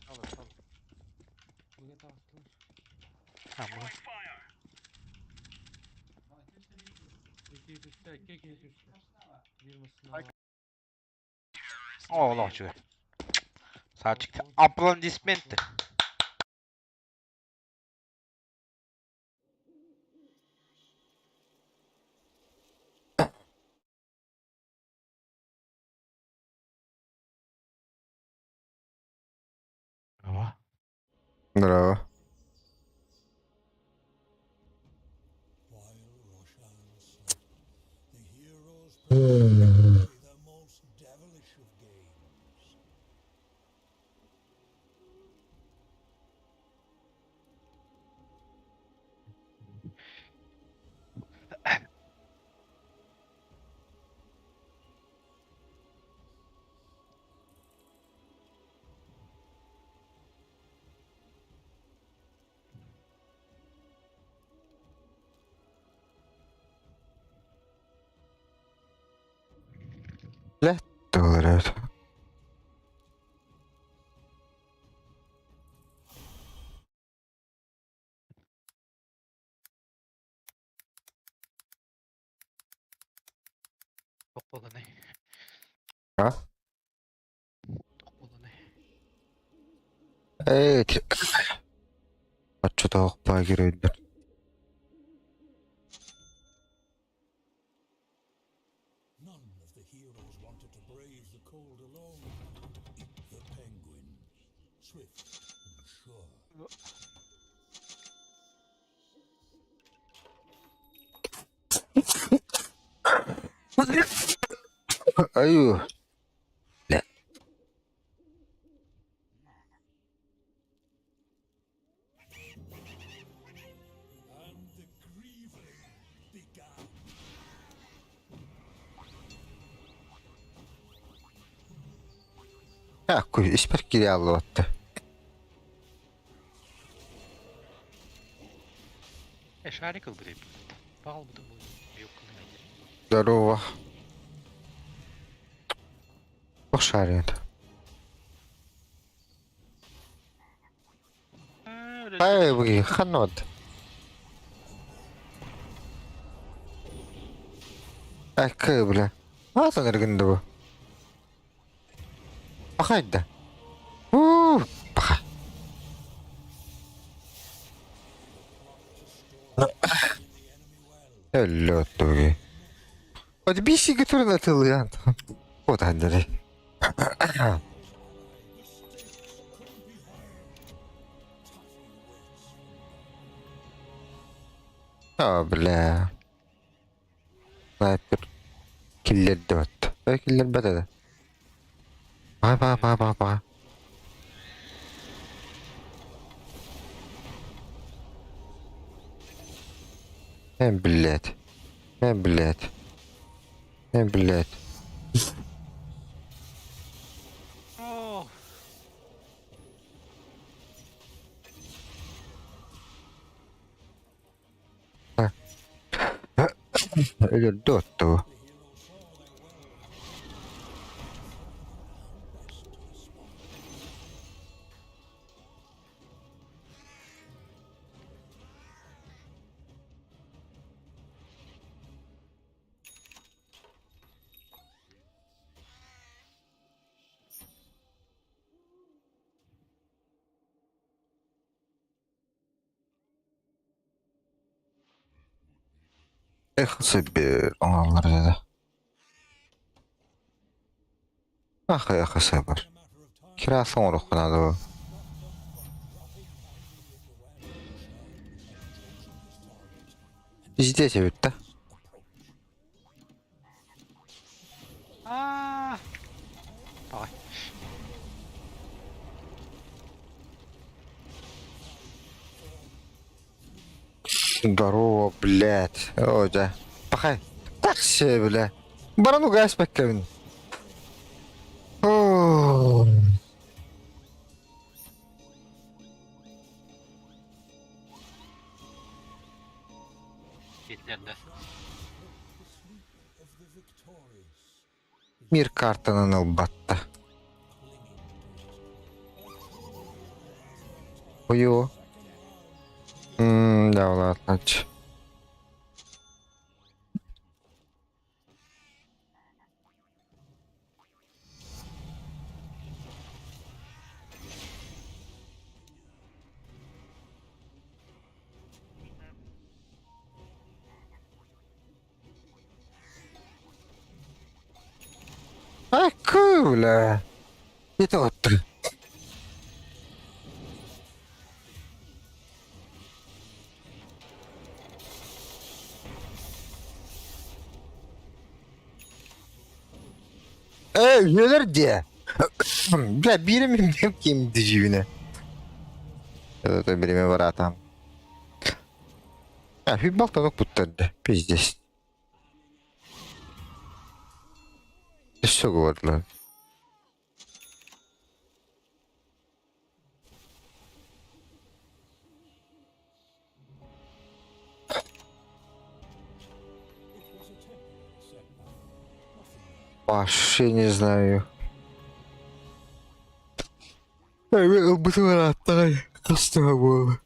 Alır alır. Buraya da atılır. Tamam. İki üstte, iki üstte. Bir mısın? Allah şükür. Sağ çıktı. Aplan dismenti. Bravo. Bravo. Lätt olur evet. Topladı ne? Ha? Topladı ne? Evet. Açı da okpa gireydi. None of the heroes wanted to brave the cold alone. The penguins, swift and sure. Ayuh. La. And the grieving began. Ya kuy isper giri aldı. Eşari kıldırayım. Bağlı bu da bu. Yok kılına gir. Здорово. Ошарит. Ай, вы ханот. Ай, бля. Аса нергенде bu. Haydi. Bak. Öyle oldu. Hadi bir şey götürün atılı ya. O da hadi. Ya bla. Sniper. Killer 4. Killer bedeli. Bak. Hem bilet. Hem bilet. Hem bilet. Oh. Öyle 4 o. Sabır onlar dedi. Sabır. Kirası oruqladı o. İzle çevirdi. Ah. Давай. Здорово, блядь. О, да. Пахай. Так все, бля. Барану газ покевин. О. victorious, Bir kartanın albatta. Uyu. Davlatlaç. Ay kıvla. Yeter otur. Üyeler diye. Bля, birim kim diyeceğine. Это время воротам. Фибал тонок путанды. Пиздец. Ты что говорила? Вообще не знаю. Бы воротали. Оставил.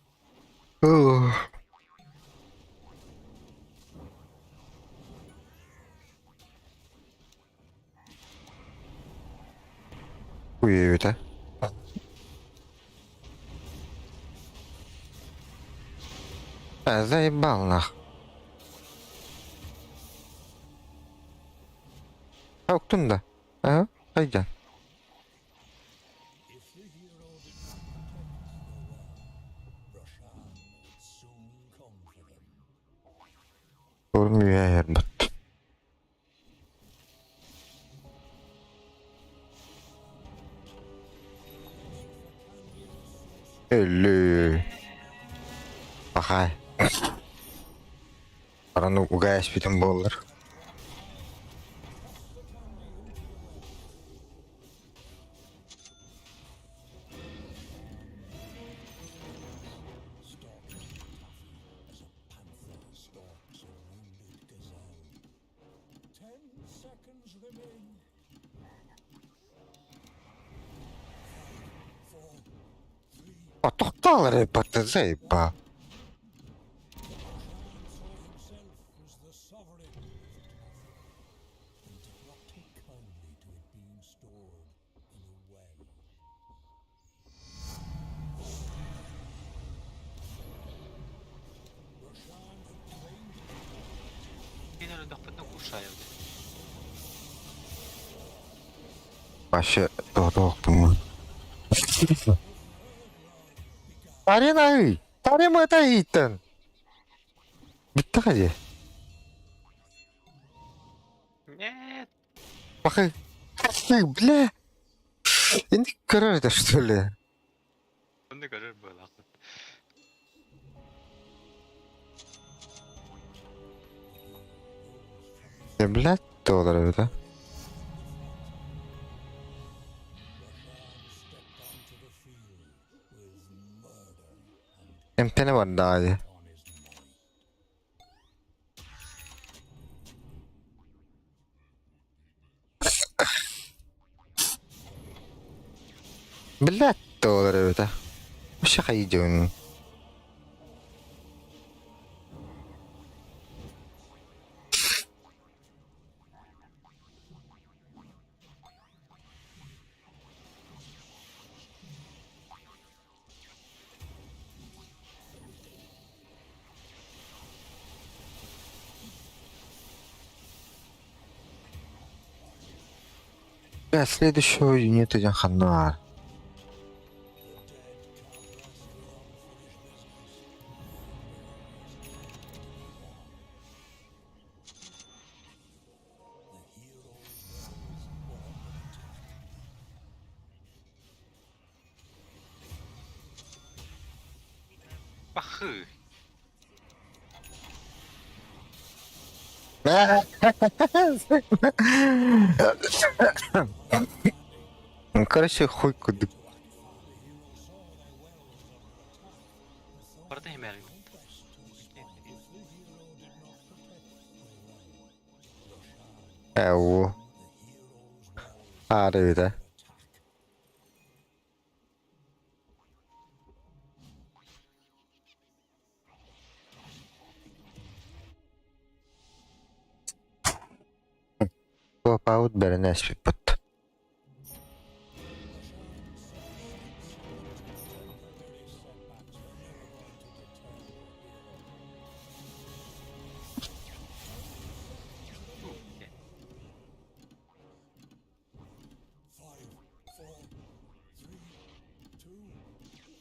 Хуею это. Заебал нах. Уктун да. Ага, айда. if the hero did not protect the well, Roshan would soon come for them. Olmuyor yer bak. Ölü. Bakay. Paranı ugayas bütün bollar. Stalks a wounded gazelle. 10 seconds remain. 4, 3. А tohtalar yapatı zayıpa. Roshan saw himself as the sovereign of Tafi, and did not take kindly to it being stored in a well. Roshan had trained Yine önünde kapatın kuşağı. Başı doğru mu? Tarinay. Tarima da itin. Bitti hadi. Нет. Bakay. Bля. Şimdi karar eder что ли? Он не кажет было. Ne блядь доллар это? stepped onto the field with murder and Emtene var daha hadi. on his mind. Блядь доллар это. Вообще хайден. Бля, следующего нет один ханар. Бахы. Короче, хуй куда. Orada hemen. Evo. Harbi de. Pop out beren esbip buttu.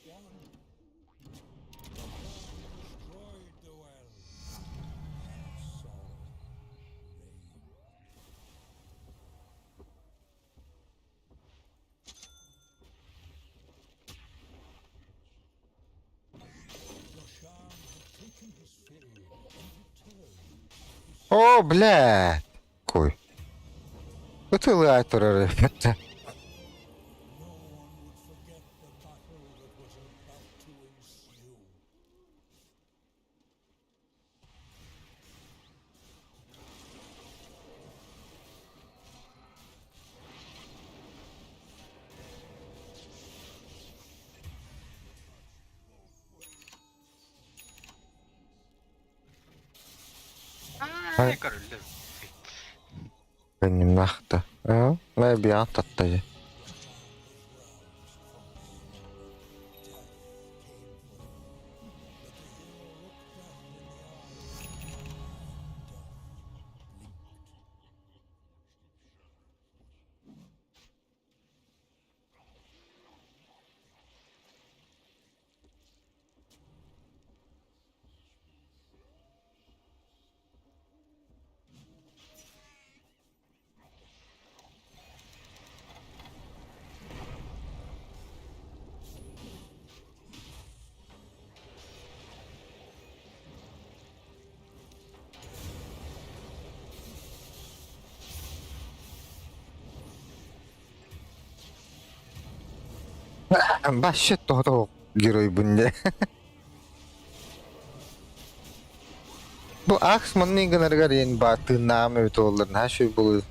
Yeah. 5, 4, 3, 2, 1. Destroyed the well. Sorrow reigns. Roshan had taken his fill and returned. O, blядь. Koy. Bıtılı aytırır. No one would forget the battle that was about to ensue. Tekrar öldü. Benim nahtı. Ve bir an tattayı. Başet doğdu giroy bunde. Bu Axman ne kadar gariyen batı namı öte olurun. Her şey bu.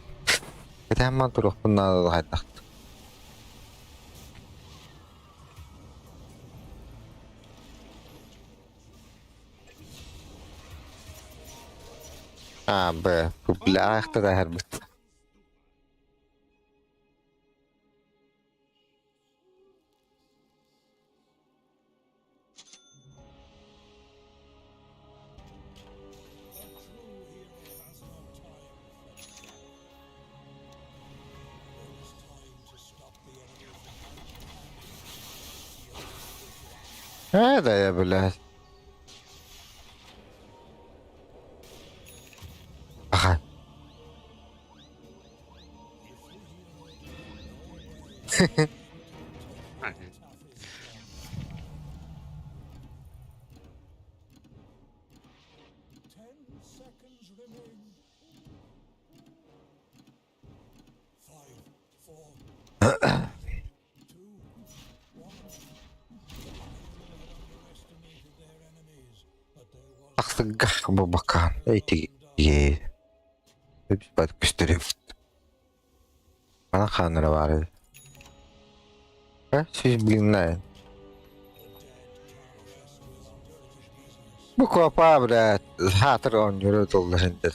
Hemen turuk bundan da haydak. Be. Bu bile ayakta da her bit. Hadi ya böyle. Aha. Hani 10 seconds remain. 5, 4, 2, 1. Underestimated their enemies, but there was Aksıgah bu bakan. Eyti ye. Hepsi batık göstereyim. Bana kanları var ya. Siz bilin ne? Bu kopa bile hatır oynuyor doldu şimdi.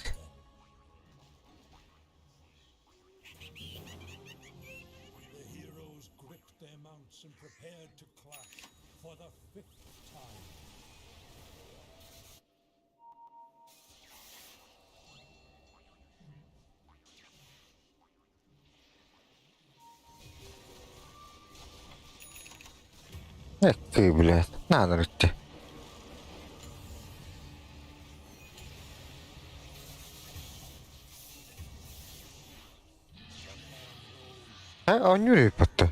the heroes gripped their mounts and prepared to clash for the 5th time. Ekki bile. Ne anır etti? Oynuyor yapıttı.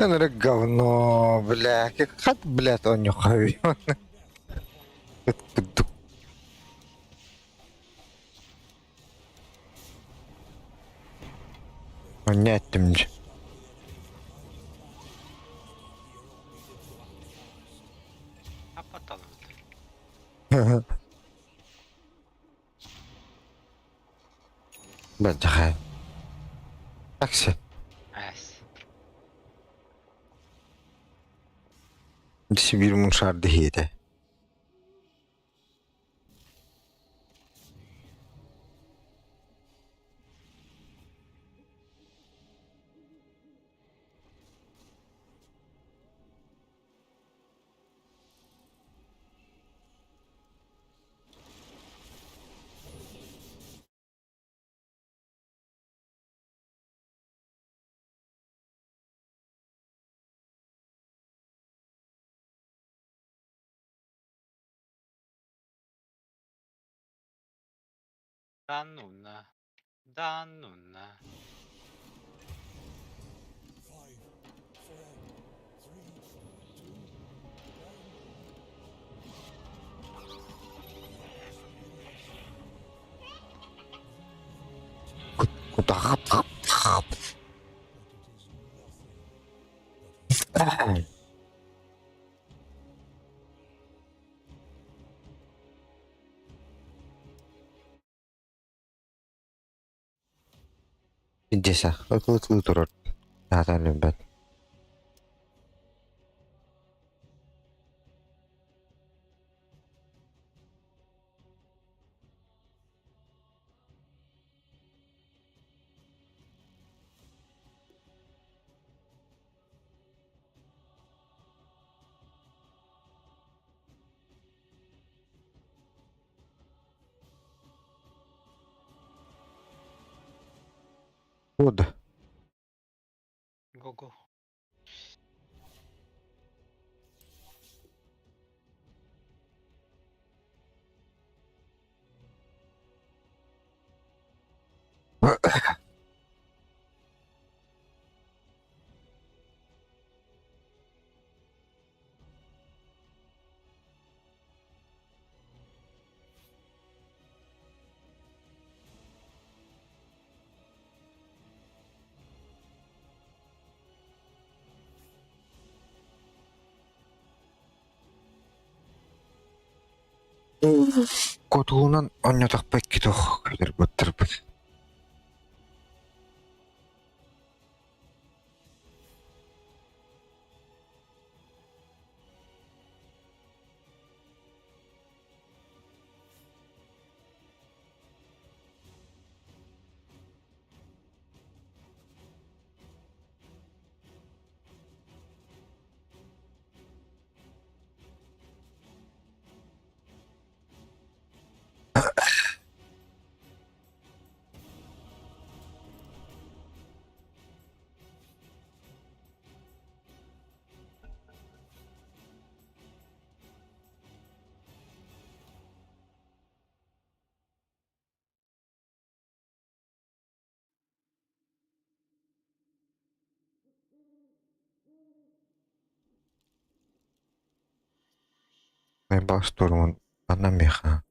انا говно, бля, как, блядь, он нюхает. Понятно мне. Kapatalım. Bence hayır. Aksi. Es. Dişi bir munşar değildi. Dan nunna. Dan nunna. 5, 4, 3, Kutahap hap hap. Jasa, aku turut. Tahan lembat. Udah. Go go. Kotuğundan anne takpak ki toh. Kadir bıttırıp. Ben bas durumun anlamıyor ha.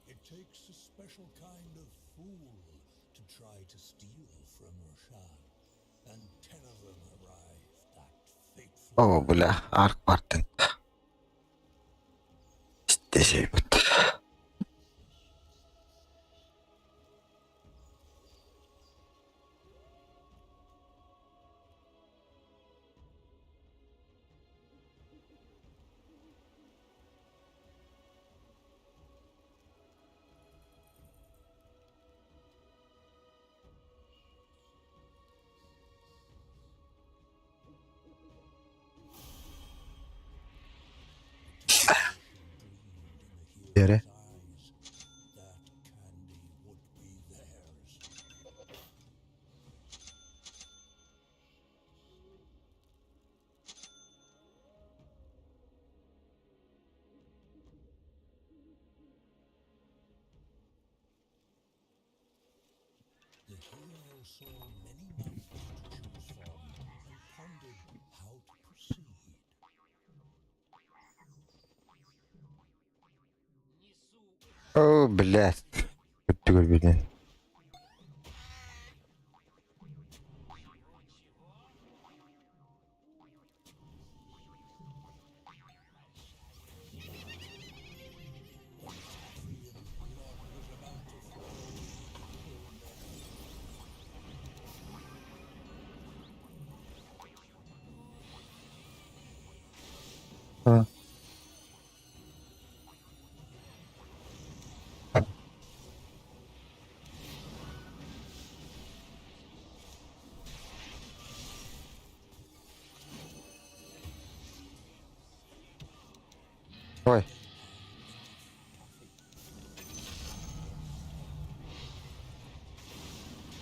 It takes a special kind of fool to try to steal from Roshan, and 10 of them arrive that fateful Oh bula. Ark partın. İşte şey bıttı. saw many mountains to choose from and pondered how to proceed. О, блядь. Тупик, блядь. А. Ой.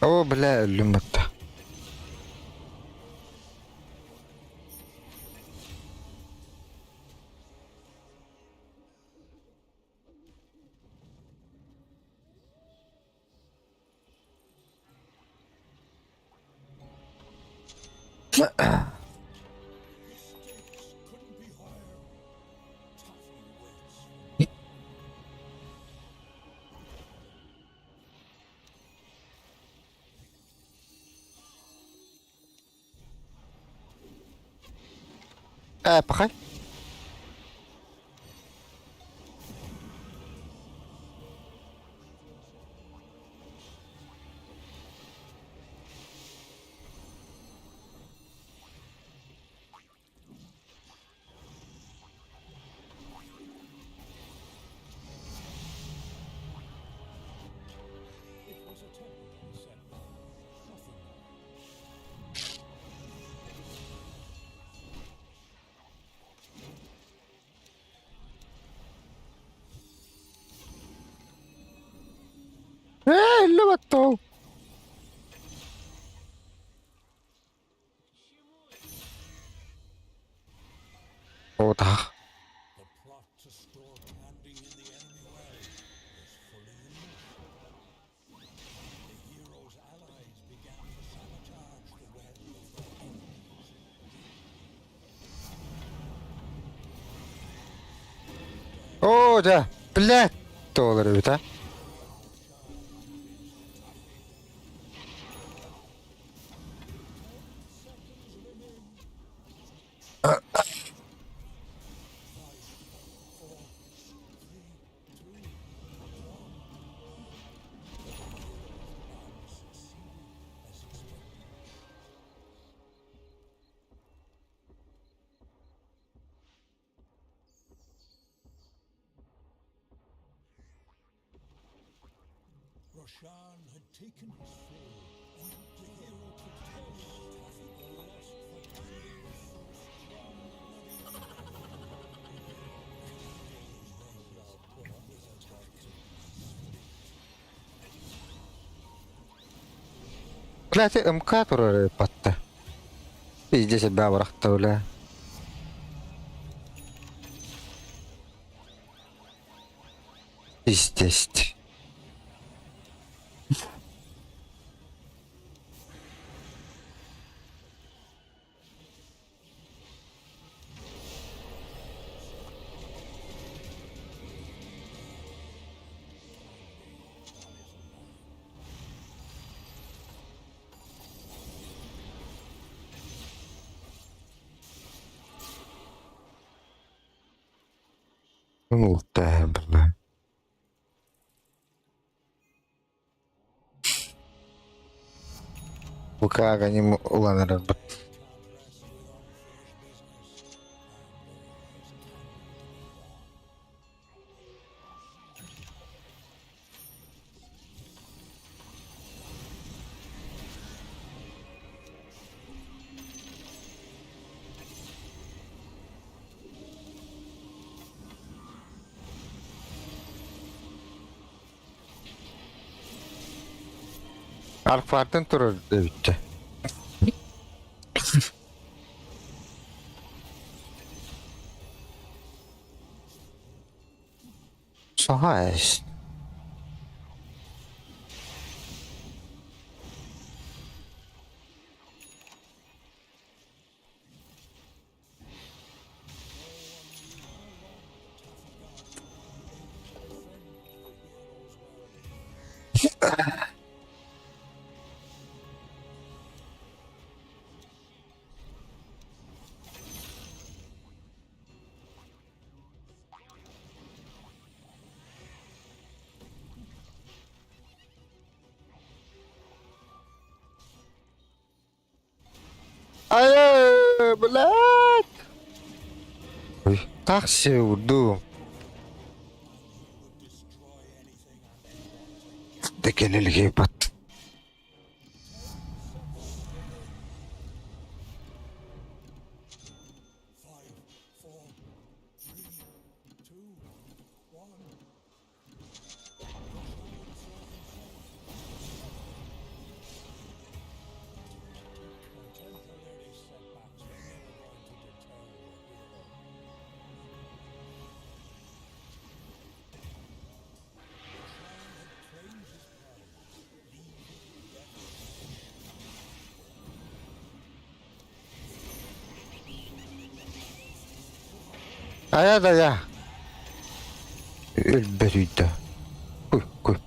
О, бля, люмата. Couldn't be higher. Taffy waits. Пахай. It was a temporary setback. Nothing more. Люмата. О, да. The plot to store candy in the enemy well was fully in motion. The hero's allies began to sabotage the well of their enemies. О, да. Блядь. Доллар, это. Roshan had taken his fill, and the hero could taste Taffy the lust for candy was so strong Блядь, МК туры патта. Пиздец, себя брахта, бля. Пиздец. Ну, да, бля. Букага не уланырар. Alfar'dan turur da bitti. Så här. Ayo, блядь! Ой, как все урду. Да келелге бат. Contemporary setbacks are never going to deter your hero. Roshan had claimed his prize, leaving death. Aya da ya. Elberiydi. Koy, koy. Was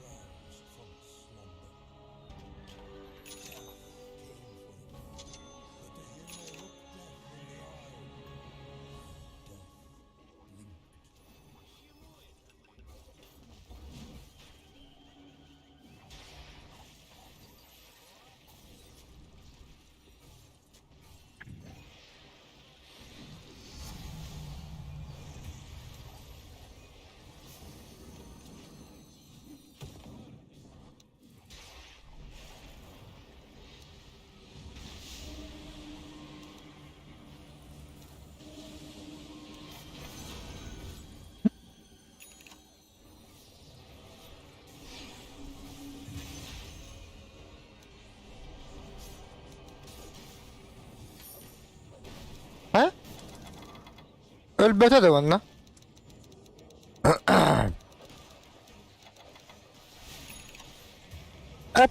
roused from slumber. Death came for him, but the hero looked death in the eye. Death blinked. Ha? Elbette de bana.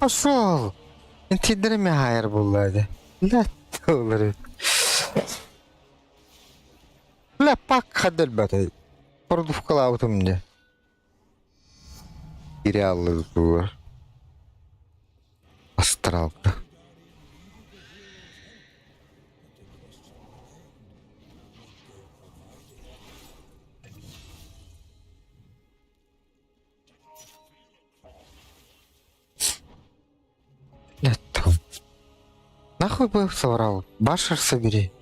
Пошел. انت درمي هاير بالله ده. لا تغلري. لا باك خد البتاي. برضو في قلاوتهم ده. Geri alırız bu. Astral. Нет. Нахуй бы их соврал? Башер собери.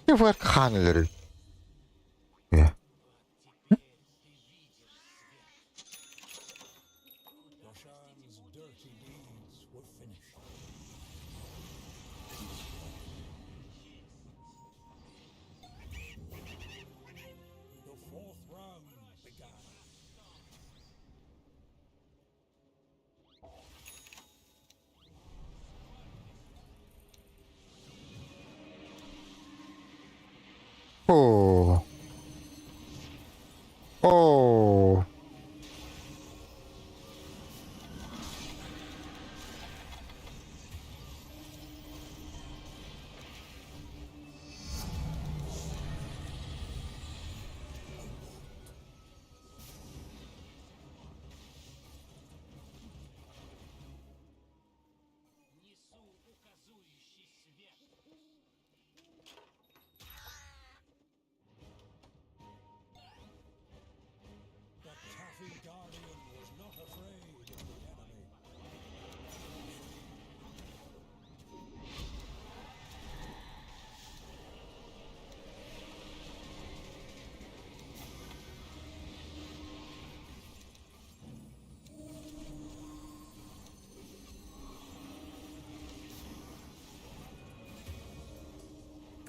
Ne var haneleri? Ya. Roshan's dirty deeds were finished. The fourth round began. Oo. Oo.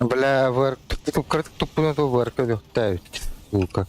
Бля, варк. Тут крытик тупо то варка лёгтает. Лука.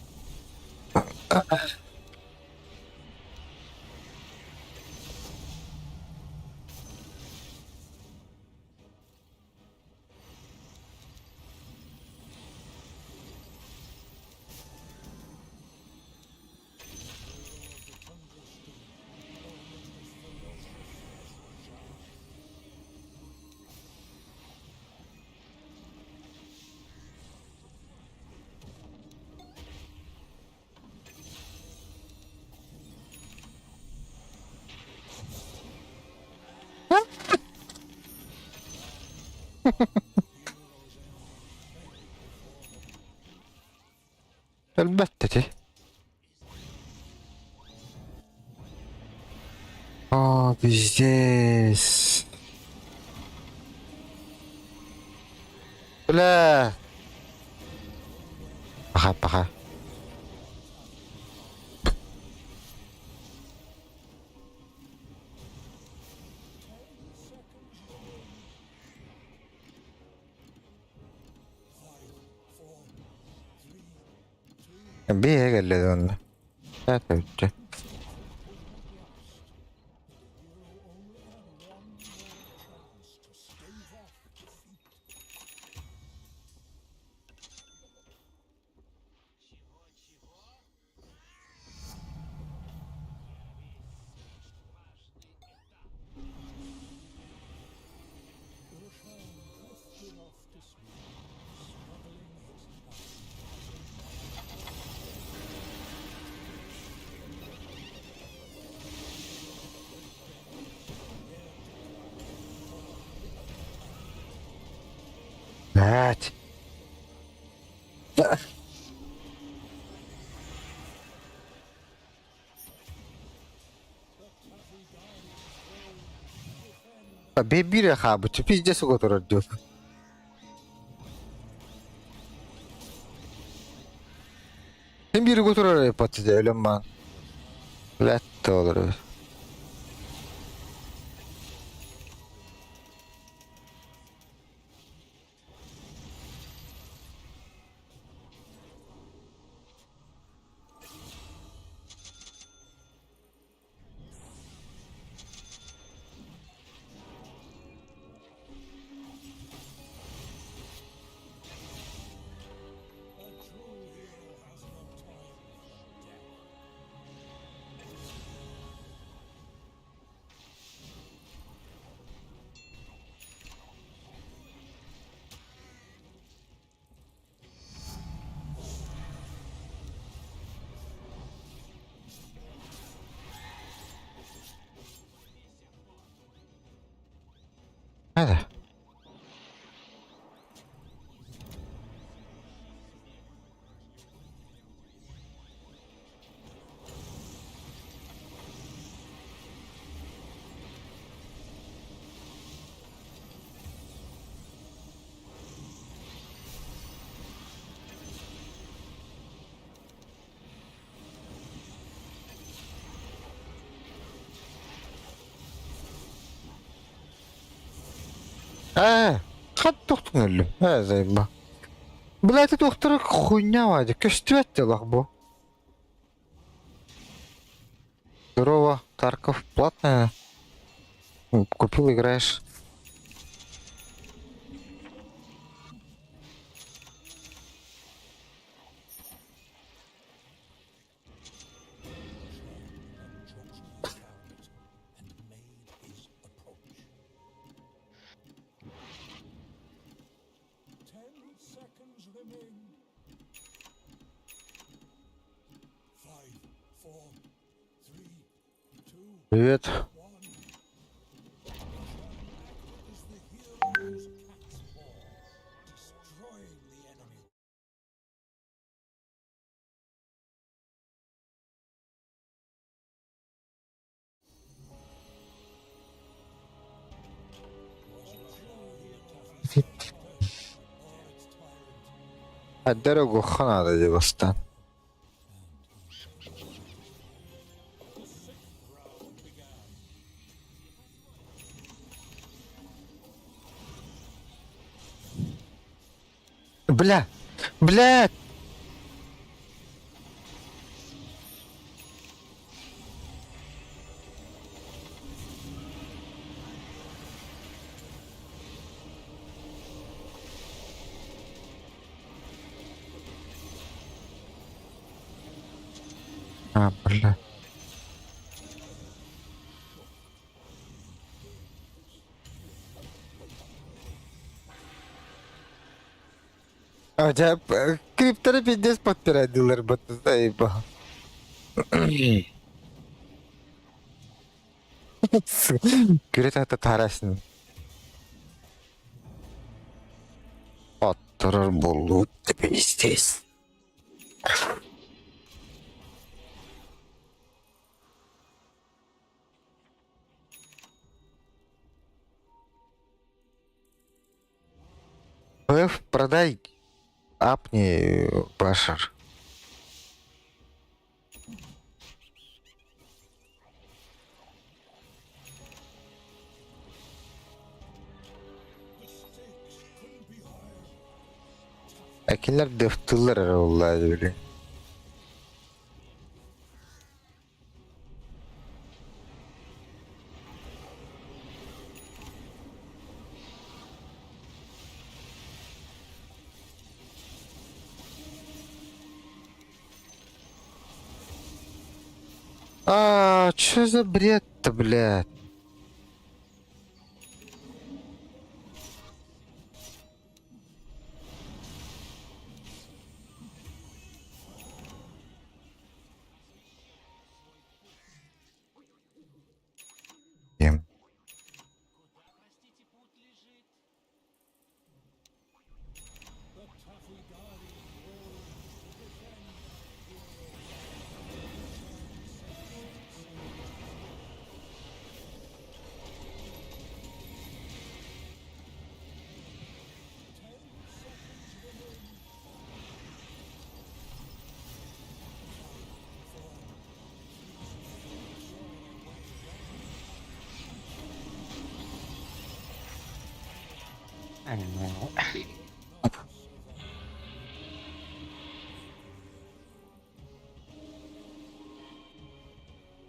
البتة. بيزديس. لا. بخاف. بيه قال لي لا توجه. هات. بيبي يا خابو تبي جسوا تردو. Hem biri götür oraya patates öyle man. Latte olur. هذا. خد تختن له هذا يبا. بلاتي تخترك خوينا واجه كشتوت لخبو. Здорово, Тарков, платная. Купил, играешь. Привет. الدرج وخنا هذا جبستان. Бля, блядь! А, бля. Acayip kriptleri bir despot edilir batı sayıba. Güret hatta tarasın. Attırır bolu tepe isteyiz. Öf, продай. Апни, Башар. Akiller deftılar vallahi öyle. А, чё за бред-то, блядь? Ем.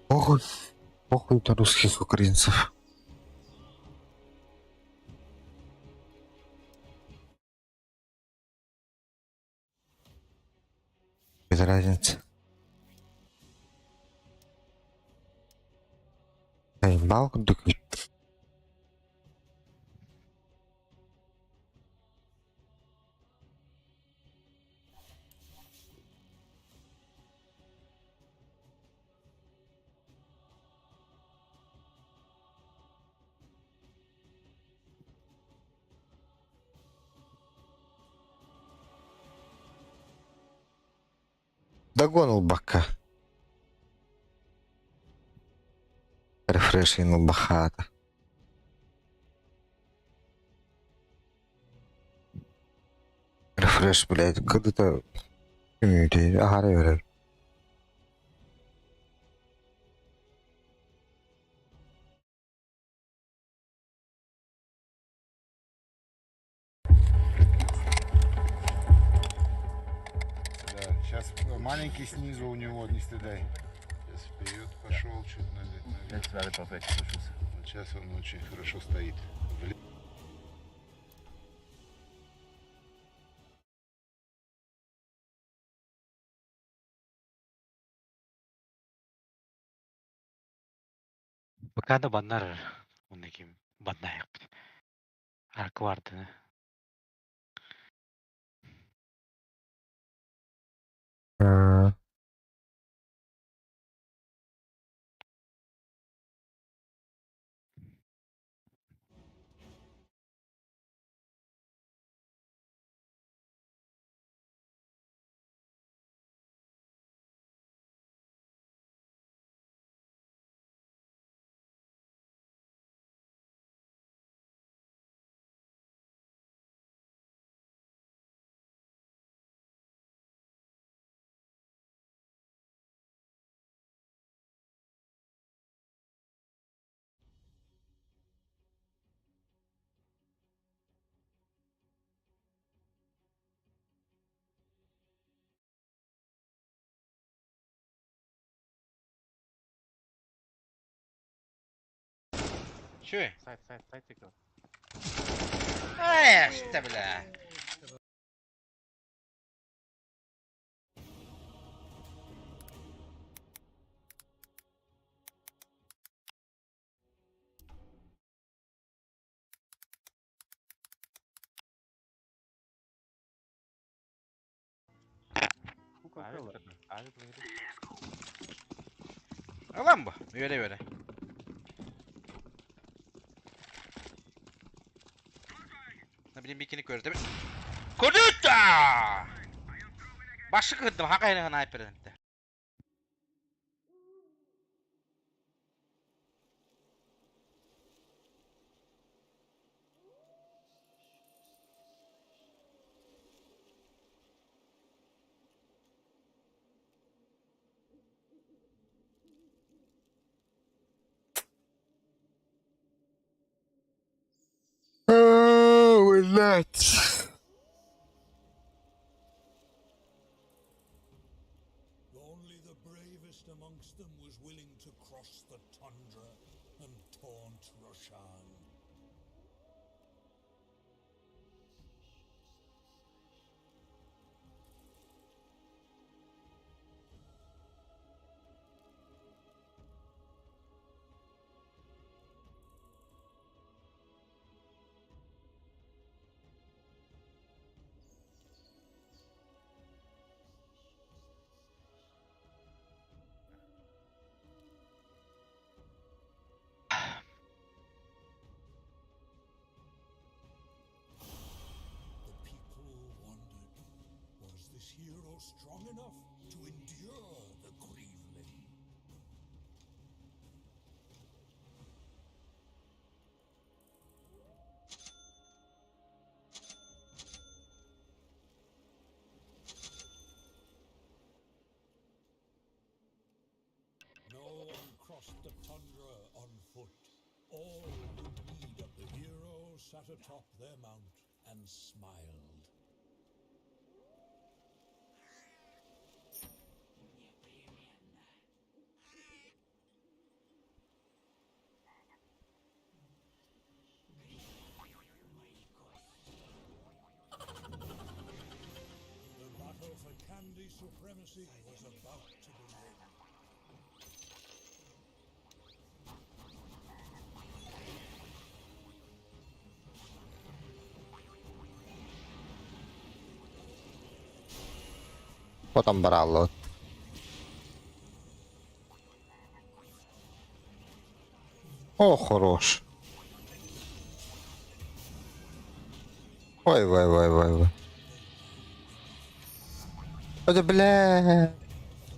Похуй. Похуй-то русских украинцев. Без разницы. Заебал, дык. Догонул бака. Рефрешинул бахата. Рефреш, блядь, когда-то... Ага, верю. Да, сейчас маленький снизу у него, не стыдай. Сейчас вперед пошел, чуть наверх. Вот сейчас он очень хорошо стоит. Bıkkada banlar. Onu kim? Banna yap. Arka vardı. Tüh. Side çekiyor. Ay işte bile. Abi Alan bu. Böyle. Ne bileyim bikini gördüm. Kodutta! Başı kırdım hakikaten sniper'ın. Блять. Only the bravest amongst them was willing to cross the tundra and taunt Roshan. The people wondered, was this hero strong enough to endure the Greenling? No one crossed the tundra on foot. All in need of the hero sat atop their mount and smiled. The battle for Candy supremacy was about to begin. Потом брало. О, хорош. Ой. Ой, да бля.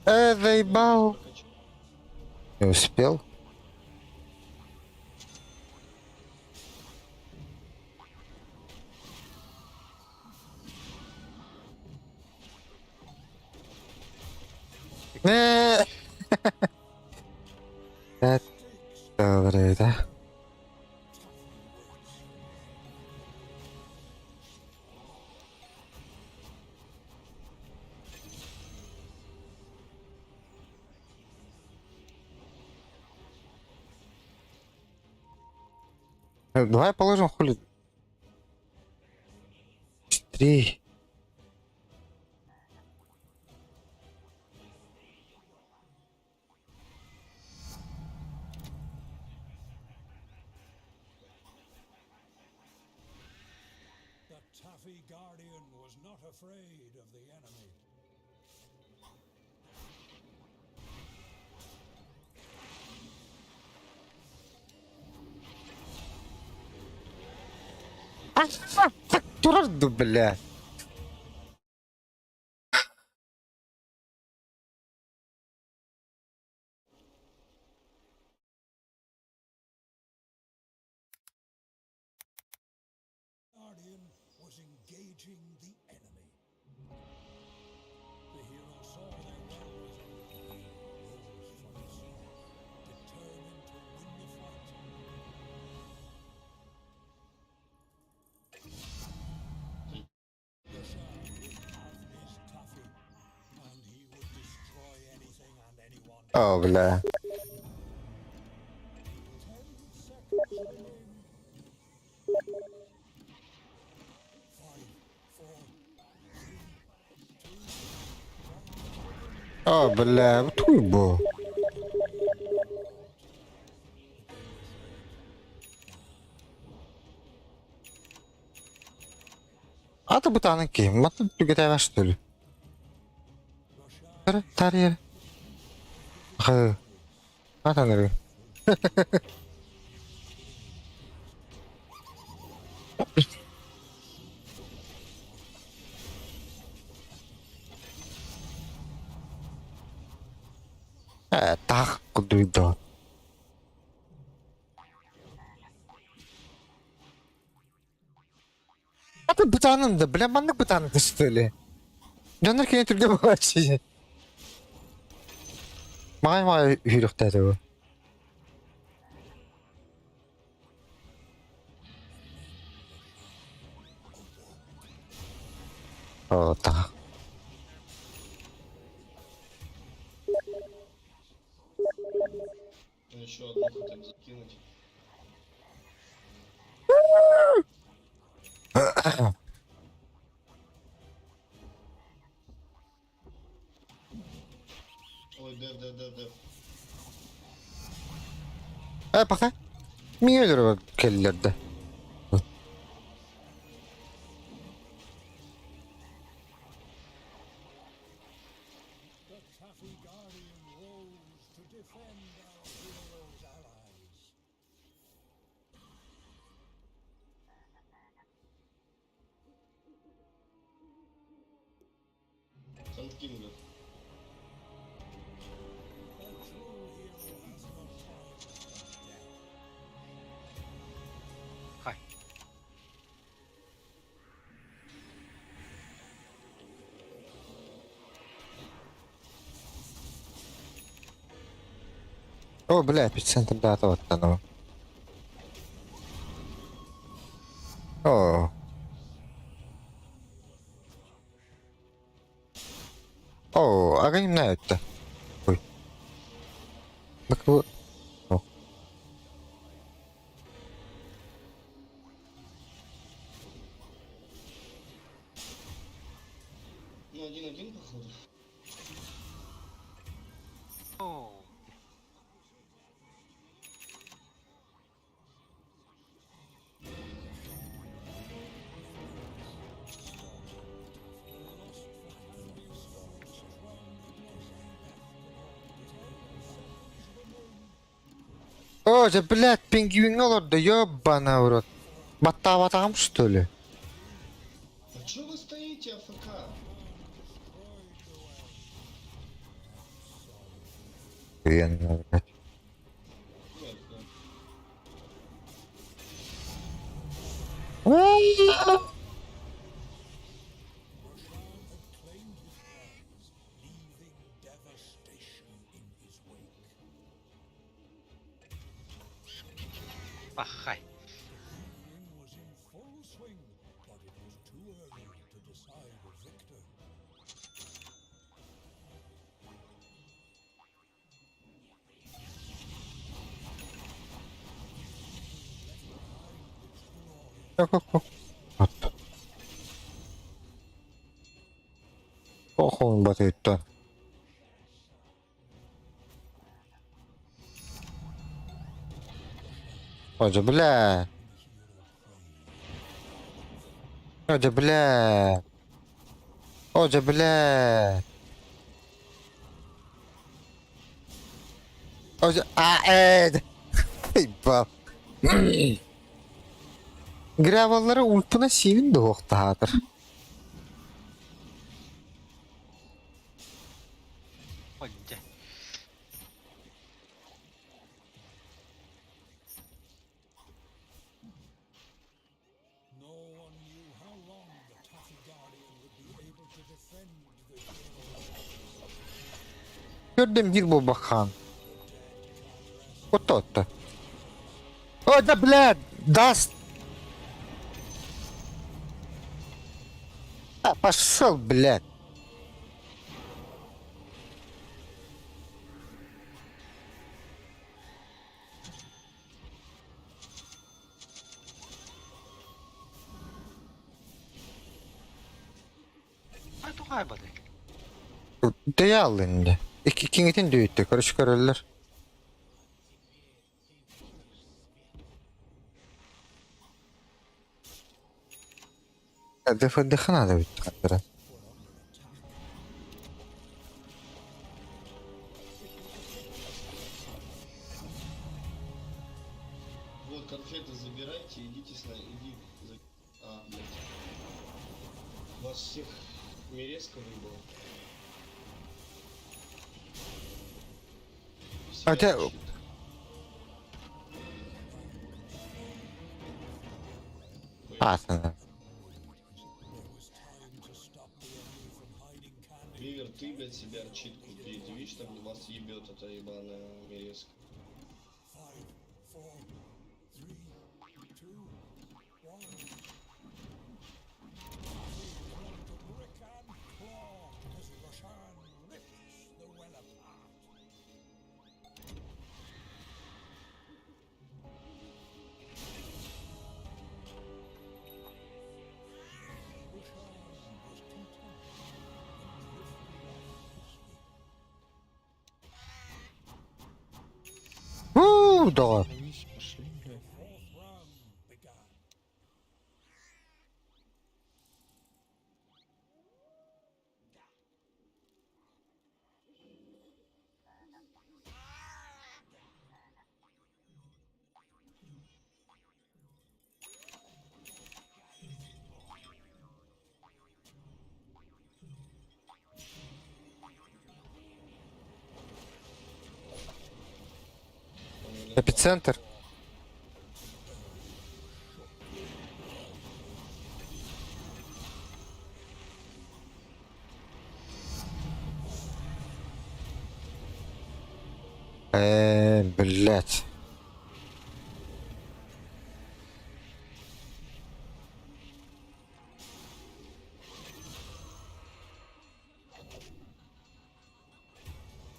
Заебал. Не успел. Это добрый, да? Давай положим хули. 3. The Taffy Guardian was not afraid of the enemy. Турарду, бля. Guardian was engaging the enemy. The hero saw their well was over. He rose from his seat, determined to win the fight. Roshan would have his Taffy, and he would destroy anything and anyone. О, бля. 10 seconds remaining. бля, бутуй бу. Аты бутанын ки, маты түгете баш төлü. Тарьер. Хы. Атаныры. Так кудуйду. Аты бутанын да, бля, мандык бутанын да что ли? Жанар кене түрге багачы. Май үйрөктөдү бу. О, так. Еще одну хотя бы закинуть. Ой, дев. Бака. Миң өлөр бар келлерде. The Taffy Guardian rose to defend our heroes' allies. Сандкинга. A true hero has no tolerance for death. Хай. О, бля, эпицентр дата вот оно. О. О, огонь на это. Ой. Так вот. О. Ну, 1-1, походу. О, О, же, блядь, пингвин олорду, ёбана в рот. Баттава что ли? А чё вы стоите, АФК? Охуенно, блядь. Нет, да. Claimed his prize, leaving devastation in his wake. хай. Ring was in full swing, but it was too early to decide a victor. Atto. Похуй батыйта. Оже, бля. Оже, бля. Оже, бля. Оже, Эй, бап. Граваллары ультуна сивин de оқтаатыр. Онже. No one knew how long the Taffy Guardian would be able to defend the heroes. Gördüm bir bu bakan. Отто. О, да, блядь, даст. Пошел, блядь. А тухай бады. Deyal indi. İkingitin düyüttü. Karış görürler. Дыхана да bitti biraz. Вот конфеты забирайте, идите с нами, иди. Блядь. Вас всех мерезко выбыло. Хотя- Себя ищет. Aslında. Ливер, ты, блядь, себе арчит купи. Ты видишь, там вас ебет эта ебаная мерезка. Да. Эпицентр. Блять.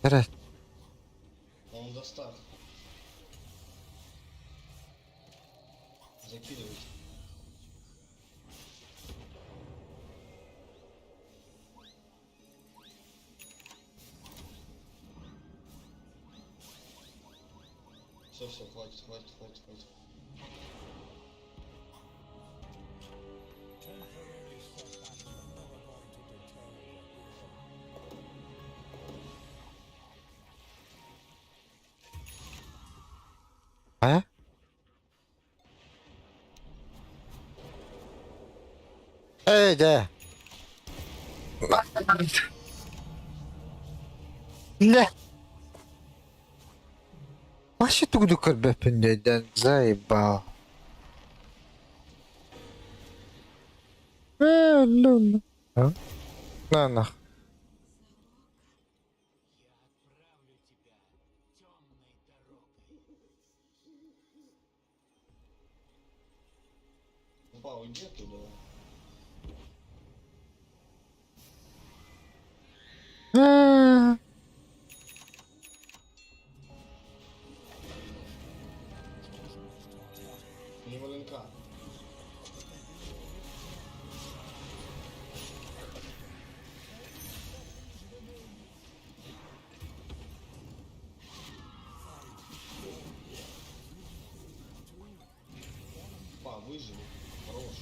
Блять. А он достал. Закидывайте. Все, хватит. А? Да. لا ماشي تقدر كربة بندن زايبا لا لا لا Опа, уйди оттуда. لا У него ЛНК. Опа, выжили. Хорош.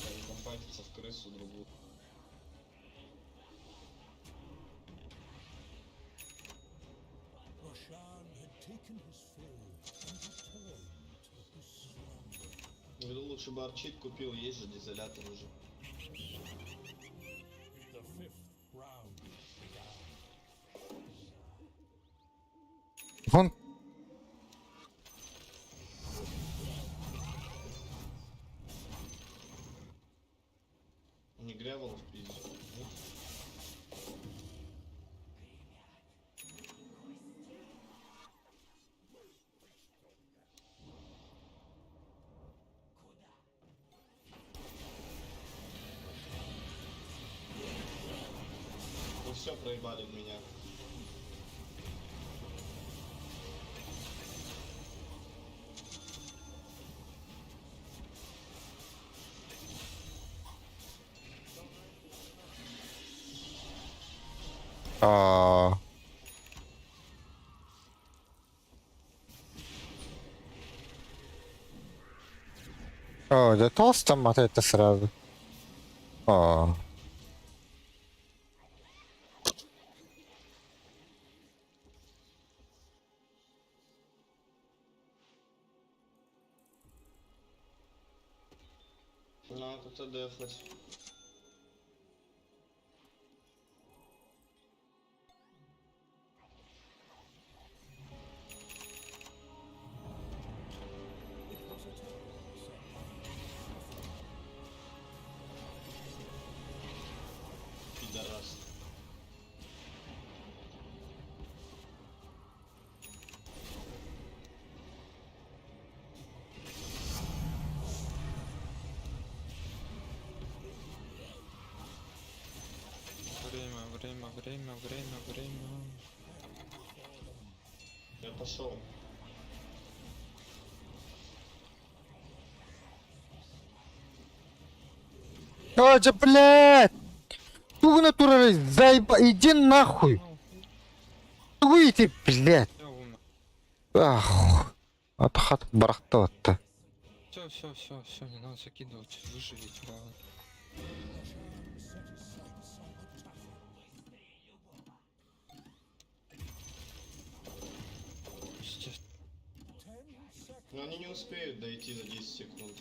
Они там файтятся в крысу другую. Roshan had taken his fill and returned to his slumber. Ну, лучше бы арчит купил, есть же дизолятор уже. The fifth round began. вон Не грявал в пизде. Вы все проебали в меня. Aa. Да толстом мотать-то сразу. О. Надо это дефать. Пидорас. Время. Я пошел. Да, блядь! Туго натурально, заеба, иди нахуй! Выйди, блядь! Я умер. Ах, от хат барахтал-то. Все, не надо закидывать, выживите, главное. Естественно. Но они не успеют дойти за 10 секунд.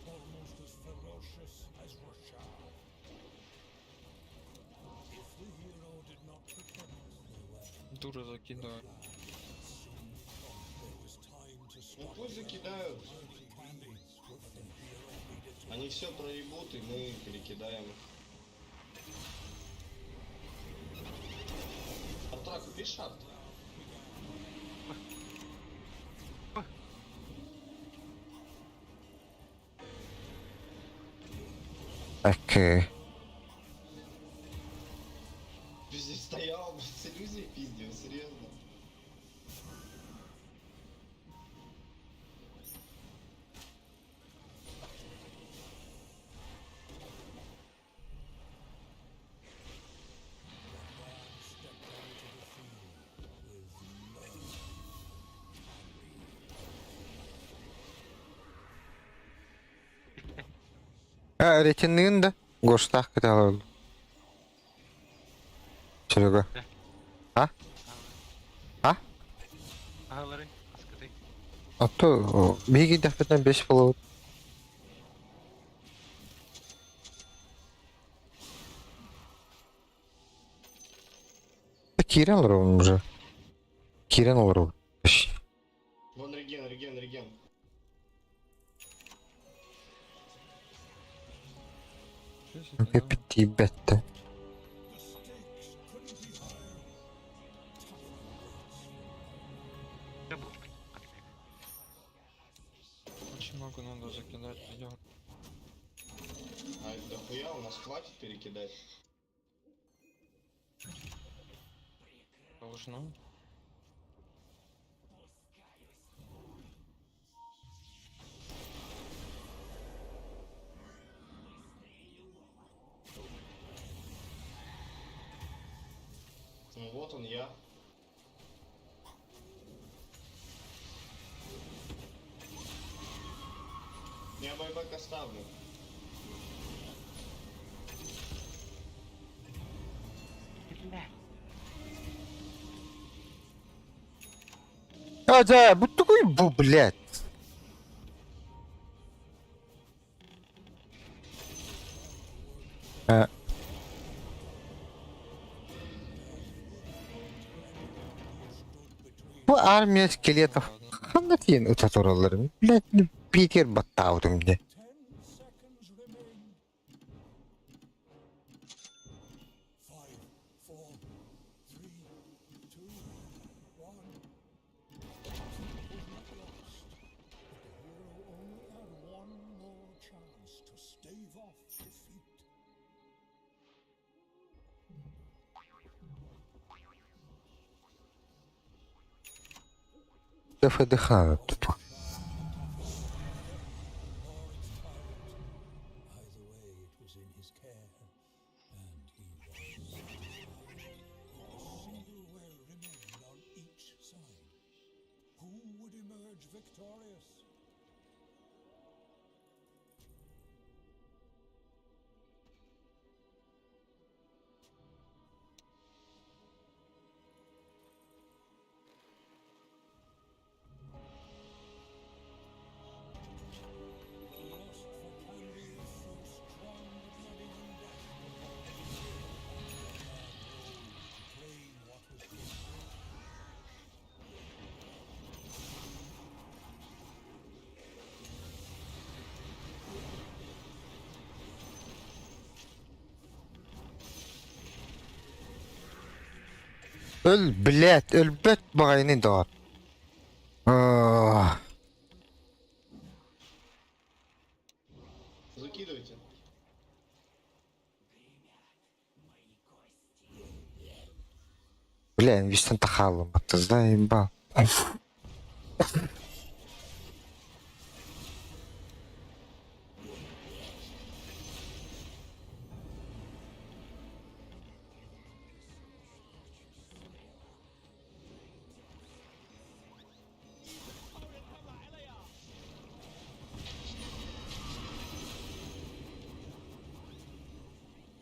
Almost as ferocious as Russia. If the hero did not protect the well, Дура закидывает. there was time to Ну stop пусть закидают. candies, but the hero needed to Они все проебут, и мы перекидаем. Артрак, купи шарт. Окей. Здесь стоял, с иллюзией пиздил, серьезно. Ретинин да? Гоштах кете алып. Серега. Ағалары, аскатай. Ато биги дафтан 5 болот. Кирен алыр уже. Кирен алыр. Вон реген. Пипти бетте. Очень много надо закидать, идет. А это дохуя, у нас хватит перекидать. Должно. Ну вот он я. Я байбек оставлю. Да, будь такой бу, блядь. Bu armiya скелетов. Қандай тиен ұта тұраларым. Блядь, бекер баттаудым де. 10 seconds remain. 5, 4, 3, 2, 1. The hero only had one more chance to stave off defeat. ФДХ тут. Either way, it was in his care, and he was satisfied. A single well remained on each side. Who would emerge victorious? Lust for Pandius so strong that not even death could halt him. Claim what was his. Блядь, البت بغيني دار. Закидывайте. Бля, весь انت خالم, ты заебал.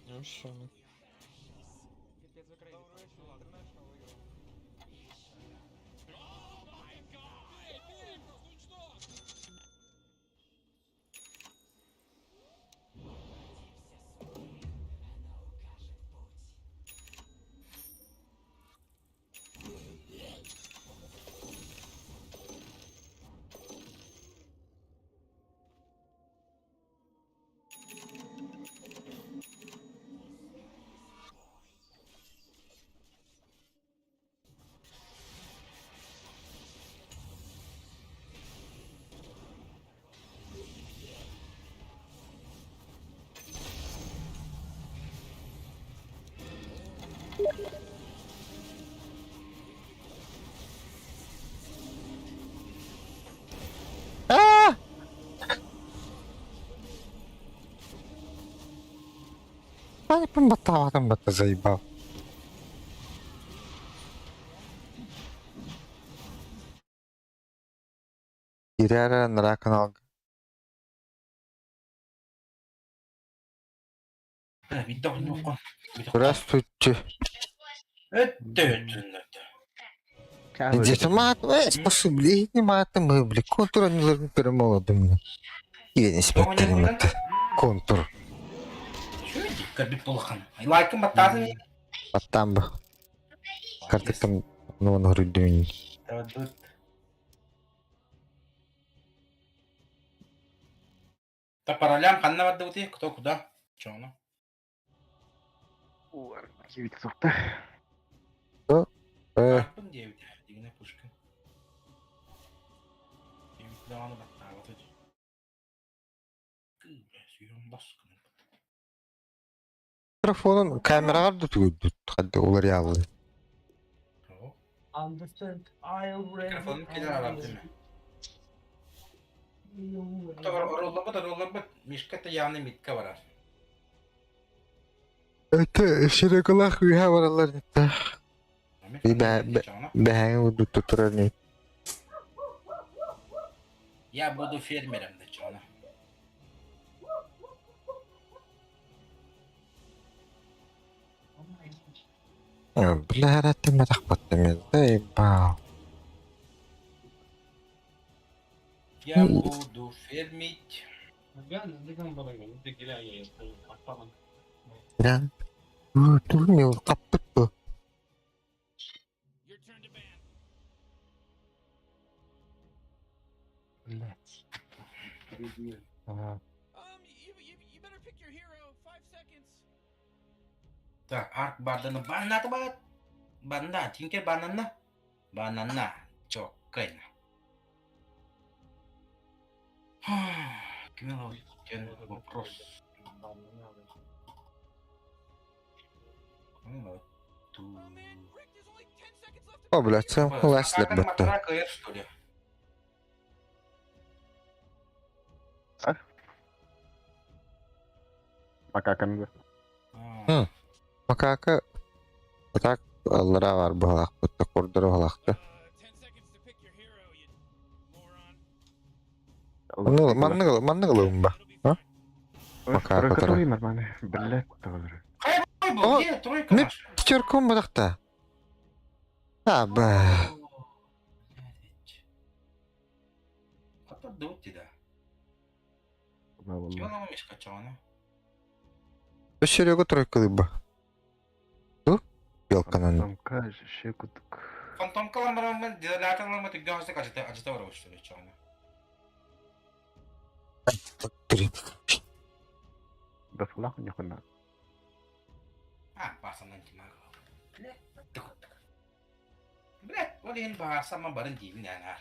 Ну все. Пане помbatała tam bata zajebał. Иряра на канал. Здравствуйте. Где-то мат, способли, не мат, мы, бля, контур не перемолодым. Я не спектр, контур. А там бы. Карты там, ну, он грудью. Да по ролям ханна вадда ути, кто куда? Чё оно? Арпын девять, дигне пушка. Девять даваны баттаа вот эти. Сүйрен баскын. Микрофонун камерага түгүлдү, кадде олар ялды. Understand. I'll Микрофонун келер алам деме. Роллабыт, мишката явны митка барар. Это широголах уйха баралар нетта. Бәһәңе уду тутурар не. Я буду фермером, да чё оно? Бля, рати ме тахпаттым, заебал. Я буду фермить. Да. Тур не капты бу. Блять. Так, арк барданы баннаты бат. Банда, тинкер бананна. Бананна, чоккайна. Кемелов, вопрос. О, блядь, Леслер бытты. Матрака, что ли? Makakanı. Ha. Makaka tak allara var bu halak. Bu da kordura halaktı. Manlı kılığım ba. Ha? Makaka Makaka taraf. tarayın mani. Billet olur. Ой, О, где? Тройка не- наша. Çırkın badak da. Ha be. Ката дути да. Vallahi. Чего мишка чона? Bir şerege trойкалы ба. Ду? Белканан. Там каже, ще кутук. Фантом каламбарам мен дилаталарма тигдахсы качта варабыштыр чона. Да флах не хана. А, басамдан тимага. Блядь, вот ен басама барын дивин яна.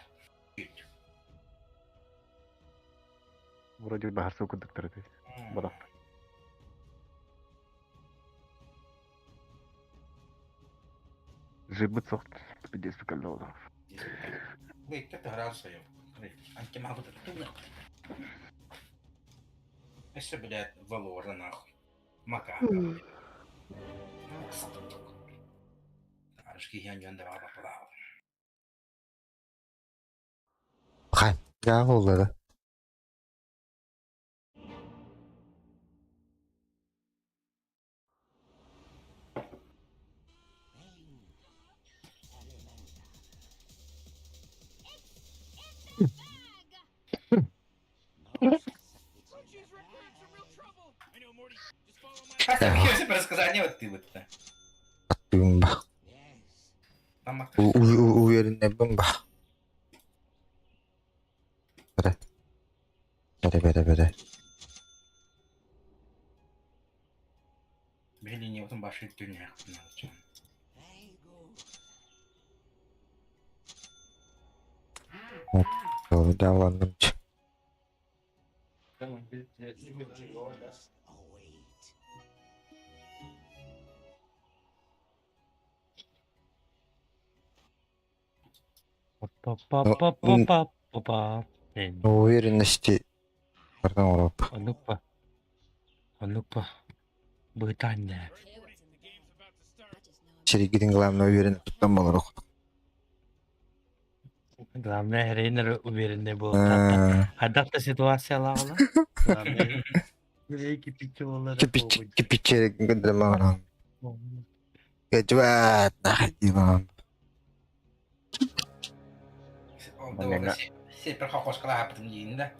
Вроде бахарсы кутук тарады. Бадак. Жибыт сохт. Пидес фикаллы olur. Wait, get the hell out of Анки могу так туда. Если, блядь, Валора нахуй. Макака. Арышки я не отдавал поплавал. Bakayım. Ya oldu. Хотя бы если бы рассказание вот ты вот-то. Attım ba. Там мак. Uyarın ba. Bere. Били не в этом баши тюрьме. Doğru davrandım. Па-па-па-па-па-па. Уверенности. Pardon Avrupa. Онукпа. Британия. Серегидin главной уверенность tuttan olur okuduk. Главное, Рейнер уверенный был. Ha. Адапта ситуациялар ола. Кипичи Кипичерек гыдырым ağlam. Gecvat nahdi lan. Сепер хохош кала потом йинда.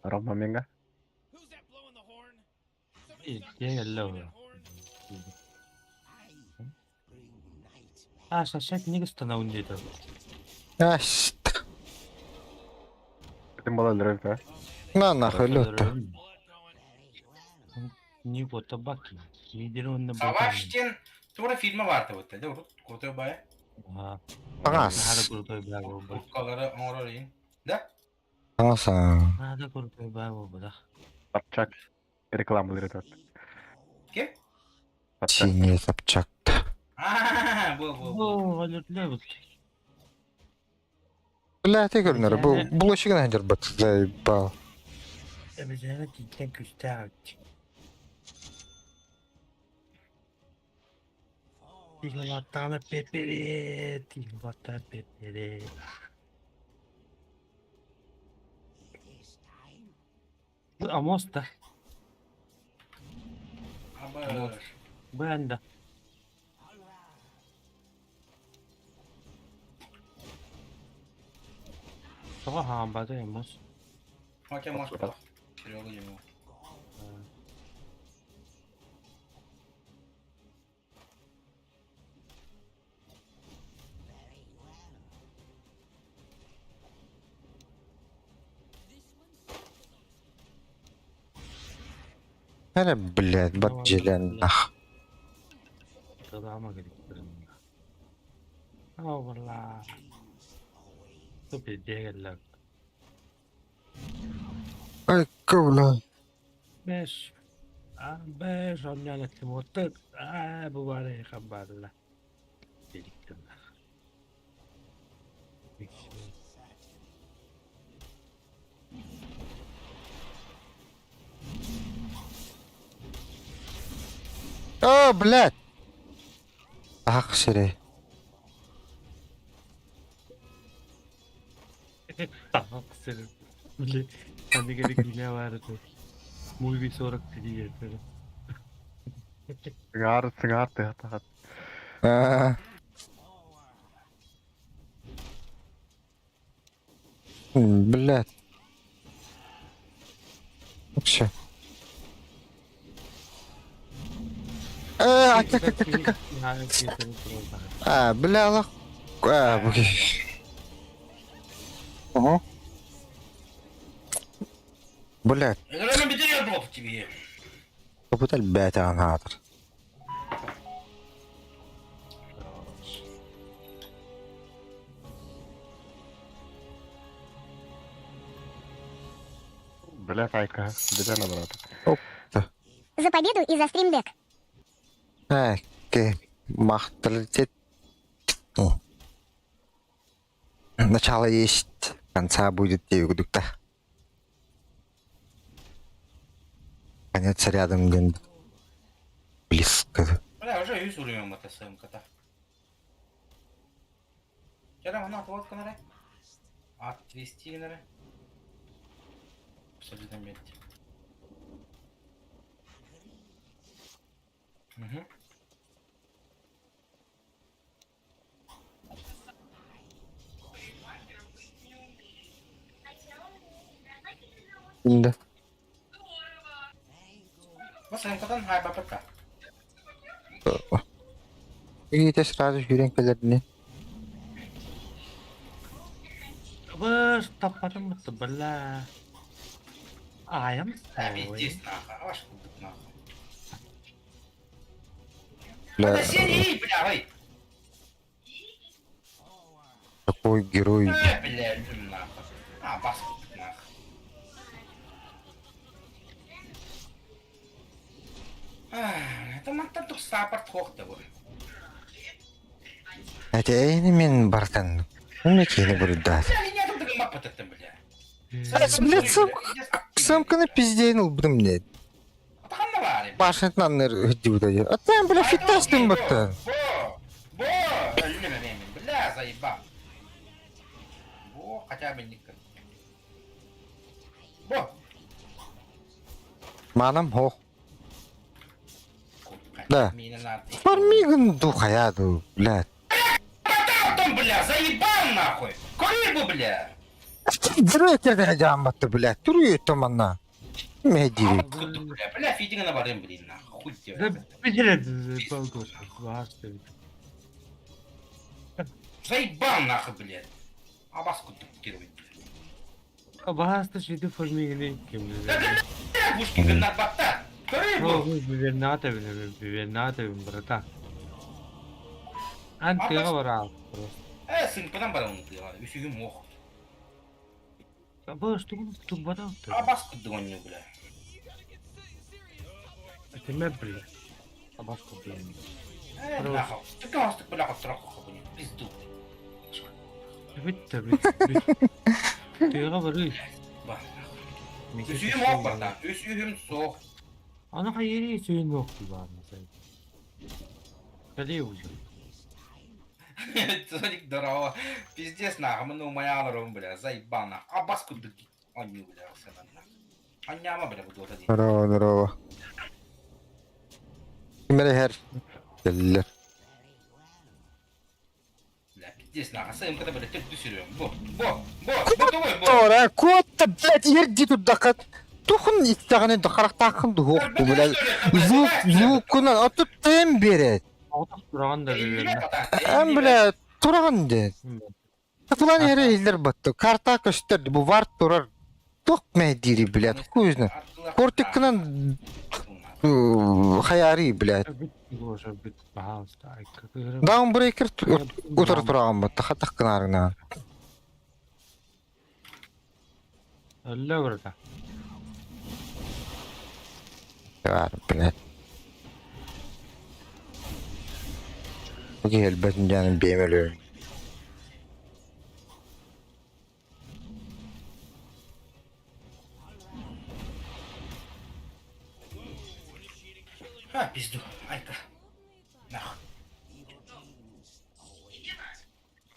Roma menga. Шашак негізді үндеді. Ast. Bütün balalar evde. Nahı lütfen. Не вот табаки. Лидер он на Саваштин тура фильмі vardı вот да вот крутой бая. Ağas. Надо крутой бай был. Колоры оңоройын. Да? Ağasa. Надо крутой бай был, да. Sapçak. Reklamaları da. Kim? Sapçak. Çiğniye sapacaktı. Aa, bu. О, алютлевый. Блядь, görünür. Bu bulaşık nedir bak zaybal. Обязательно титен кустарч. Тихолатана пепери. Amos da. Ama Ben de. Çok hambada Amos. hakem maç bak. Şuraya ему. Hele блядь, bak celen nah. Tadama gerektirim. Oh valla. Çok bir değerler. Ay kavla. 5 5 onlarla timotor. Bu var ya kabarla. Biriktim. О, блядь. Ах, шире. Tamam senin. Bile hani gerek bile vardı. Movie sonra pili yeterim. Сыңар тыгат. А. Блядь. Вообще. Ака. Yani yeterim sonra. Бля, лох. Бля. Ага. Блядь, Играми битер блок тебе. попытай бять анатор. Бля, кайка. Бля, наоборот. За победу и за стримдек. Махталитет. Начало есть, конца будет девгудукта. Конец рядом, блин. Близко. Бля, уже 100 vuruyorum bak SMK'da. Kerem onu at vodka nere? At 200 nere? Söyleden bitti. Hı hı. Да. Bu SMK'dan hayba. Видите, сразу юренкелеріне. Баш тапарım mı bala? Ayam. Пиздец нахуй. Аж кубик нахуй. Бля, Да сиди, бля, ой. такой герой. Бля, нахуй. Бас кубик нахуй. Это мантан тух сапарт хохта bu. Әтейіні мен бартан. Мекені бұрыдат. Бля, не тут дыгым баппа тыктым, бля. Блядь, самканы пиздейін ұлбырым, блядь. Атаханна бар. Башынтан гыддюда. Атан, бля, фиттастым баттан. Бо, ölüme benim. Бля, заебал. Бо, хотя бы не как. Бо. Манам хох. Да. Миналар. Фармиган духаяду, блядь. Там, бля, заебал нахуй. Кури бы, бля. Директерді хадям батты, блядь. Туру томанна. Медири. Бля, фитинга на барем, блин, нахуй. Хуй Да тебе. biliriz balkon. Bastı. Заебал нахуй, блядь. Абаску тыкировать, блядь. Bastı şimdi formigini kim Да, bilir. бля, Пушкин на бата. Кури бы. Biber ne atabilirim? Biber ne atabilirim brata? Antiga var abi. Сын, потом барем, блядь. Үсүгү мох. Баш тут бада. Абаску дыгоню, бля. Кime bile? Bastı bile. Нахуй. Ты кого ты, бля, троху хуйню. Пизду. Bitti bitti. Tiga var iş. Bak. Үсүгү мох бата. Үсүгүм соқ. Ana hayır suyun yoktu var mesela. Kale уже. Толик здорово. Пиздец, нахуй, мы умаяларом, бля, заебал, нахуй. Абаску дыки. Они, бля, все нахуй. Аняма, бля, буду один. Здорово, здорово. Кимere her. Geldiler. Бля, пиздец, нахуй. Сын, когда, бля, ты сюрем. Бо, давай, бо. Ора, котта, блядь, ерди тут дақат. Тухын истағаны дақарақ тақын дұғықты, блядь. Звукынан атып тем берет. Otak duran da bilir. Әм, блядь, тұрған де. Атылан ері елдер баттı. Карта көстерді, bu var тұрар. Тоқ мәдері, блядь, көзіне. Кортиккынан хайари, блядь. Bitti boşa bitti. Bağızdı. Даунбрейкер ұтыр тұраған баттı, қатақ кынарына. Öyle burada. Var, блядь. Okey, elbette canım benim ölüyorum. А, пизду, айка. Нах.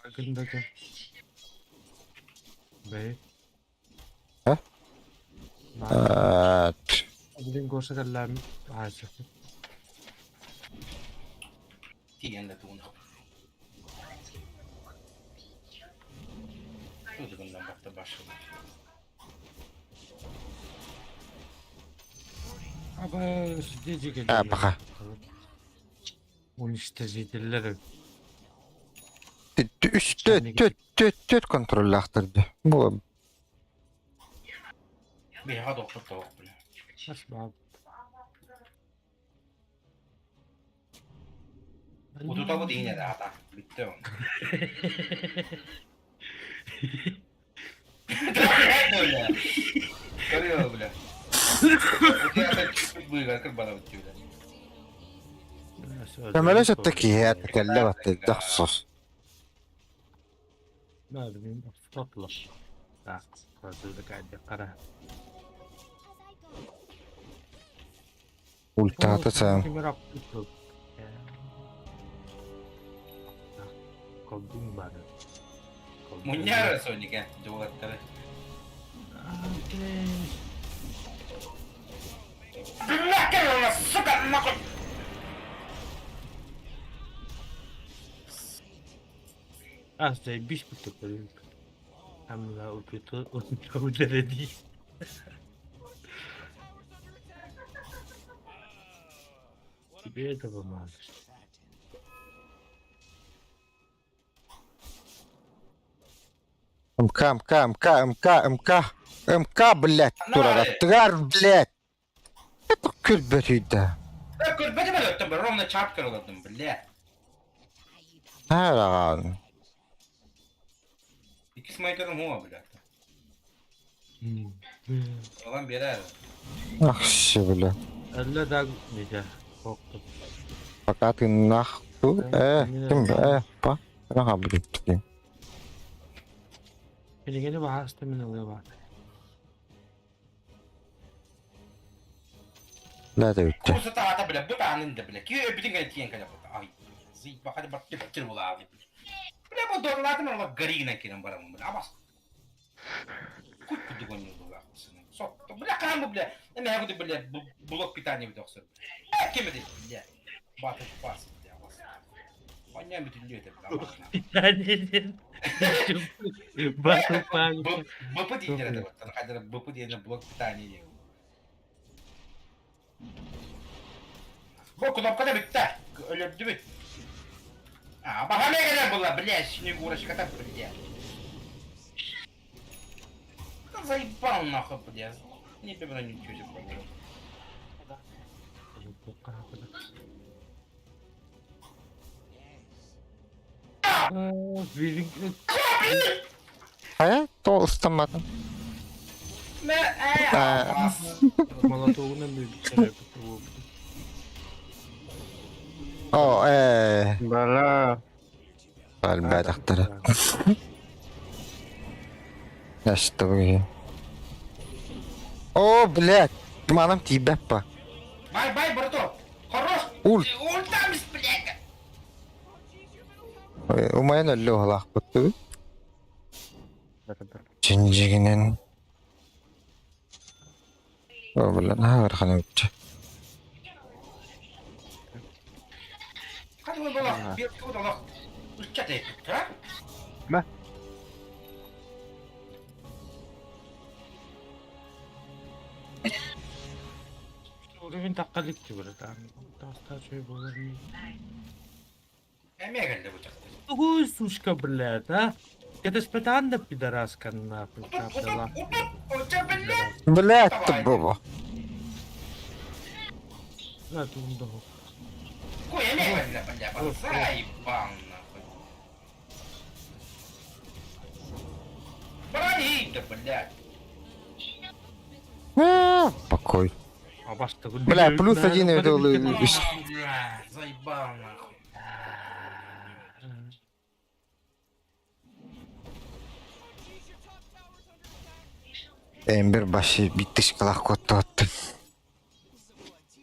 Farkındayım. Bey. Ha? Evet. Bilin gorsa kallam. Ağaçı. Tigen de tuğun. Tuğduğundan baktı başladı. Ama diyecek geliyor. Ha, baka. 13'te zeydirler. Dört kontrol aktırdı. Bu Bir ha doktor tavuk bile. Nasıl abi? Kutu tavu değil de adam. Bitti o. Öyle. Görüyor bile. Öte çıkıp buyur kır bana bitiyor. temele şuttaki هي تكلمت تخصص. ما bileyim tatlı. Ha, fazla قاعد يقرا. Ultata sen. Kaldım bari. Munyara Sonic jawab kare. Allah kira suka nakut. Ah, saya bis betul betul. Alhamdulillah betul udah ready. Beda bamaz. МК, блядь, турара. Тгар, блядь. Это кульберида. Kır beni böyle öttüm ben Rom'la çarp kırıldım bile. Herağan. İkisi maykarım huwa bile. Olan bir yere. Ах, бля. Allah da neyse. Korktum. Пока ты нахуй. Па. Ага, блядь. Beni gene bahasta min oluyor bak. لا ده bitti. Kusa tahta bile bu tanin de bile. Ki bütün gene tiyen kaya bu. Ay. Zik bakadi bak tepkir bu abi. Bile bu dorladı mı Allah garine kiren baramın bile. Abas. Kut bu dugonyu bu bak. Sok. Bile kan bu bile. Ne yaptı bile blok bir tane bir doktor. Kim dedi bile. Batı pas bile abas. Annem bütün diyor tabii. Bir tanedir. Bakın ben. Bu değil de bak. Kadar bu değil de blok bir tane diyor. Bu knopka bitti. Öyle değil mi? Aa, bak ne kadar bunlar bile şimdi uğraşı kadar bile. Заебал нахуй, блядь. Не беру ничего себе понял. То устаматом. Молотову не bir О, Бля. Альбя доктора. Я что вы? О, блядь. Манам тебя па. Бай, браток. Хорош. Уль. Там, блядь. У меня лёг лахпуту. Чинжигинен. О, блядь, на верхануть. Как вы было? Бед куда лох. Что ты, а? ما Uğruvin takkalık gibi burada. Tasta şey olur mu? Эмия geldi bu çıktı. Ой, сушка, блядь, а? Это спитан да пидораска нахуй, капсула. Uça блядь. Блядь, ты баба. Да, тут доху. Ой, эмия geldi блядь. Заебал нахуй. Брони-то, блядь. Покой. А башта гуль. Бля, плюс один это Блядь, заебал нахуй. Эмбер başı bitti şıkılak kotu attı.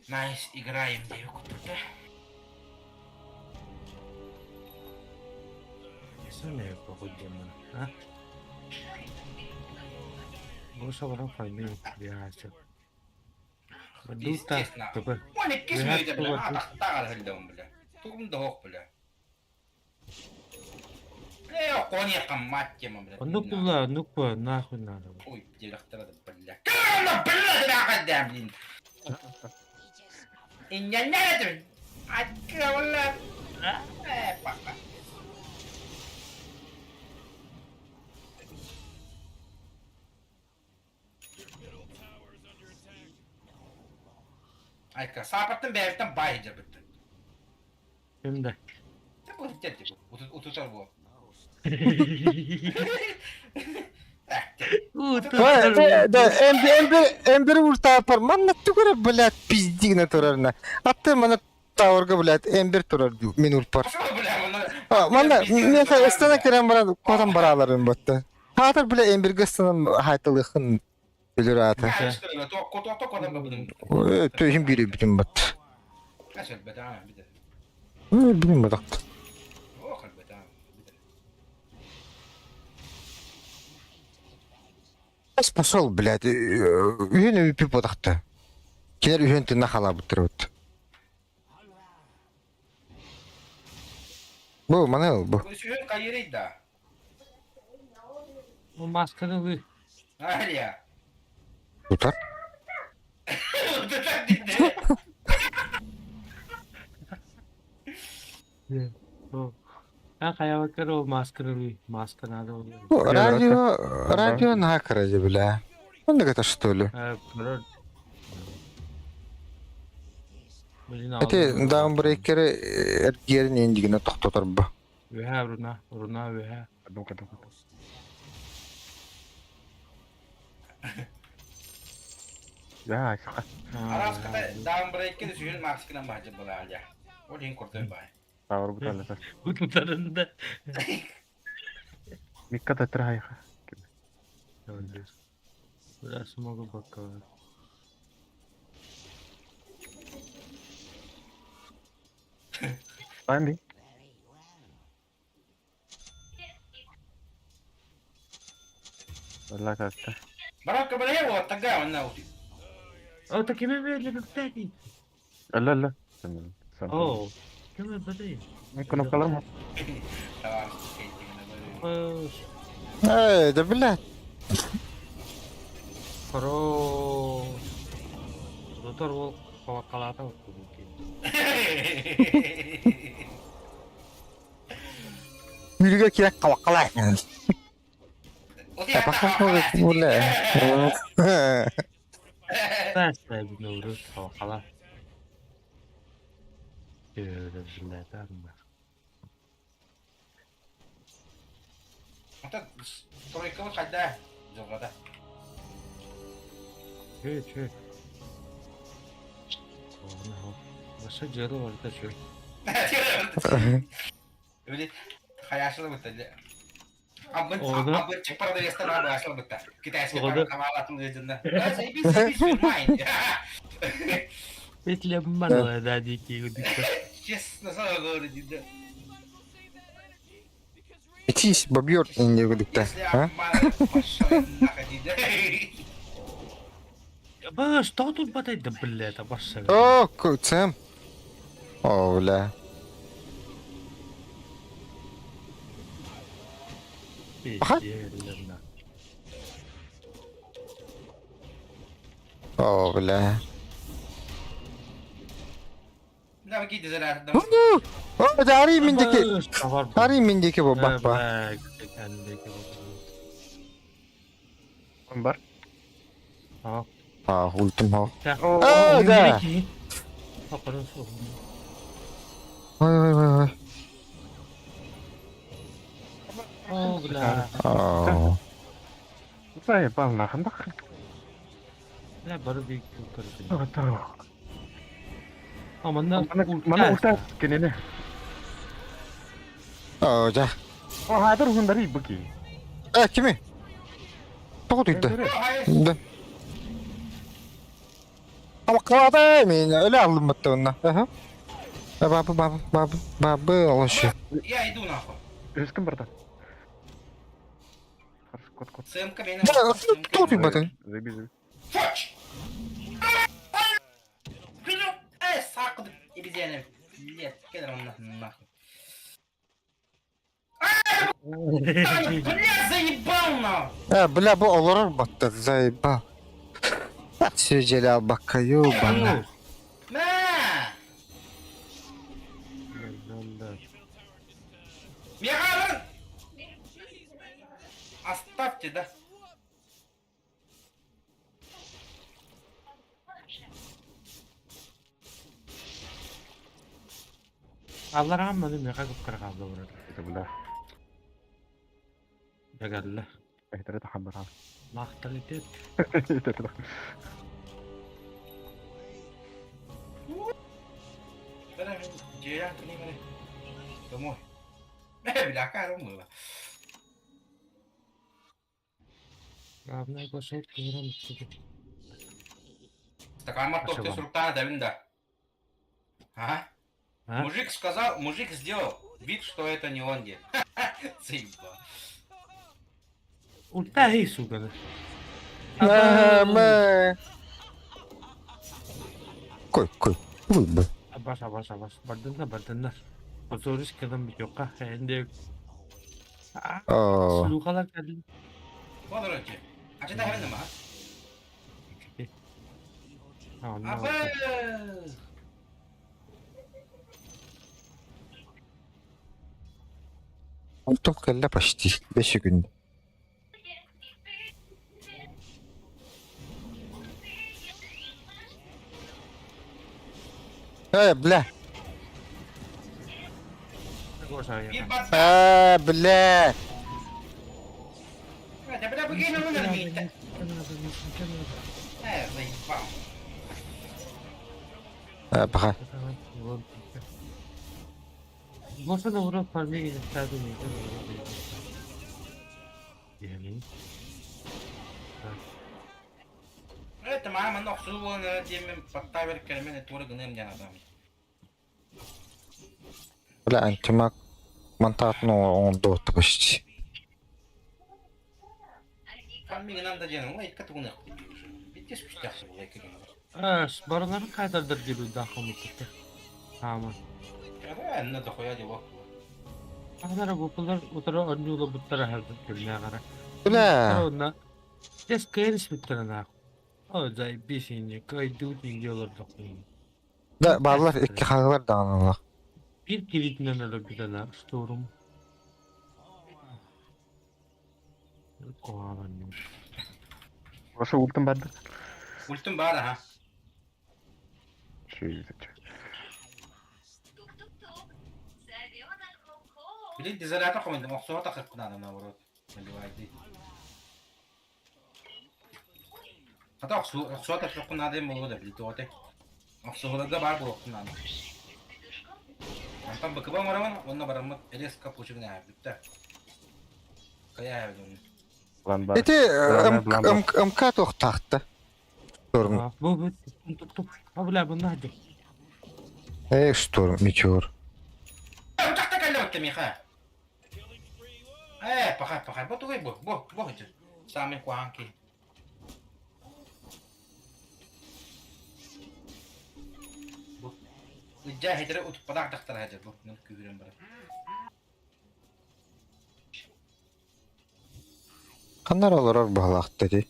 Nice, играем, девку тут. Sen ne yapalım bana? Ha? Boşa bana fayda yok ya açık. Duta, Естественно. tabi. Моник кисмейді, бля. Тағар хілдім, бля. Туғымды хоқ, бля. Бля, қонеқам маттема, бля. Нуква, нахуй надо. Ой, директоры, бля. Кана, бля, дырақадам, блин. Иньяняйдім. Атка, бля. Пақа. Ayka, sapıttın beylikten bayıca bitti. Şimdi. Ne bu hiddet bu? Ututar bu. Эмбер урта пар. Манна тугара, блядь, пиздигна турарна. Атты мана тавырга, блядь, эмбер турар мен урпар. Şu bile Манна мен эстана керем бара, котан бараларын батты. Хатыр, блядь, эмбер гастан хайтылыхын билер аты. bunu. Tok adam bunu. Тözüm бири битим батты. Kaçır be tamam bir de. Билим бадак. Oh be tamam bir de. Ас пошел, блядь, үйен өйпіп бодақты. Келер үйен тына қала бұттыр өтті. Бұл, мана ел, бұл. Bu suyun kayırıydı da. O maskanı bir. Hayır ya. Tutar. Tutar dedi. O. Ben kaya bakar o maskanı bir. Maskanı da oluyor. Bu, radyo naha kıracı bile. Он да что ли? Ate downbreaker'ı yerin indigine toxtatar bu. Veha runa veha. Kadang. Ya, aşağı. Aras kata downbreak'e de suyun maskına bahçe bulanca. O din kurtun bay. Tawar bu tane. Bu tutarında. Mikkat etrahi. Öyle. Burası mı bakalım. Andi. Wala kasta. Barak ka ba na yun? Tagawan na uti. Oh, tak kime böyle bir tane. Allah. Oh. Kime böyle? Kono kalar mo. Tamam. Kayıtlı na ba? Oh. Да, блядь. Karo. Doktor bu kawakalata mungkin. Yürüge kirek kavakala. Uti Ya bakın bu ne? Ben size bir nuru kawakala. Öyle şeyler mi? Hatta troika kayda. Jogada. Şey. Oh no. Başka canı var da şu. Öyle hayasına bitti. Abın cepat da yastan abi hayasına bitti. Kita eski Orada- kamalatın gözünde. Saya bisa main. Bekle bana da diye ki Yes, nasıl doğru ciddi. Итись, бобьёр инди гудикта. А? Baş tatıl bataydı billete başladı. О, куцем. О, бля. Aha. О, бля. Ne vakit diziler? О, да ари миндеки. Ари миндеки бу бак ба. Bar. А, ультим хо. Да. да. Ой. Oh, bla. О. Saya pal na kandak. La baru bir yukarı. Tahu. Aman Mana utas kini ne? О, да. Oh, hadir hundari bagi. Kimi? Toqut ite. Да. Ama kavada min öyle aldım battı onunla. Aha. Babı oluşu. Я иду нахуй. Ешкім братан. Хорошо, кот. СМК бeni Тут и батın. Заеби, заеби. Фоч! Вперед! Сакуды! Обезьяны! Блядь, кедр он нахуй. Бля, заебал нахуй! Bля bu olur battı zayıba. Söyleyeceğim bakıyor bana. На! Мегалон! Оставьте, да? Allah rahmet eylesin. Yakak kırık aldı burada. Это, бля. Ya geldi. Это تحمر هذا. Mahtalite. Это. Espera, llega, vení. Tomó. Bля, cara, mula. Abla koşup kıran tutup. Стакан мотор, ты с руктана, да, винда. Ага. А? Мужик сделал вид, что это не он где. Заебал. Ulta hiç su kadar. Me. Koy. Koy be. Abbas. Bardınlar. Otoris kadın bir yok. Şimdi. Oo. Sulukalar geldi. Вот, короче. А что ты говоришь, ма? Абы! Oldum kelle почти. 5 gün. Bля. Koşar ya. Bir bak. Bля. Да, бля, богиня номер мить. Заебал. Bak. Boşa da vurup parmaya gidip serdim yani. Это мама ног сувала на деме подтавер кельмене тура гнем не надо. Bля антимак. Мантатно он дот почти. Фамилия нам да дену, ой, как туна. Bitti спустяхся, ой, как надо. Барыларын кайдардыр gibi daha mutlu. Tamam. Когда на дохуя дела. Ағдара бұпылар отыра önlüğüyle бұттара hazır görünüyor қара. Bля. Onda des kayırış bittiren ağ. O zay bir şeyince kaydı dingi olur da koyun. Da bağlar iki hallar dağınırlar. Bir kilitinden öyle bir tane storum. Kovalanıyor. Ваша ультим бәді. Ультим бар, ага. Şey izleyeceğim. Блин, дизелятор команды, махсуа так надо наоборот. Наливай ди. Hatta aksuat tak надо ему вода, блин, то те. Аксуат да бар блок надо. Антон бакыба мараман, онна барамат резко пучигна, битте. Kaya yapıyorum. Lan бар. Eti ımkat oktaqtı. Storm. Bu tutup. Abla bunu hadi. Storm meteor. Uçakta kaldı Miha. Pakai. Betul bu aja. Sami kuangki. Bu. Ujah hidre ut padak daktar aja bu. Nol kübürüm bara. Kanlar olarak bağlaq dedi.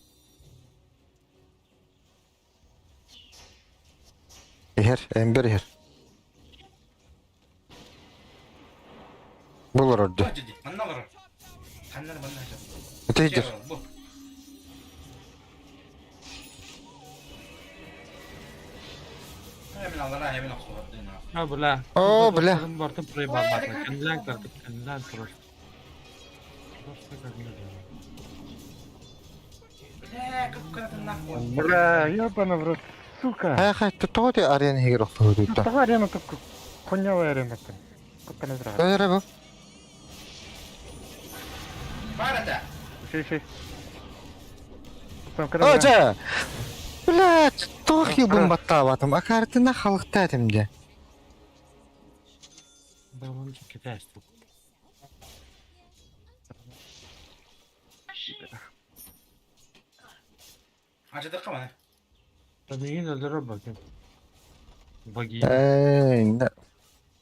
Ember her. Bulur orada. Bu jadi. Mana bara? Kanlar bana aja. Öteydir. Bu. Hemen Allah'a hemen aksuatına. Abla. Oo, bla. Bartı buraya bağlatma. Kendinden kırdık. Kendinden turur. Как нахуй. Бля, ебана в рот. Сука. Хай тоди арен хигрох фудута. Това арена тук. Конявая арена. Купка не здраве. Öyle bu. Барата. Şey. Там когда... Hoca. Блядь, тох ебым баттаватым. Акартына халыкта этимде. Балончик кетәстік. Acıdık ama. Tabii yine öldürür bakayım. Bagi. Ey,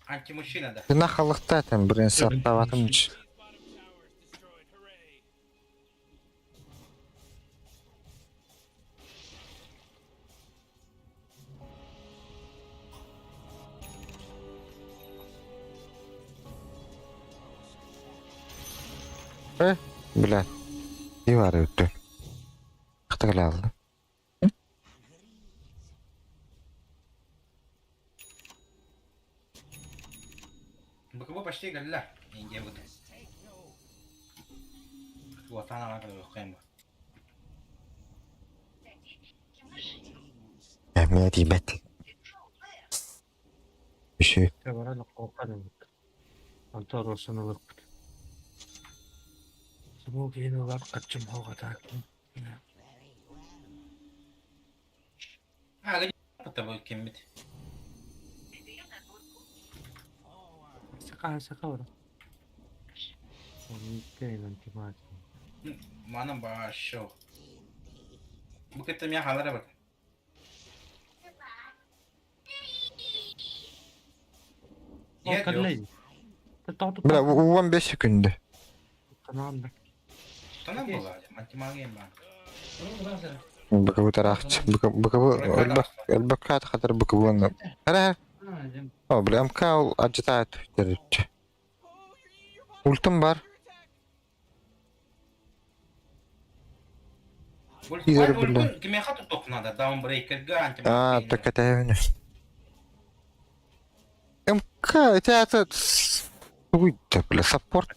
Anti-machine da. на халыкта этим бирин саттаватым. Блядь. И var öttü. Kıtıkla aldı. Bu почти галла. Инге вот. Вот она кайма. Emniyye diymet. Bir şey. Kevara korkarım. Antar olsun olur. Smoke yine var kaçım hava taktım. А, где тобой кемит? Saka var. Onu yıkayın antimat. Manam başo. Bu kitabı ya halara bak. O kalleyi. Tatlı. Bля, 15 секунды. Tamam da. Tamam mı var? Anti-magiyem ben. Быковы тарахч. Быковы элбек кат хатыр быковы. Ара. О, бля, МК аджитает. Ультым бар. Иер бля. Кime хату ток надо? Даунбрейкерге А, anti-magiyem. так это я. МК, это уйда, бля, саппорт.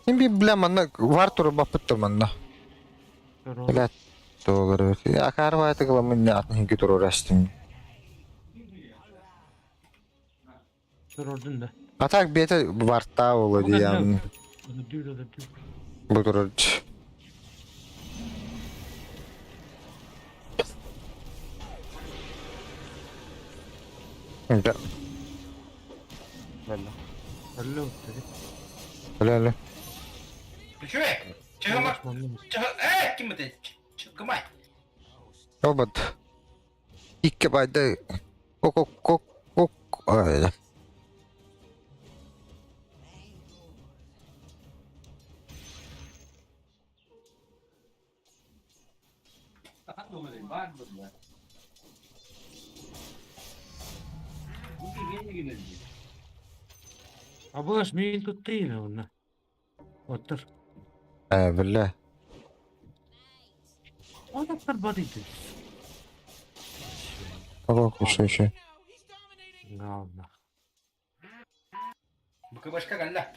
Имби, бля, манна вартуру бапыттыр манна. Бля, doğru. Ya karva это кыла мен атны кетер урастым. Gördün de. А так бете варта боло диям. Öldür. Бутурч. Да. Öldü dedi. Бля. Чё? Чего мак? Чего? Ким это? Кымай. Робот. Икке байды. Кок. Ой. Абаш мен tuttu onu. Otur. Бля. Adamlar badıydı. Кого еще? Allah. Bu başka galla.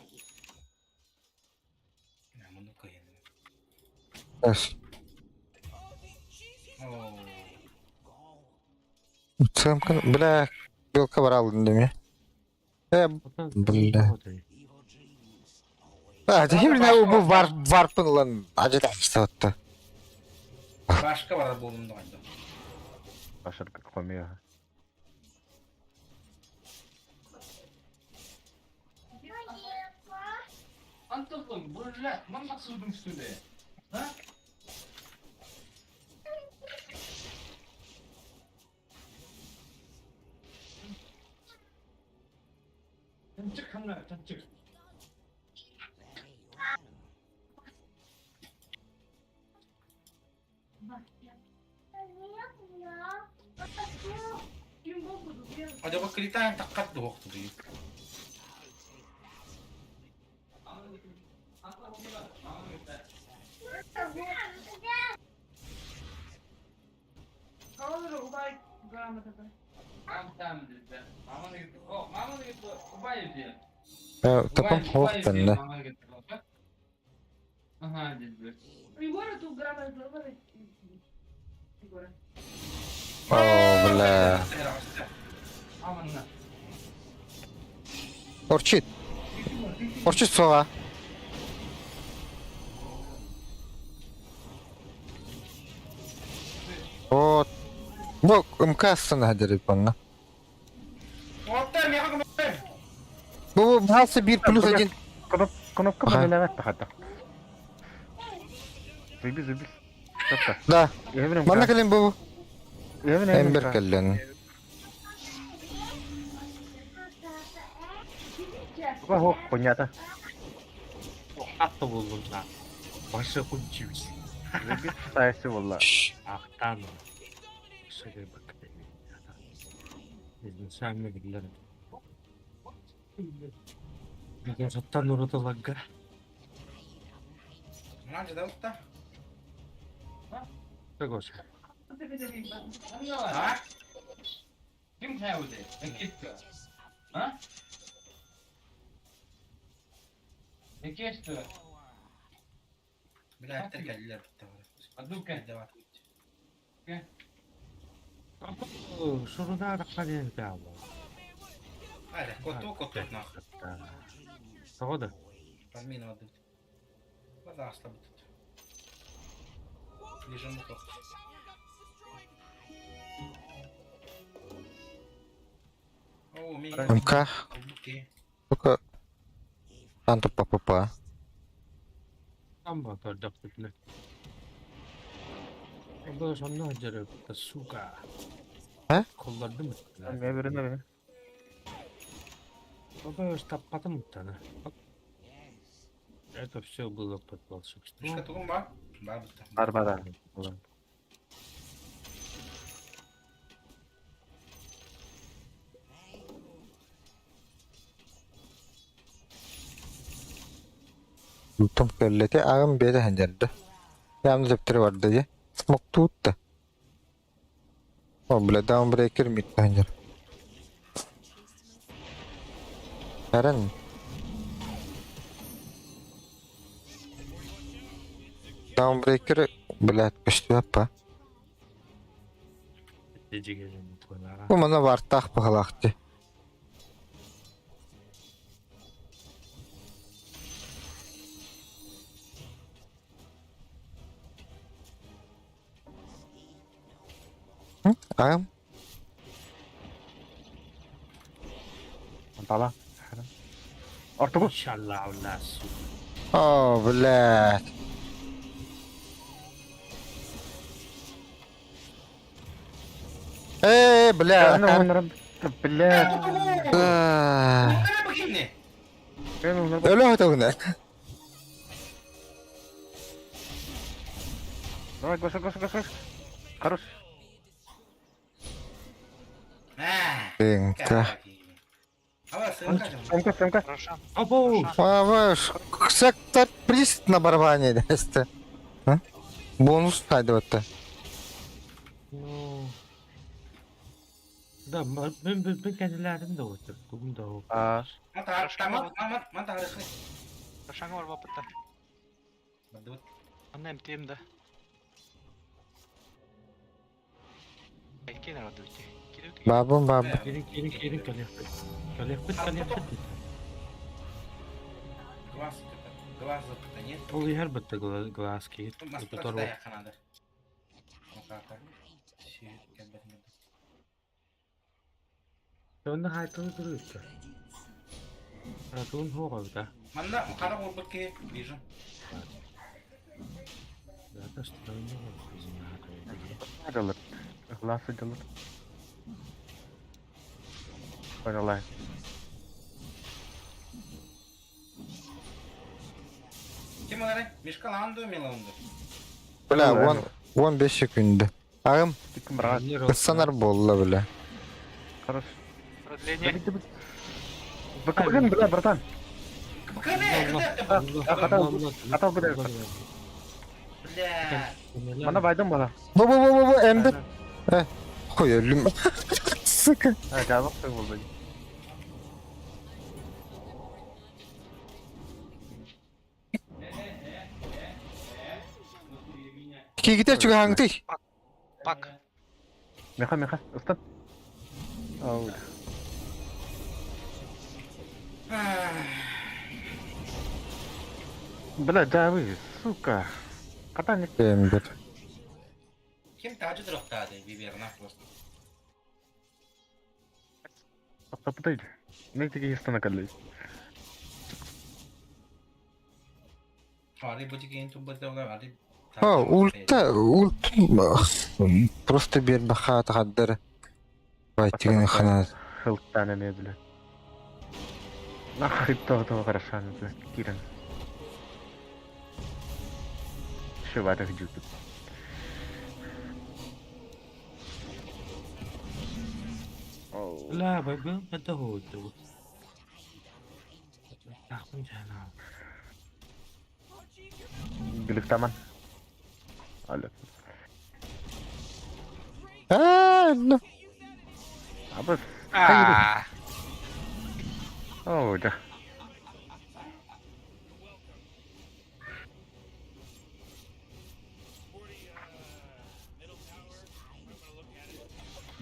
Ya bunu koyayım. Yes. Oo. Цемка, бля, белка брал мне. Бля. А, да именно bu varpın lan. Acıda işte hatta. Başka var bulundu galiba. Başarılı koymuyor. Antolun burada mandak sudun üstünde. Ha? Çık kanka, çık. Acaba kriter takat da yoktu diye. Tapım hoş bende. О, бля. Орчит. Орчит сова. Вот. Bu МК-сына haderi bana. Оттар мега кымын. Bu nasıl 1+1? Кнопка Ага. белевет тахата. Зубис. Топта. Да. Еврем. Bana gelin bu. Еврем. Ember gelin. Ого, понятно. Atla buldum lan. Başa kunçuyuz. Зубис sayısı valla. Aktan. Şöyle bak. Bizim sen mi bilirler? Bir de sattan orada lagga. Мынанчы да утта. Çok hoş. А? Kim hävde? En kitka? Ha? En kestö? Бля, ettер келдилер бутта. Aduke. Şurada rakkalıyım be Allah. Hadi, kotu nах. Sağda. Подмина отдать. Вода ослабит. Лежим на копке. О, меня. МК. Окей. Только Анту папа. Tam bakar daktikle. Abla sonra hacer suka. He? Kollardı mı? Еврем ne? Baba tappadı mı tane? Bak. Это все было под волшебством. Мишка, тугун ба? Бар бутта. Барбара. Lutum kelleti ağım beri hancardı. Yalnız zepteri vardı ya. Smoke tuttu. O bile down breaker mi hancar. Karen. Down breaker bile atmıştı yapma. Gece gelin mutfağa. Bu bana vartaq bağlaktı. Ağım. Tala. Orta bu. İnşallah Allah su. Oh, блядь. Бля. Ana onlara блядь. Ah. Куда погибни? Ben onlara Öyle otoguna. Давай, Гоша. Хорош. Тинка. Сумка. Abo! Ава, сектор прист на барабане десте. Бонус haydi battı. No. Da ben kendilerim de otur. Bugün de o. А, Мата арыхы. Рошаңа бар бапытта. Анна эмтием да. Айкен арады үте. Кирек. Babam bab. Gelin kalefet. Kalefet. Глаз запыта нет. Ol her bitti glaski. Маспрашта яқанады. Önde haytalı duruyor işte. Haytalın hoğal da. Манда қара болбыке вижу. Zaten stronda var bizim haytalı. жалыр. Гласы жалыр. Ойналай. Кем олары? Мишкаланды, меланды. Bля, 15 секунды. Ağım Тиким брат. kıssanar bolla bile. Хорош. Продление. Bakın бля, братан. Атал бля. Бля. Bana baydın bana. Bu emdi. Koy ölüm. Sıkı. Ha, cevap sen oldu. İki gider çünkü hangi? Пак. Меха, устат. Ау. Бля, давай, сука. Катание. Ember. Kim tacı droptadı biberine просто. Kapıdaydı. Ne diye istana kaldı. Али будь гейм тут будет али. Просто бербаха тахаддыр. Байтыгын хана. Хылттан не бile. Нахуй то хорошо бile. Кирен. Şu var hücum. لا بقى بدأ هو الدو تاخذ جانا Birlik tamam. Alo. No. Abi. Ah, Oh da.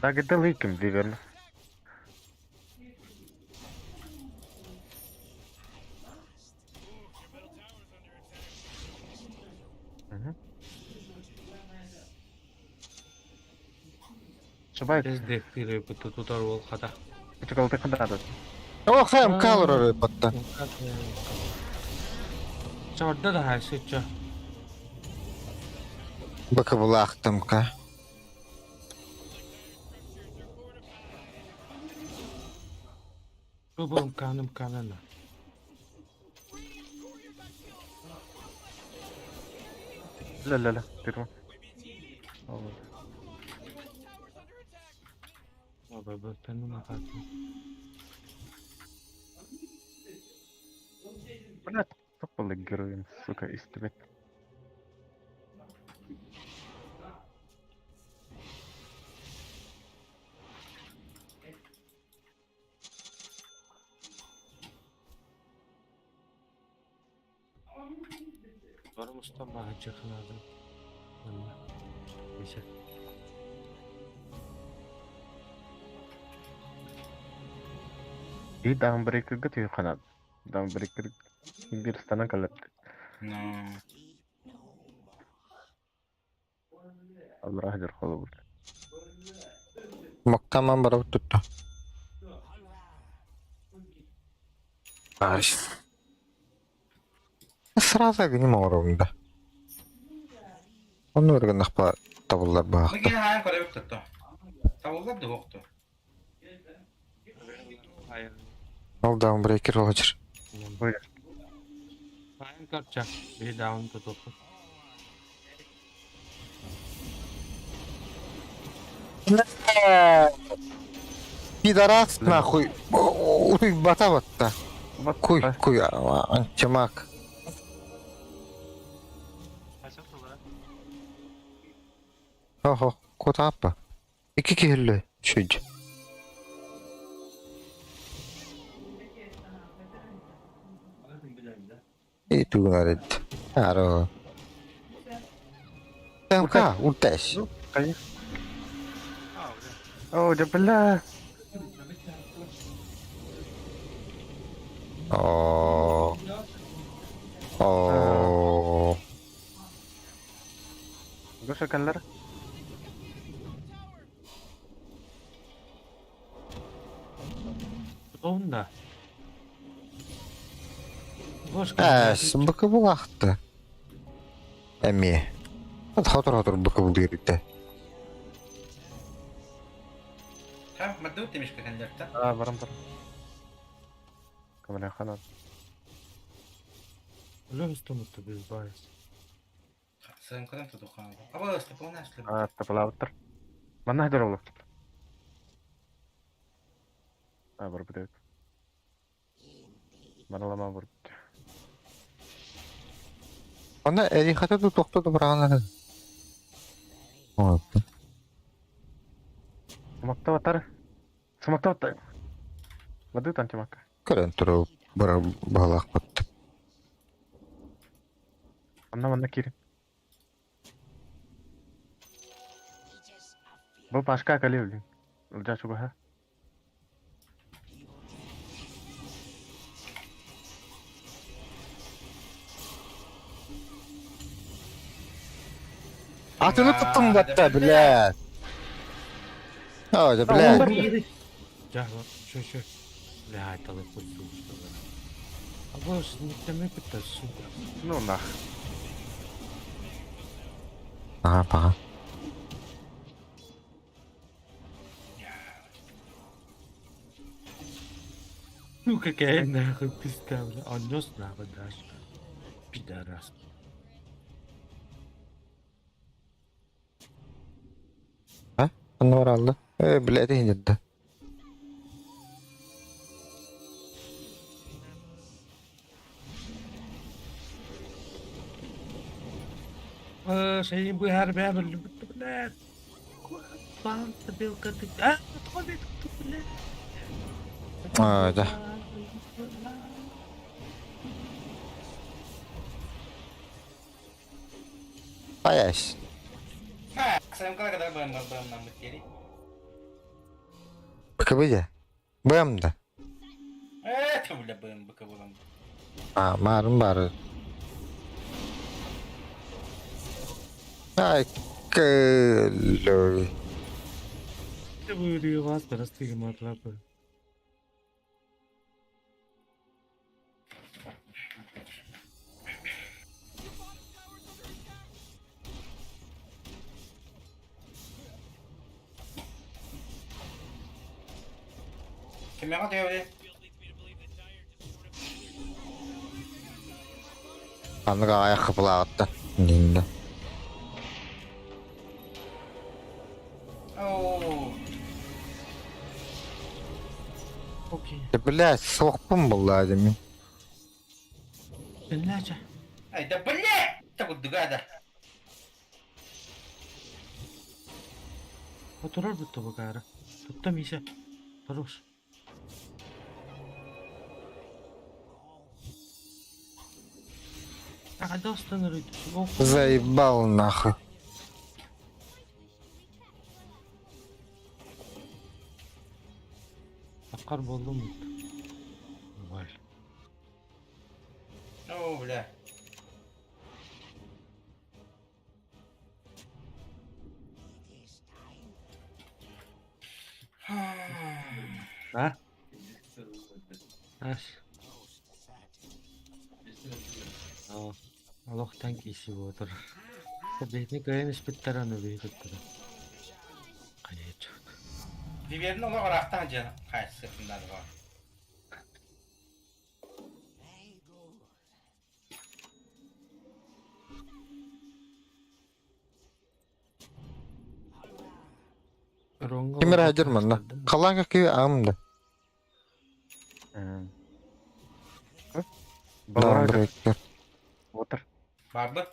Da gitti likim biberini. Şabay, بس ديكتير بتطور والخدع küçük oldu kadar da. О, хайм калоры батта. شورده ده هاي سيتشا Бака булахтымка. شو بإمكاننا La. Durma. Allah. بابا استنوا ما فاتوا Bana topalı görüyorum. Suka istemet. Sonra Mustafa Hacı kınadı. Neyse. И даунбрейкер götüyor kanat. Даунбрейкер bir stana kalıp. Ну. Allah hajar kolu burada. Мактаман барабы tuttu. Ай. Сразу гынем уровнда. Onu örgün akpa tabullar Bu baktı. gene hayal kolayıp tuttu. Tavuklar da yoktu. Hayır. Al downbreaker olacak. Buyur. Hayır kaçacak. Bir down tutup. Пидорас нахуй. Ой, бата. Kuy, ançamak. Oho, kota apa? İki kehirli şuydu. Itu ngarit. Aro. Tengka, utes. Kayı. Oh, jabala. Oh. Oh. Gosha kallar. Onda. Boş Быкы булақты. Әме. Хатыр быкы бул ерді. Tamam, madde demiş kanallarda. Aa, varım. Kamera kanat. Лёгко стомату без байс. Sen kadar tutuk kanalda. Ama işte bu nasıl? Aa, tapalavatır. Bana hajar olur. Aa, var burada. Bana lama vurdu. Ona erihata da toxtadı bırağına. Sumakta vatar. Sumakta vatar. Madde tançamak. Көрен тұру бұра бағалақ бұтты. Anna kiri. Bu başka kali öldü. Öldü şu ha. Atını tuttum batta, блядь. Hoca, блядь. Ya bak şu. La talı kursu. Abos nitleme bitti suda. Ну нах. Aha, paha. Ну какая нахуй пизда, бля. Он нес нахуй даже. Пидорас. Onu var aldı. Блядь, indirdi. Şey bu her bir haberli bitti bile. Bam tabil katık. Ah tabii tuttu bile. Hoca. Ayaş. Ha, saya kadar bam namut jadi. Bakıbıca. Bım da. Tuh udah bam bekabulam. Marım var. Ay kıllı. Ne buyuruyor vaz parası gibi matlapı. Kim yang ada ya? Anlık ayakkabıla attı. Dinde. Oh. Okey. Блядь, soğukpun bulladı demin. Binlerce. Ay da beli. Takut juga ada. Oturur bitti bu gayrı. Tuttum işe. Durur. Hadi aslanır ödüsün. Заебал нахуй. Akar boldu mu? Vay. Oh, udah. Ha? Aş. Allah'tan kişi bu otur. Tabii kayın ispitler anı büyük otur. Kayıt. Biberin olah oraqtan aja kayak sebentar kok. Kimir hajar mana? Kalan kaki amda. Балар Breaker. отыр. Babı.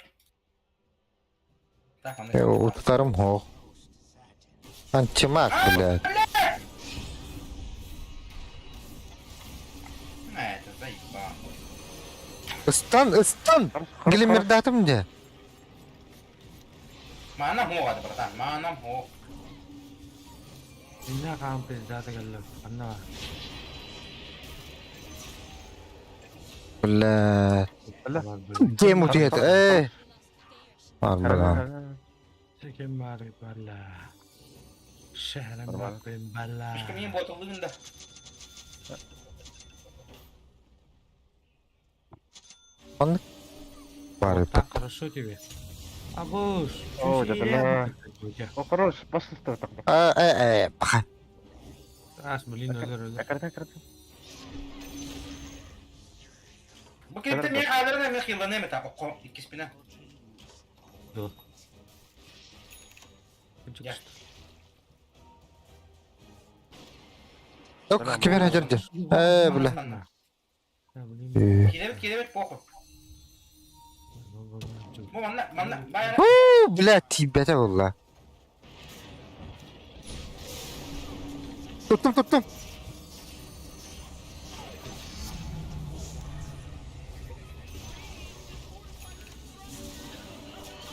Tak mana? Tutarım ho. Ançımak блядь. Это заебал. Istan. Gilimir datım dia. Mana ho ada bertahan? Mana ho? Dünya kampı zaten geldi. Anla. Блядь. Бля. Game udah itu. Var bala. Çekim bari bala. Şehrin Rabbim bala. Terus kami botolun dah. Var itu. Так хорошо тебе. Абуш. О, да бля. О, хорош, басты тогда. Pakai. Ас блин ölür. Акарда. Mungkin itu nih ada nih khilannya meta kok ikis pina. Dur. Ya. Yok kimir hajar dia. Bela. Ya bileyim. Kiremet pokok. Mau mana bayar. Блядь, тибете valla. Tuttum.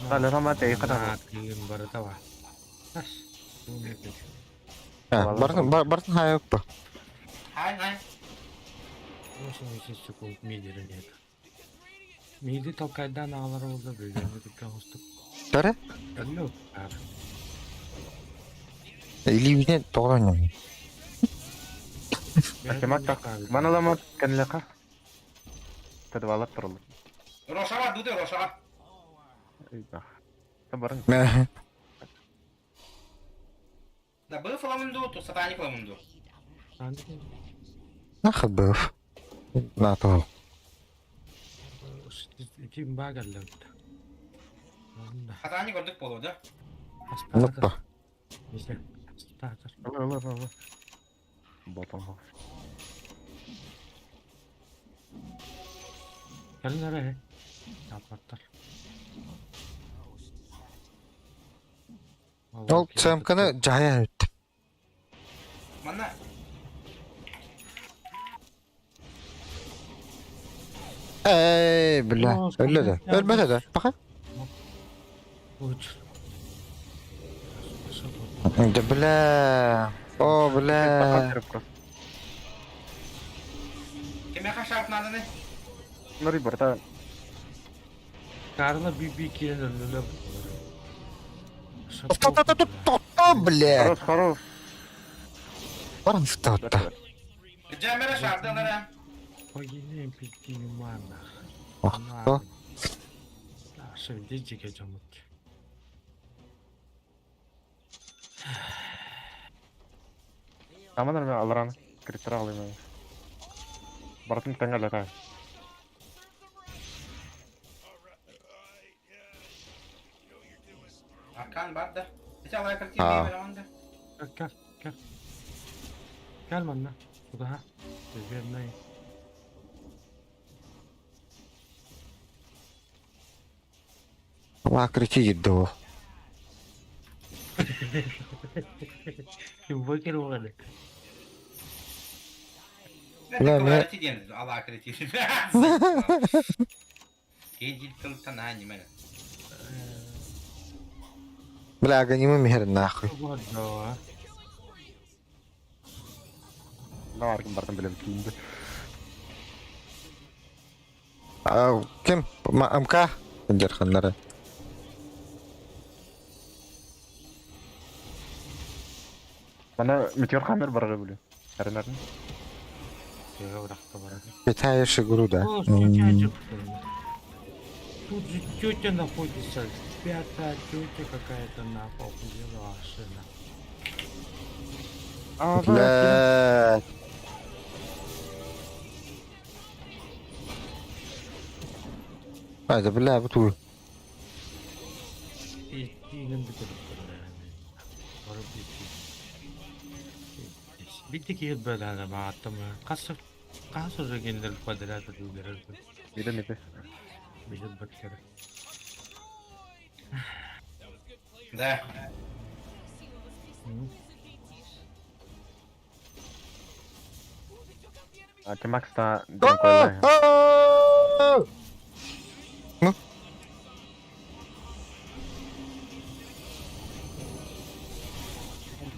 Kalau sama teh kata. Kirim baru tahu. As. Bartın hayok bu. Hai. Nasıl cukup midirin ya. Midi tokaydan ağlar oldu böyle. Dükkan ustuk. Тара? Алло. Иливне тоғланям. Акимат маналамат кенлека. Тадвалат турулу. Рошава дуде рошава. Ыйда. Табарын. Да был фламунду, то сатаник фламунду. Нахад бөв. Нато. Тим багаллар. Сатаник ордук болу, да? Нуппа. Ала. Ботон. Gelin araya. Yapmadılar. Ол цемканы жая өтті. Манна. Бля. Өледі. Өлмеді де. Бақа. Uç. Да бля. О, бля. Кеме хашап надо не? Нори барта. Karına bir kere önüne. О, бля. Хорош. Баран втатта. Где мера шарды алара? Yine bittiğim var mı? О. Şimdi çıkacağım. Аманар мен алараны криттер алайын. Бартын таңгалата. Arkan var da. Hiç alaya kırk Ha. yemeği ver onda. Gel. Gel bana. Bu da ha. Üzerine. Лакрити їду. Bakır o kadar. Ne Ne, kadar ne? eti diyen Allah kriti. Gencil kılıktan hangi mene? Бля, ганима мехер нахуй. Bu da. Да аркын бартын билем кийинди. Ким? МК? Жарханлары. Мана метеор хамер барга билем. Аренарын. Şeye bıraktı bana. Питаю шигуру, да. О, чучачек. Тут же тетя находится. Пятая тетя какая-то на похудела машина. Бля. Да бля, бутул. Ettiğinin bir tarafı. Varıp bitti. Bitti ki böyle adam attım. Kasır regenler kvadrata düğüler. Билем. Bizim bakıyorum. Да. Темакста ден койлай.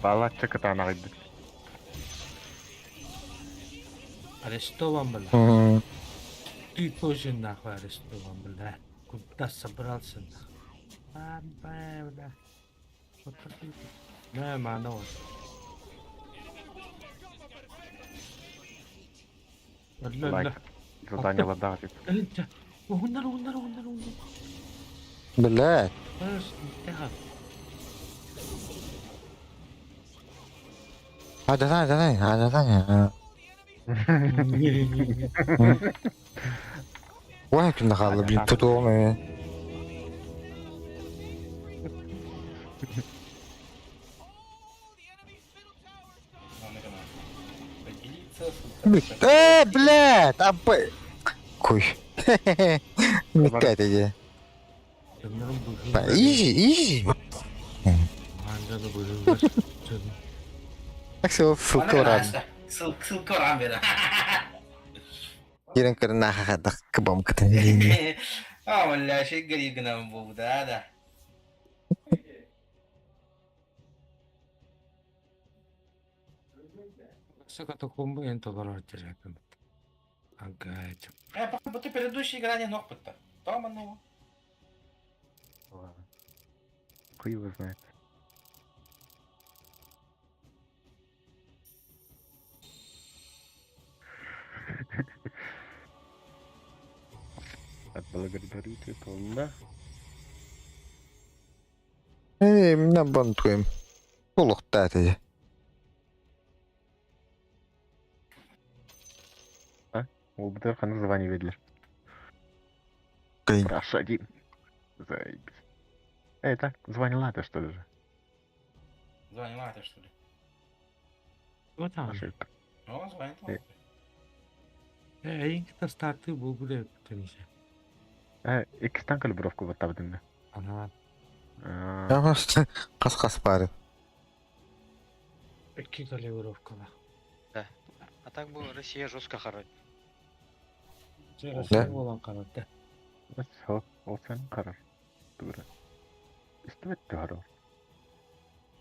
Бала чеката нагыйды. Арестован был. Ты тоже нахуй арестован был, да? Куда собрался нахуй? Бля. Вот такие. Не, мано. Лайк. Задание дагы тип. Элинче. Onlar. Бля. Тихо. Адатай. Вай күнде қалды, блин, тұтуғым емен. Блядь, абай. Куй. Мекает иди. Bunların bugün. Изи. Mancalı bugün. Так все, ссылка ран. Ссылка ран бера. Ерен кырына хахадық кыбам кытын. Валля şey григнам был, да. Саката комбо ента барар терекем. Агайчым. Ты предыдущей игра не ног пытта. Тома ну. Хуй его знает. Отблагодарю это, да? Minä bantuim. Tullut täältä. Ол бітер қаны звание веділер. Кайын. Прошу один. Заебись. Так, звонила ты что ли же? Звонила ты, что ли? Вот там. Ошибка. Ну, звонит. Инкта старты был бы тенise. Ikisinden kalibrovka баттабыдың да. Ана. Jamasta kas bari. 2 калибровкада. Да. А так бы Россия жестко хорать. Россия болан каратты. Ол сенің қарар. Тура. Үстіме қарар.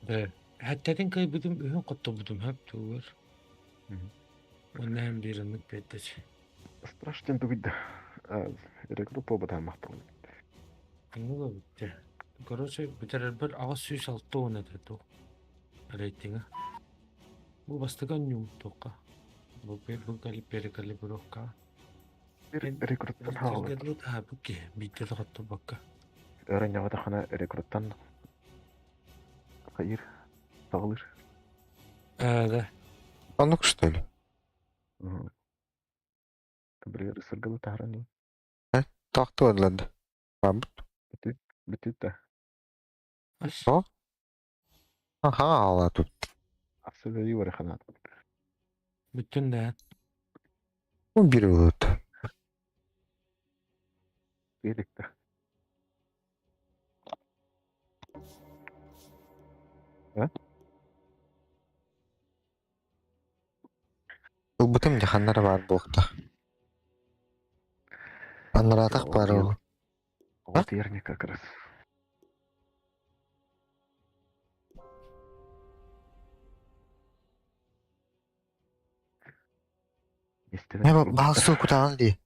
Да. Хаттатын кай будum үһүн котто будum хап тугар. Оннан биринник беттеч. Страшно дуйда. Рекрупа бадан мақтал. Ну да битте. Короче, битер бир агыс сүйс алты он этету. Рейтинга. Бу бастыган нюм тока. Бу калибровка. Рекруттан хағылы. Гедлут хабуке битте тохотто бакка. Өрен яғыда қана рекруттан қайыр тағылыр. Да. Anlık что ли? Бір сырғылы тағыран. Tahtı ödlendi. Babut. Бітет та. O? Aha ala tut. Асыда евары қанат. Bütün de. Bu biri oldu. Едік та. Bu bütün cihanları var bu okta. Anlara tak var o. Вот верни как раз. Ne bu balsı kutan diye.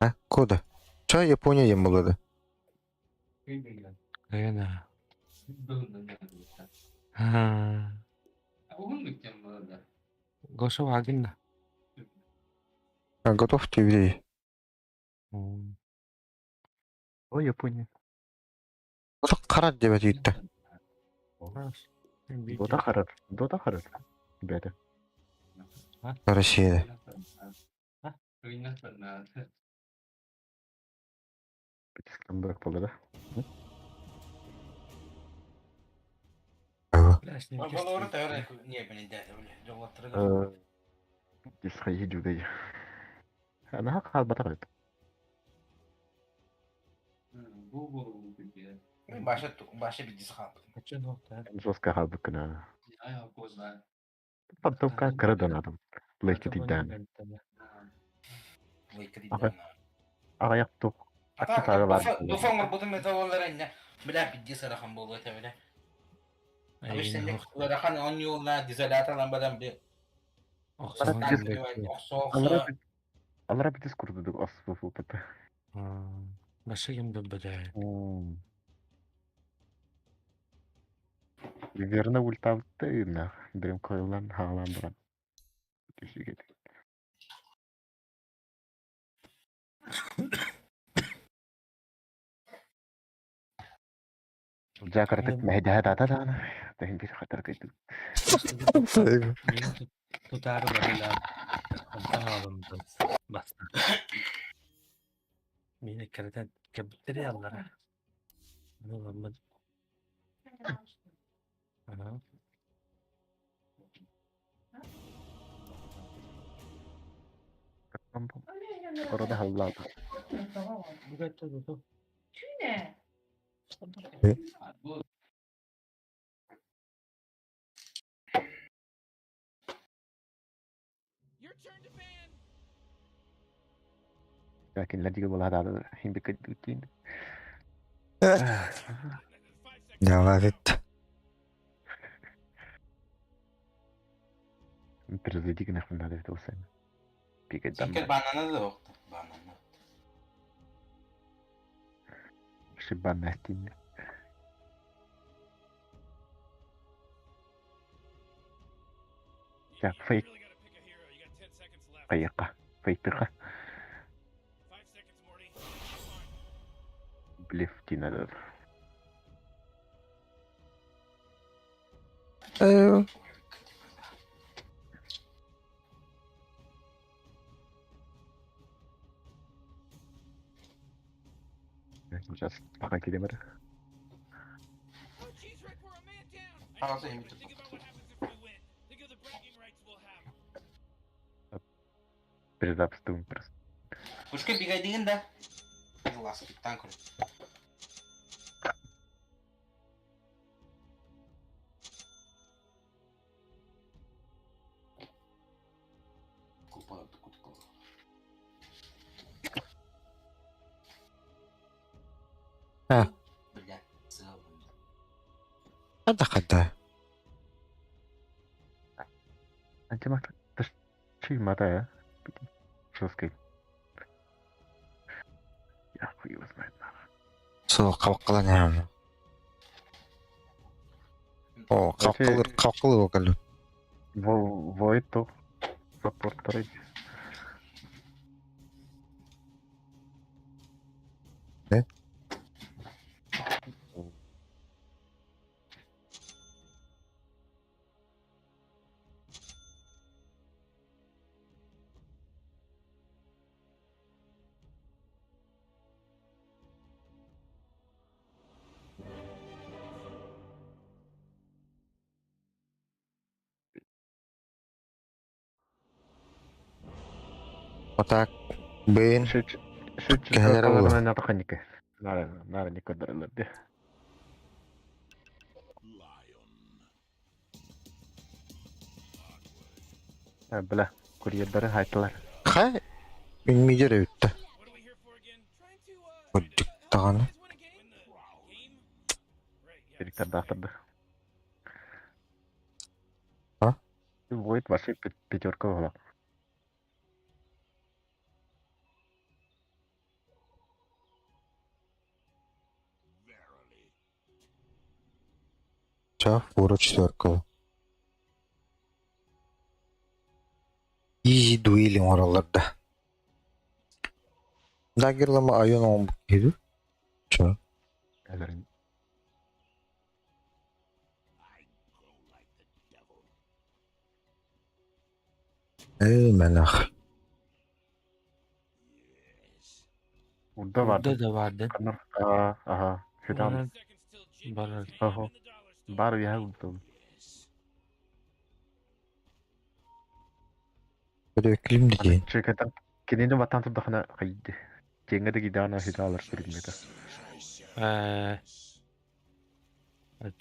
Ha, koda. Çay Japonya yem buladı. Ayana. Ha. Goşa vagin da. Ha, готов тебе. О, Япония. Çok karar debet gitti. Дота харат. Бәді. Россияда. Бітіскан бұрак болды да. Голову тәуір не білін дәді білі. Жолаттыры. Дисқа еду дейді. Ана қал бата қайып. Başı bir dizi kaldı. Kaçın nokta. Жестко қал бүкіні. Подтопқа кірі донадым. Лайки дейден. Ағаяқ тоқ. Акчы тағы бар. Dufan var budun metabolları inne. Bilal bir dizi rakam bolu öyle. Ama işte ne rakam on yoluna dizelata lambadan bir. Алара битис курдудук асфу фупата. Başı kim bebede. Верно ультавты на дрем койлан халан брат. Кишигет. Jakarta mehdah data dana. Tahin bir khatar kaydı. Tutar barıyla. Ondan alındı. Bastı. Mine kereden kabutları yallara. Ne olamadı? Aha. Orada halal. Bu kadar da. لكن لا تجي والله هذا الحين بكدوتين. Devam et. Перезайди на хрена да توصل. بيك الدم. Çünkü banana da yoktu. Banana. Шибан нахтин. Ya fake. Fake. Fake. Блеф надо. Сейчас пока кидемер. خلاص هي متفق. Перезапустим просто. Пушка бегай деген да. Ласки танк. Купа. А. Бля, целый. خدها انت ما شيء متى شو سكيل يا اخوي واسمع сол қалқалан яғын о қалқалы өкілі Void саппорттары Ne? Otak, Ben, Kehler olur. Kalarına bakınca. Nara ne kadar alırdı. Ha bile kuryerleri haytılar. Hay, bilmeyeceğim öttü. Öttük dağını. Birlikte dağıtırdı. Ha? Void başı pechorka ola. Ча, фура четверка. Easy dueling oralarda. Dagger'lama ayın 10 gibi. Ço. Ellerin. Menah. Burada vardı. Burada da vardı. Kanır. Aha. Şuradan. Barar. Aha. Bar ya bu. Böyle ökülüm dediğin. Şirketten kendini vatan turdağına kaydı. Cenge de gidana hidalar sürülmedi.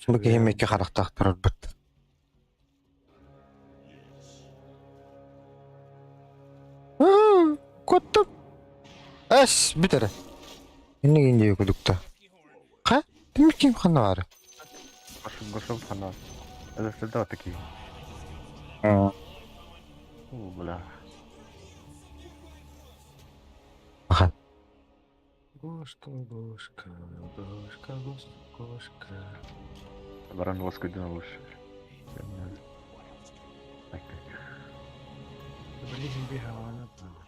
Bu yemek karakter aktarır bit. Kuttum. Es bitir. Ini gince kudukta. Ha? Demek kim kanı var? Başım sana. Evet sizde öteki. Bula. Bakın. Гошка, гошка, гошка, гошка, гошка. Баран воскудина лучше. Блин, бегала направо.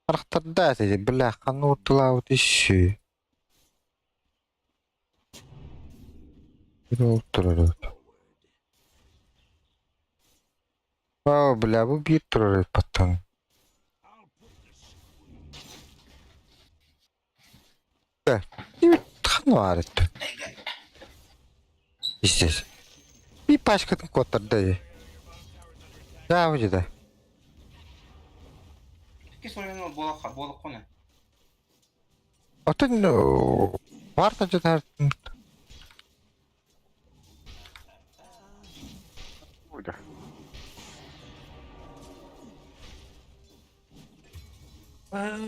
Karakter da dedi. Bilah kanı ortalağı dişi. Bir oturur. Bля, bu bir durur patan. Да. И kanı var etti. İşte. Bir başkasının kotardı. Ya bu da. Ki sorunun boğuk konu. Otun var da cidden. Burada.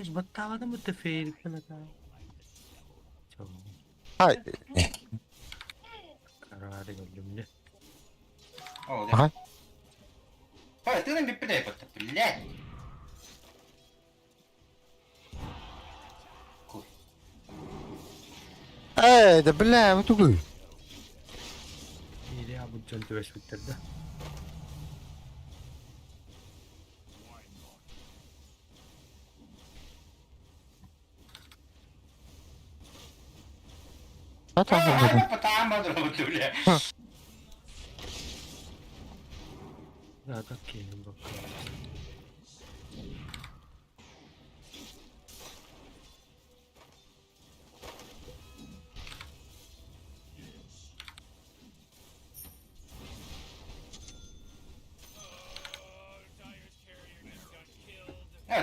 Sbattavano molto felice. Haydi. Karare gördüm de. О, Ага. да. Ой, ты нам бипедай, блядь. Ай, да бля, вот угу. İyi ya bu can düveş bitirdi. Ага, потому что, бля. Daha da keyifli bak.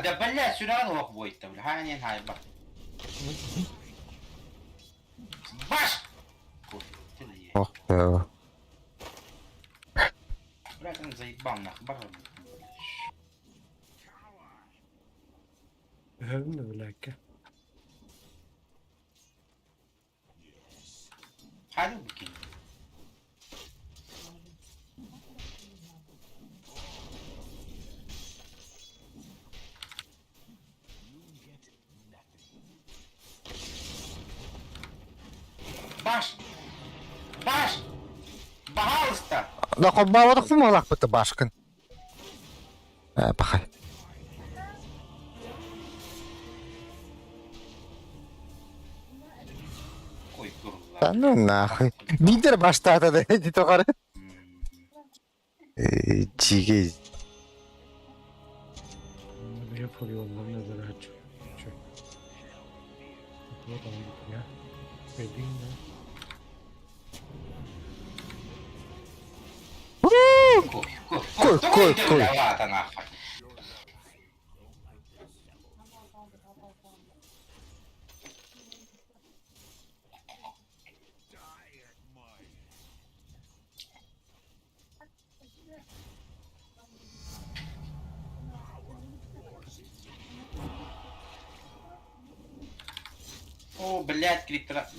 Да, бля, сюда лох будет-то, бля. Хай, хай, бах. Баш! Ты да Ох, да. Бля, ты заебал нахуй, баш. Behöver du läka? Hadi bakayım. Баш! Баш! Пожалуйста! Да хоть бы вот так могла бы ты башкин. Пахай. Ой, курва. Да ну нахуй. Бидер баштата да эти тохары. Чиги. Bir yapıyor onların nazarı aç. Çök. Вот он ya. Bebeğin ya. Кой. Виновата нахуй. О, блядь, криптора.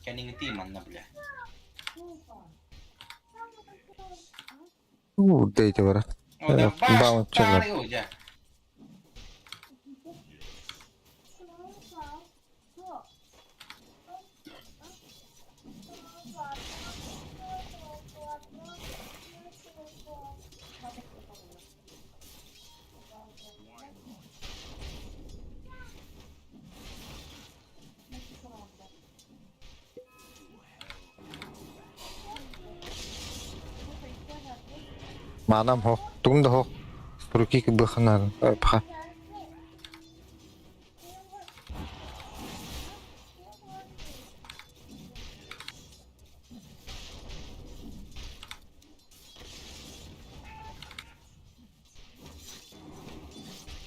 Я не тиман, бля. Дайте вара. О, да бам, баш, чёрно. пари уже. Манам хо. Тун да хо. Руки к бахнар. Пха.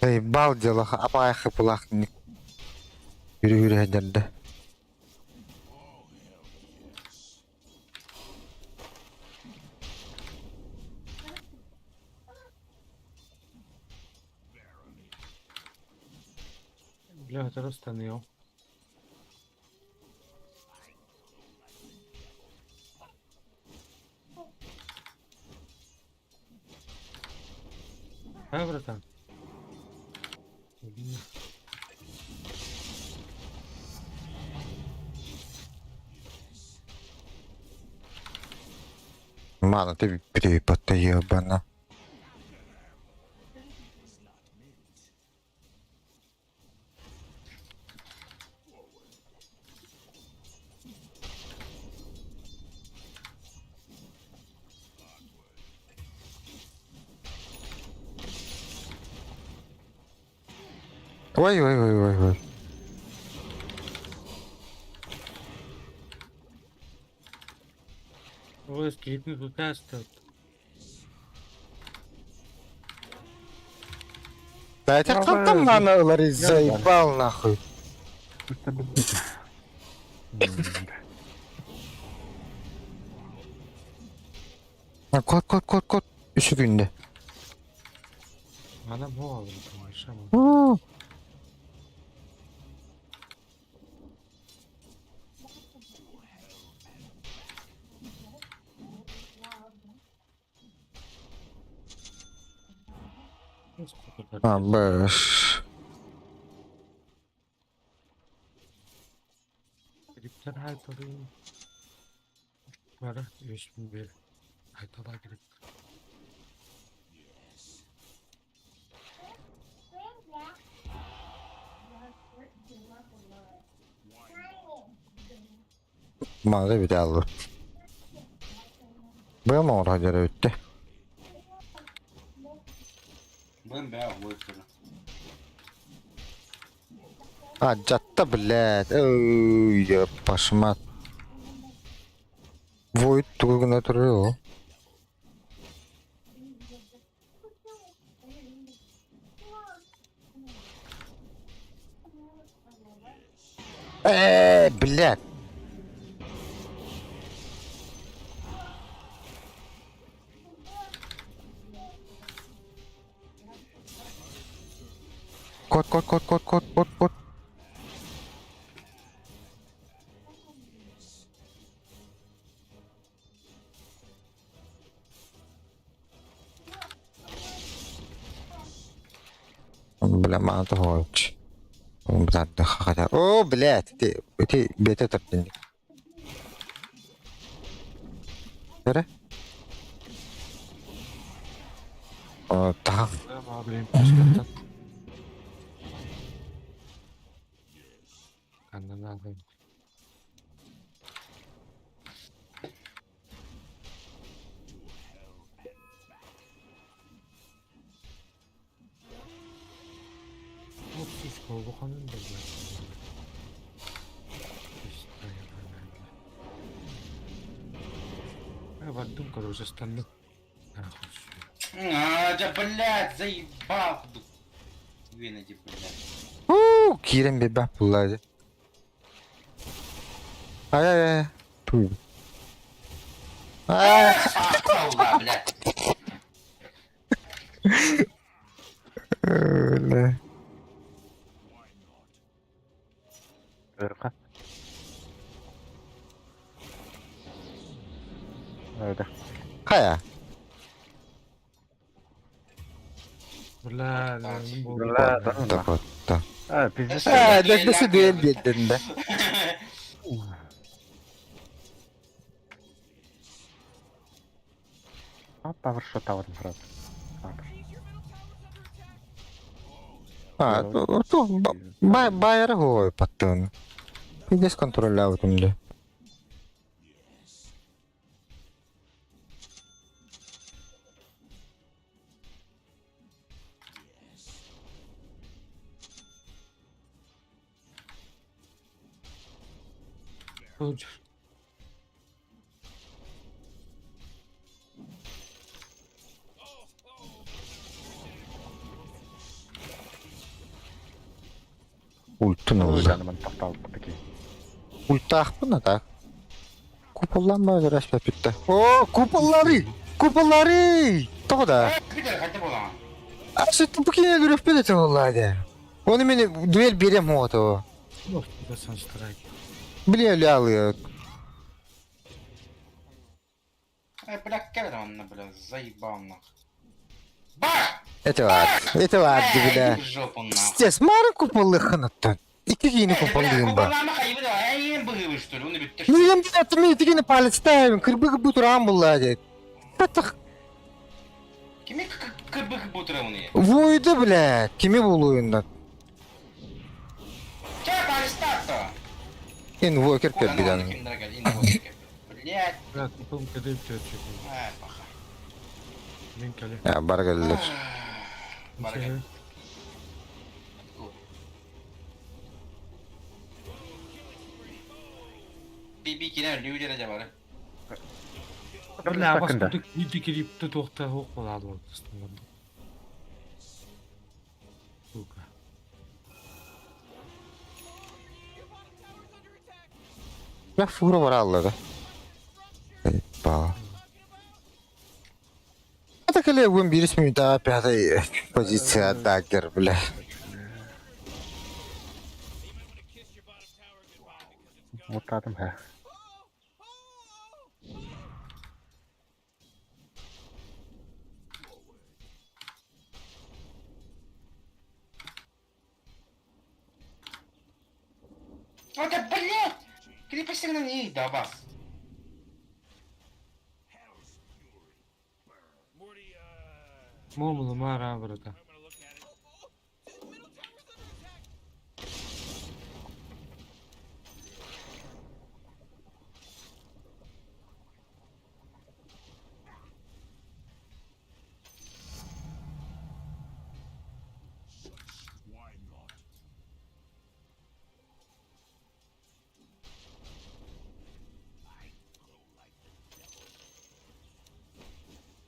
Эй, бал делах, apa ya kepulak nih. Yürü hajarda. Bля, это расстанил. А, братан? Мана, ты перепота ебана. Ой. Ой, скипни тут остат. Да я тебя как там мана лари заебал нахуй. Kod. Üçü günde. Adam o aldı. Konuşamam. Бэш. Айталын. Бара, ешмін бер. Айтала керек. Mağda bir de aldı. Bu mu oraya göre öttü? Будем бля выйти. А, жатта, блядь. Ой, я пошмат. Войт тугуна туру. Блядь. Кот. Бля, мана тухойч. Он бзадда хахата. О, блядь, ты бета таптин. Göre? O, tamam. Abim başkattan. Kendini alayım. Mutsuz kovgu kanın da я в одном, короче, стану. Да, блядь, заебал. Винеди, блядь. Кирен бебе пулlaydı. Ay. Puh. Ay. Алла, блядь. Öyle. Örka. Öyle. Kaya. Bla Bla, Potta potta. Ha, bizi Nasıl düel dedin de. Power shot aldım Fırat. Bayarı hoy pattın. Pides kontrol lazım de. Ultun oldu. Canımın tahtalı peki. Ulti akpına da. Kupullanma öyle resmet bitti. Oo kupulları. Kupulları. Toku da. Bir de hadi bulan. Aslında bu kine durup bir de vallahi. Onu beni duel birem oldu. Yok, bu da sen strike. Biliyor alıyor. Блядь, кевер он, блядь, заебал нахуй. Баш! Это var dibine. В жопу нахуй. Stes marın kupullu hınıttın. İki yeni kupulluyum ba. Купалама кайбы да, en быгывы что ли, он бит Ну я мне это мне тигini palestayım. Kırbığı bu turan bulladı. Katık. Kimi kırbık butra onu ya. Vuydu bile. Kimi buluyundan? Чё палистато? Invoker kebiden. Блядь. Bla kupum kadar çöçük. Ай, паха. Min kale. Ya bargaller. Баргай. Биби кинер лүйдер acaba. Bla Sakın da. bastırdık. Bir girip de doktor hok oladı ortasında. Suka. Ya fura var Allah'ı. Ba. Это коли будем бирис минута пятая позиция даггер, бля. Mutladım he. Вот это, блядь! Крепостяна не да бас. مو ما رابرك.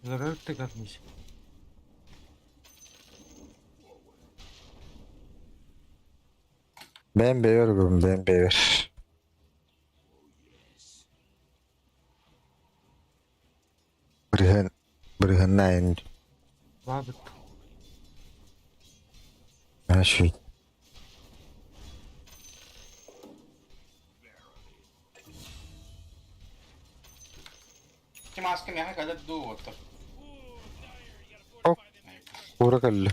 Zararlı tek atmış. Ben beğeniyorum, ben beğeniyorum. Berihan, berihan nain. Babıt. Masih. Ki maskem yaha kadar doğdu. Pura kali.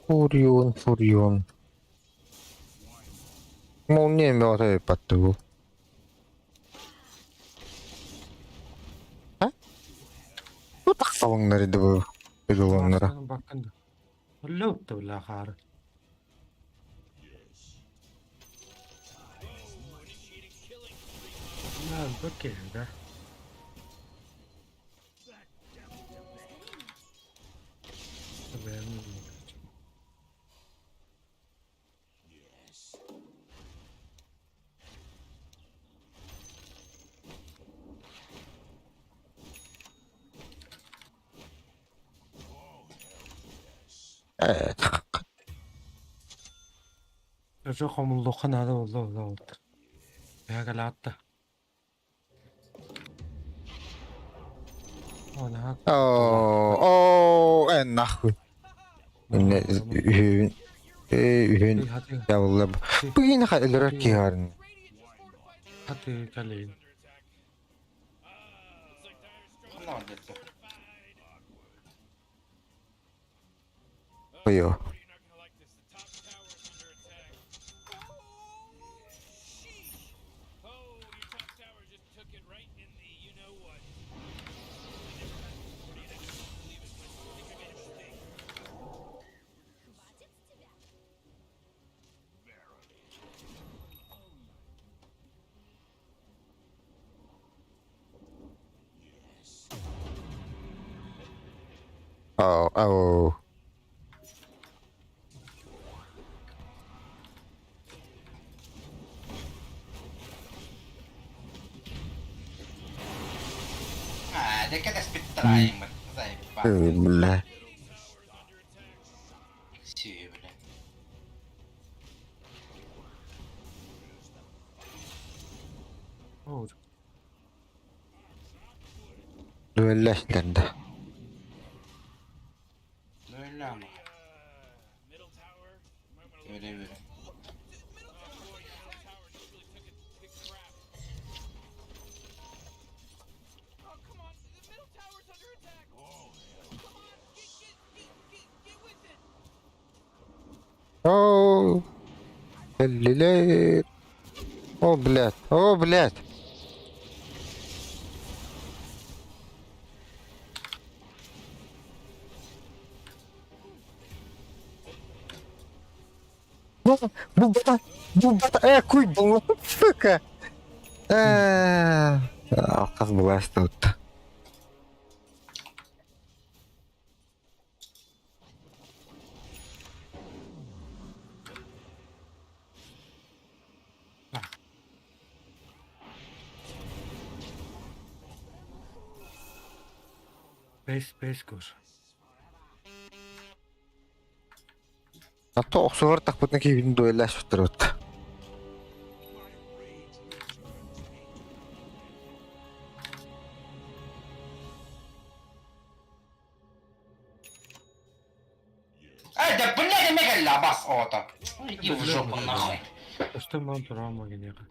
Furion, Furion. Mau niya may ako tayo patu. Ha? Putak tawang na rin daw. Pagawang na ra. Aslanın bakın da. Valla uttı valla xarı. Ya bakayım da. Beğendim. Evet. Çocuk homulluğun adı oldu. Ya gel attı. Ona hak. Oh, enak. Ini ühün Hadi. ya Allah. Bu yine kailir ki yarın. Hadi kaleyin. Ne oldu? Buyur. Oh, oh. Ah, dia kan speed trying but saya pak. Belah. Si belah. Olur. Belah ganda. Öyle ama. Öyle. Oh. الليل. Oh بلاد. Oh بلاد. Bu bata cuidado. Fica. Alkas belas tuh. Beş kur. Atau Oxford takutnya kayak gini duelas terus. Да блядь, мега лабас ота. Иди в жопу нахуй. Что мы травма генера?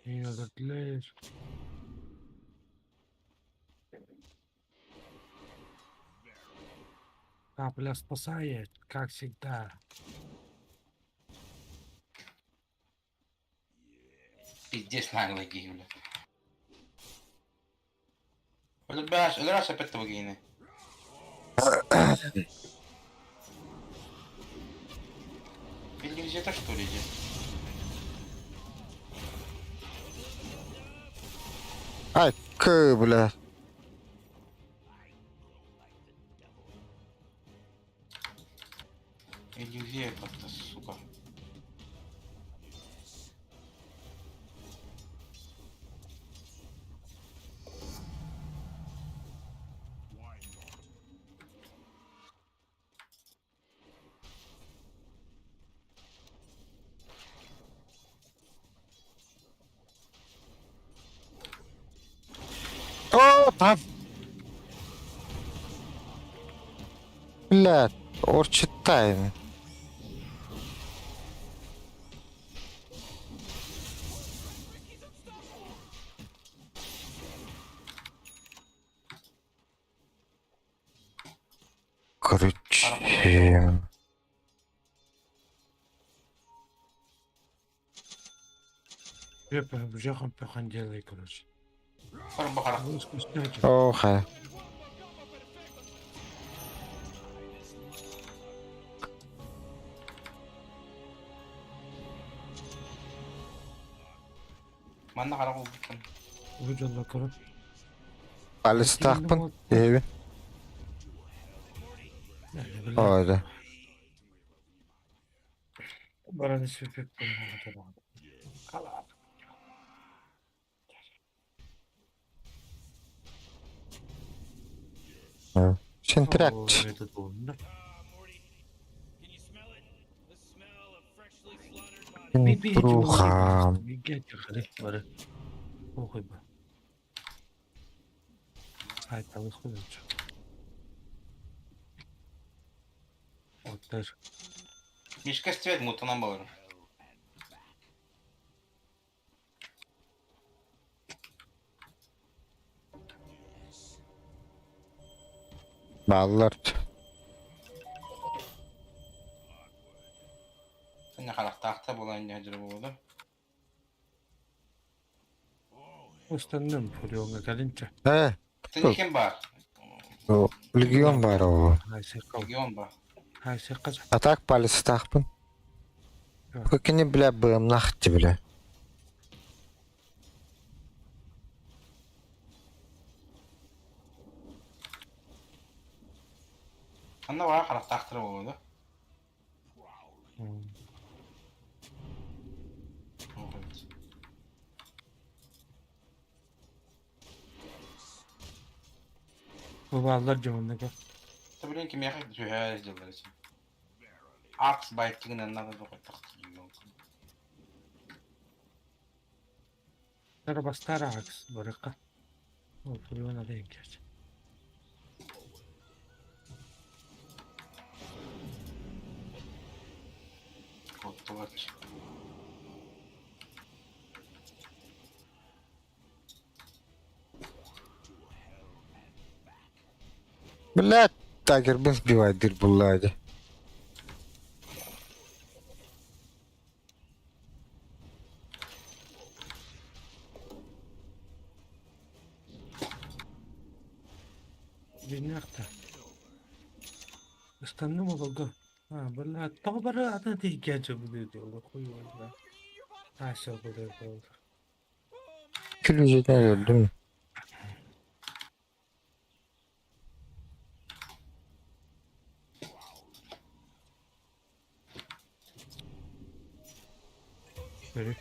Yine dörtler. Капля спасает, как всегда. Пиздец наглый гей, бля. Ölür ölür sepette bu giyini. Bildiğiniz yeter что ли идет? Ай, бля. Иллюзия как-то, сука. О, там. Блядь, орчитаем. Короче. Пепа, бжахом пехан делай, короче. Sonra bakarak. Ну, скучнятин. Оха. Manda karak oldu. Выжила, короче. Алистахпын. Еби. Ойда. Бараны сөпеп қоймаған. Қалап. Сентракч. Это doğru. Трухам. Бары. Охой ба. Hayta выходит. Вот даже. Мишка стевет мутанам bağır. Ballar. Sen ne karak tahta bulan hacır oldu. Ustandım Furyon'a gelince. Sen kim var? O Legion var o. Hayse kal. Gion var. Hayse kaz. Атак Балистахпын. Көкене бля бым нахты бля. Anda var karak tahtır oldu. Bu bağlar cımında gel. Tabii ki meyhak tüher ediyorlar için. Aks baytığın yanına da çok tahtır. Tara bastara aks baraka. O Furyon'a denk geç. Отвач. Блядь, Тагер бы сбивает дырбуллади. Dinler'de. Ustandım o baga. Ha bala tabara ada değil gece bu diyor. Koyuyorlar. Hayse bu diyor. Külüceden öldüm. Böyle.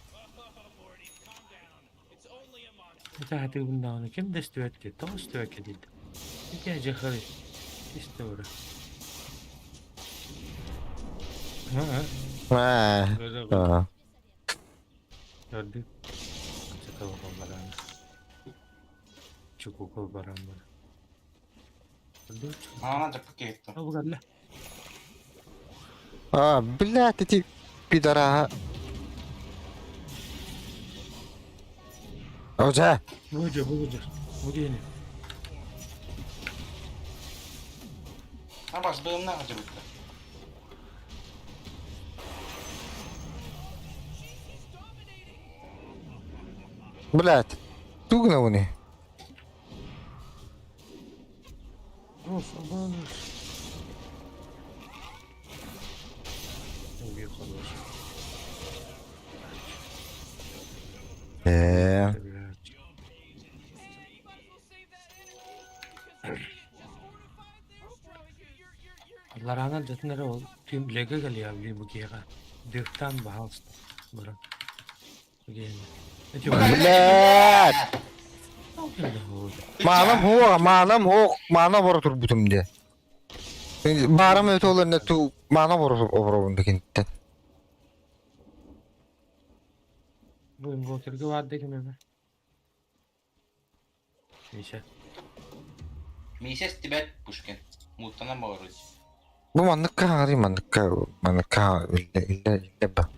Это hadi bundan kim destüet ki? Tam destüet edildi. Gece hadi. İşte öyle. Ha. Böyle Ha. gördük. Çatalı babalarını. Çukuku baranları. Gördük. Ana da paket. Ha bu kadar. Блядь, эти пидора. Hoca. Bu hoca. Bu yeni. Tam basbığımla acıbıttı. Блядь. Тугна вони. Aman. Уехал уже. Блядь. Ларана детнере ол тим леге гали абли бугега. Дыктан бахалст. Бара. Бугега. Блядь. Mana bora tur butumde. Baram öte olarına tu mana bora obrovunda kinte. Bu invokerge vardı ki meme. Neyse. Mises Tibet Pushkin. Muhtemelen bağırıyor. Bu manlık illa ba.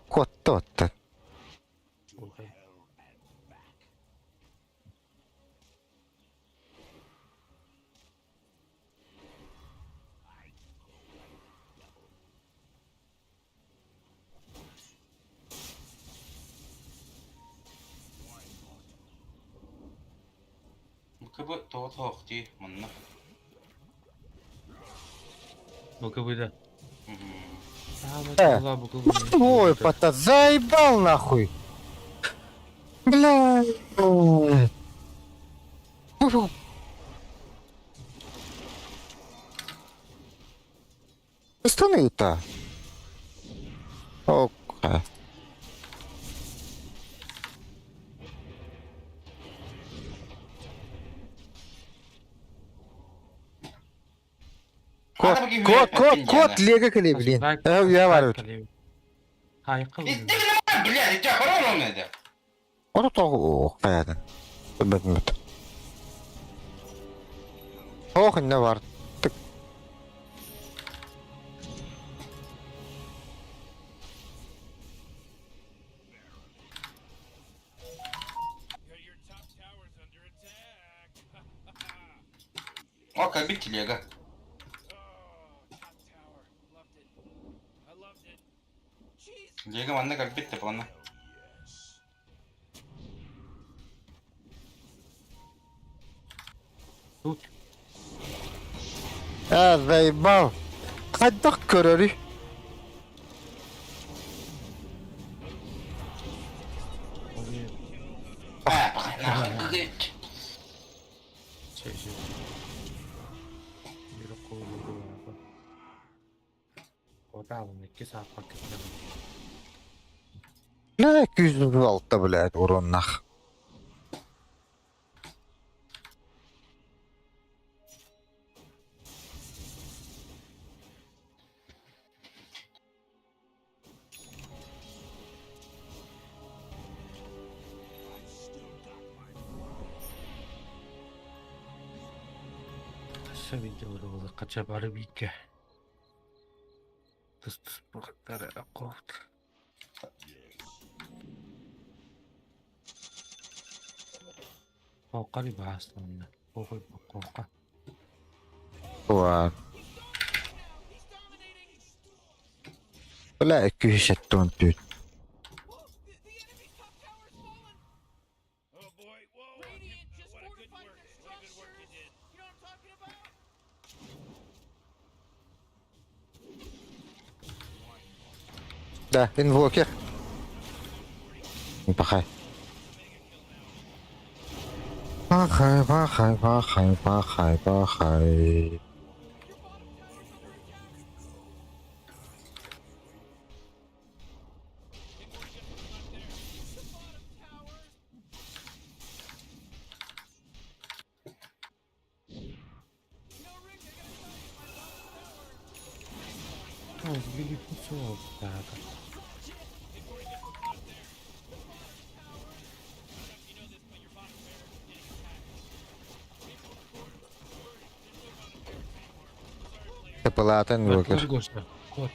Kotta. Okay. Bu doğru hoğdi manna. Ну-ка вы да. Ой, пота заебал нахуй. Блядь. Останови-то. Окей. Кот, лего кали, блин. Я варю. Хайкал. Блядь, я хорор olmadı. Onu da kayadın. Bilmedim. Ne var? Tık. Okey, bir kiliye gel. Лего манна как бит типа. Тут. Заебал. Хаддак көрөрү. Ne 206 блядь, урон нах. видео кача барып икке. Тыс бактары акот. Фокали бастан. Фокой фокка. Var. لا 206 tüt. Да, инвокер. Пахай. Пахай. Сбили кусок, так. Тепелата инвокер. Кот.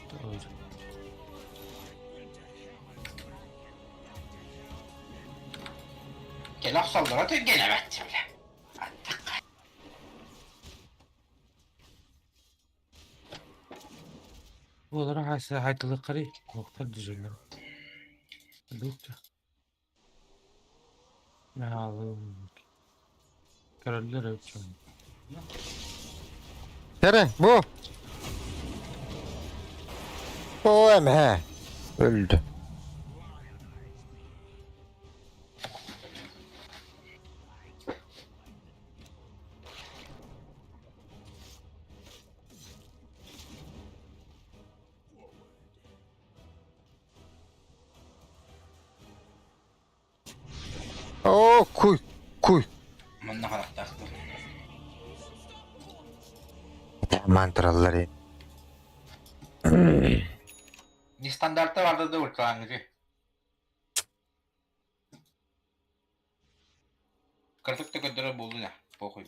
Gel aksallara da gene bak. Olur haytalı qarı. Nokta düzülür. Dukta. Ne alım. Karaller öpçüm. Tere bu. O he. Öldü. Oo kuy. Kuy. Manna karakter. Mantraları. Di standartta vardı da ultra angri. Kritik de kadar buldu ya. Pokoj.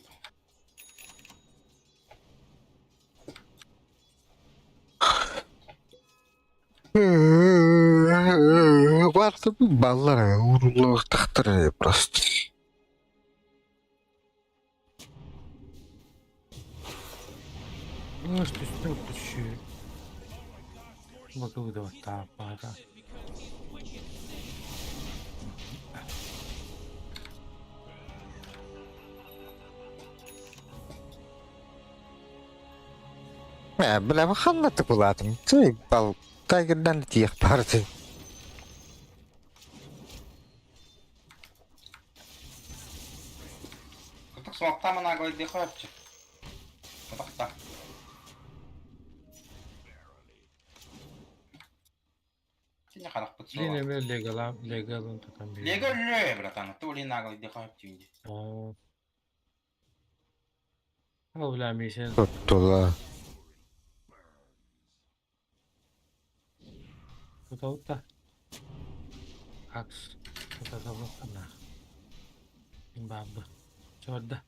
Varsa bu ballara uğurlu tahtır просто. Может, üstüne düşüyor. Bakı bu da para. Бля, ханнаты куладым. Ты бал тайгердан тиек барды. Kritik smoke'tan bana gol diye koyapçı. Kritik da. Sini karak put Yine sola. mi legalın takan bir. Legal le, bratан. Ты улин на гол diye koyapçı ince. Aa. Havla mişen. Tuttular. Tuta. Aks. Tuta sabah. Baba. Çorda.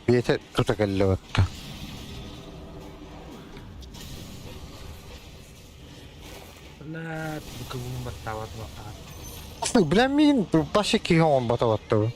Yeter tutakallotta. La bukabung batawat wakat. Bля, min başı ki hon batavattı.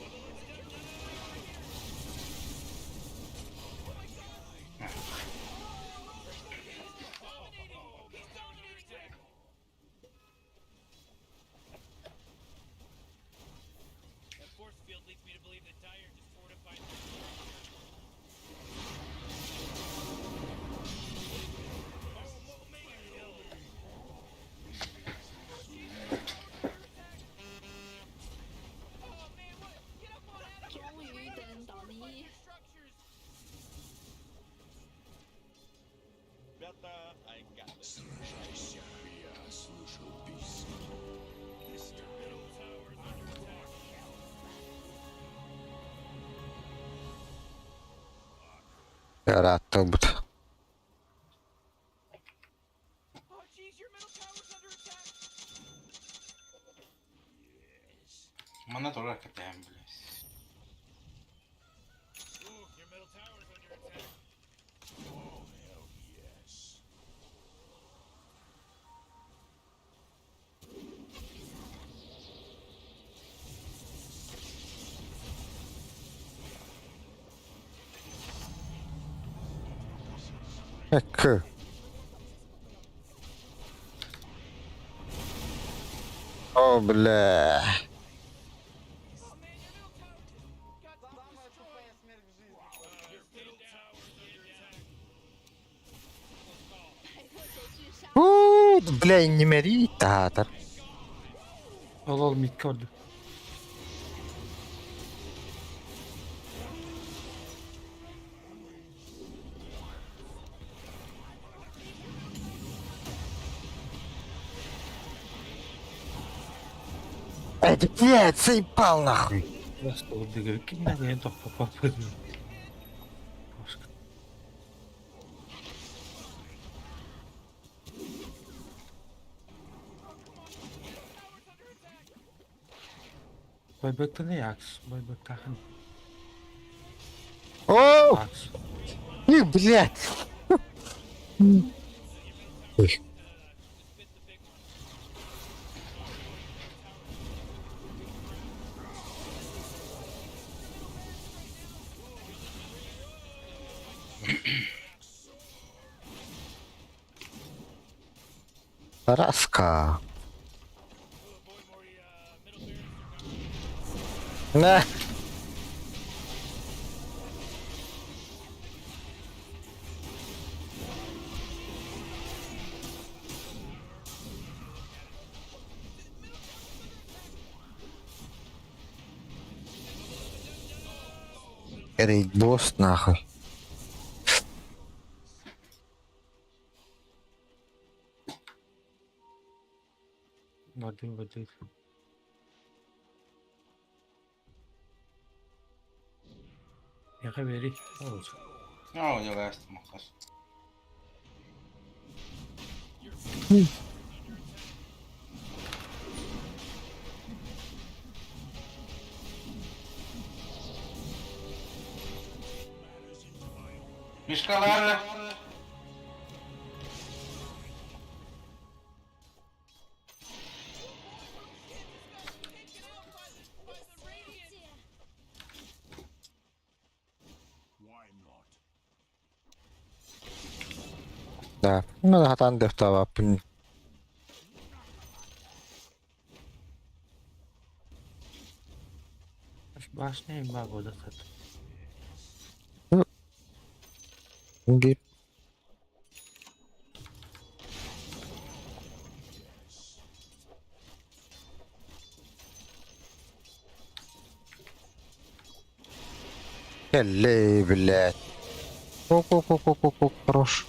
Yarattı bu da. Mana doğru hakikaten bile. Kı. Oh bля. Bля, не мери, татар. Al mid gördü. Эй, блядь, заебал нахуй. Nasıl oldu gibi? Kimden yeni topa papırdı? Başka. Baybakta ne yaks? Baybakta hani О, yaks. не, блядь. Тараска. На. Рейд босс нахуй. Воды. Яха бери. Олж. No, yo gasto mocos. Мишкалар. Да. Ну, хатан дефтава. Башня им багода тат. Гип. Элей, блядь. Ку-ку-ку-ку-ку-ку, хорош.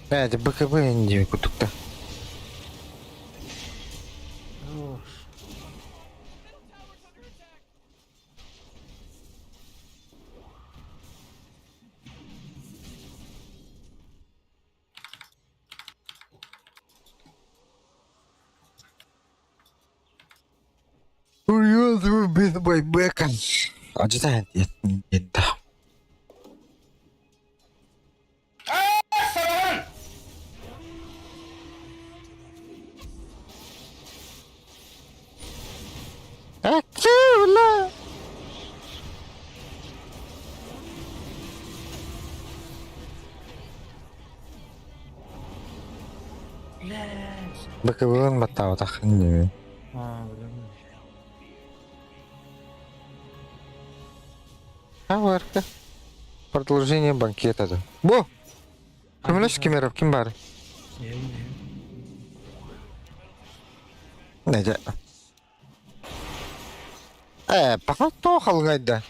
Это БКБ не кутукта. Олж. Уйду без байбека. Аджитай, нет, да. Саван! Акула. БКБ батау тахны. Блин. Аварка. Продолжение банкета. Да. Бо! Кемлеш кемеров кембар. Неде. Пока то халгайда.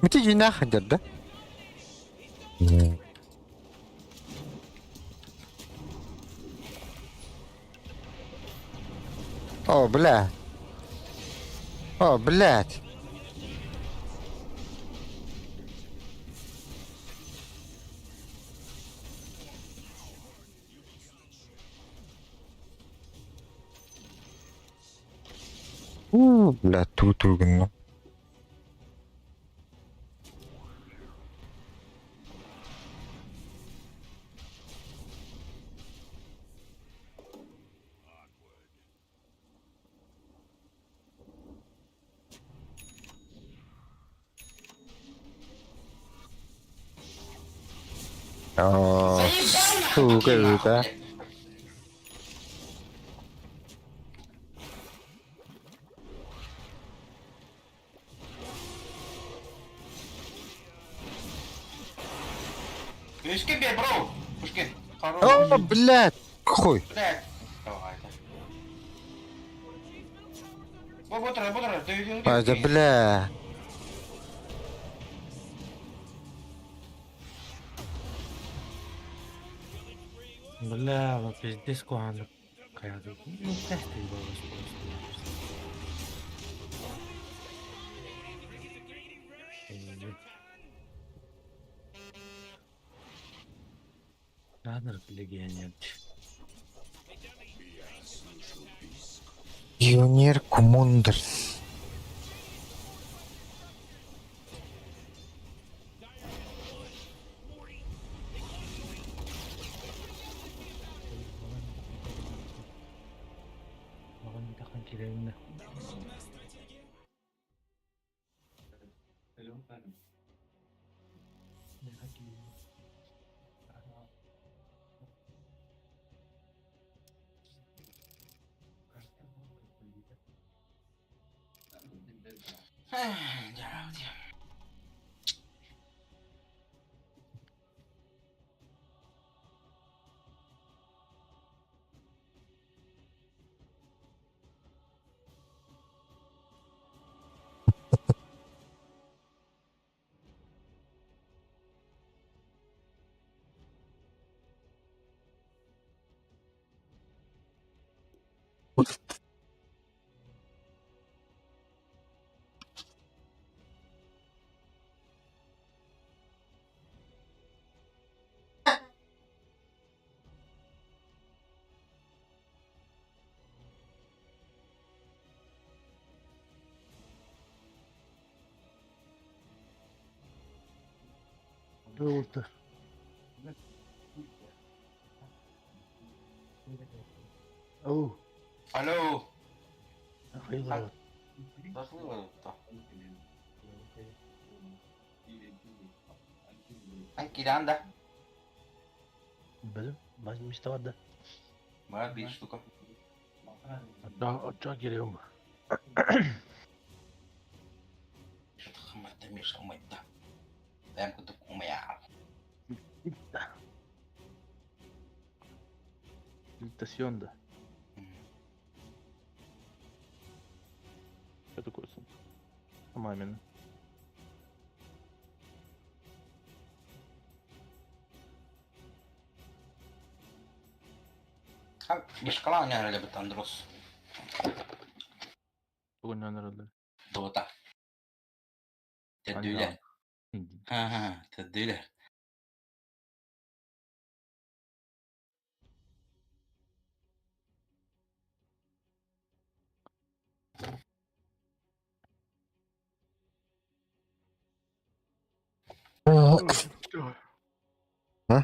ما تيجي ناخذ ده. اوه بلاد. اوه بلاد. بلاد توتو قلنا. Сука. Пушки бей, бро! Пушки. О, блядь! Хуй. Блядь. Давай, да. Вот, ты видел? А, да, бля. Бля, пиздец куанып каяды. Ну, тесты болос просто. Жанр легионер. Юнир Кумундер. Маған тақан керегімді. Ne oldu? Oh, Alo. hayır. Дошли вы то. Анкиранда. Benim başım işte vardı. Бывает 5 штук. Açığa giriyorum. Что-то хамать-то, Миша, мать-то. Прям как у меня. Estación. Что такое сон? Мамин. Мешкала oynarlar bir Andros. Bugün ne herhalde? Dota. Tedüyle. Ha, tedüyle. Ha?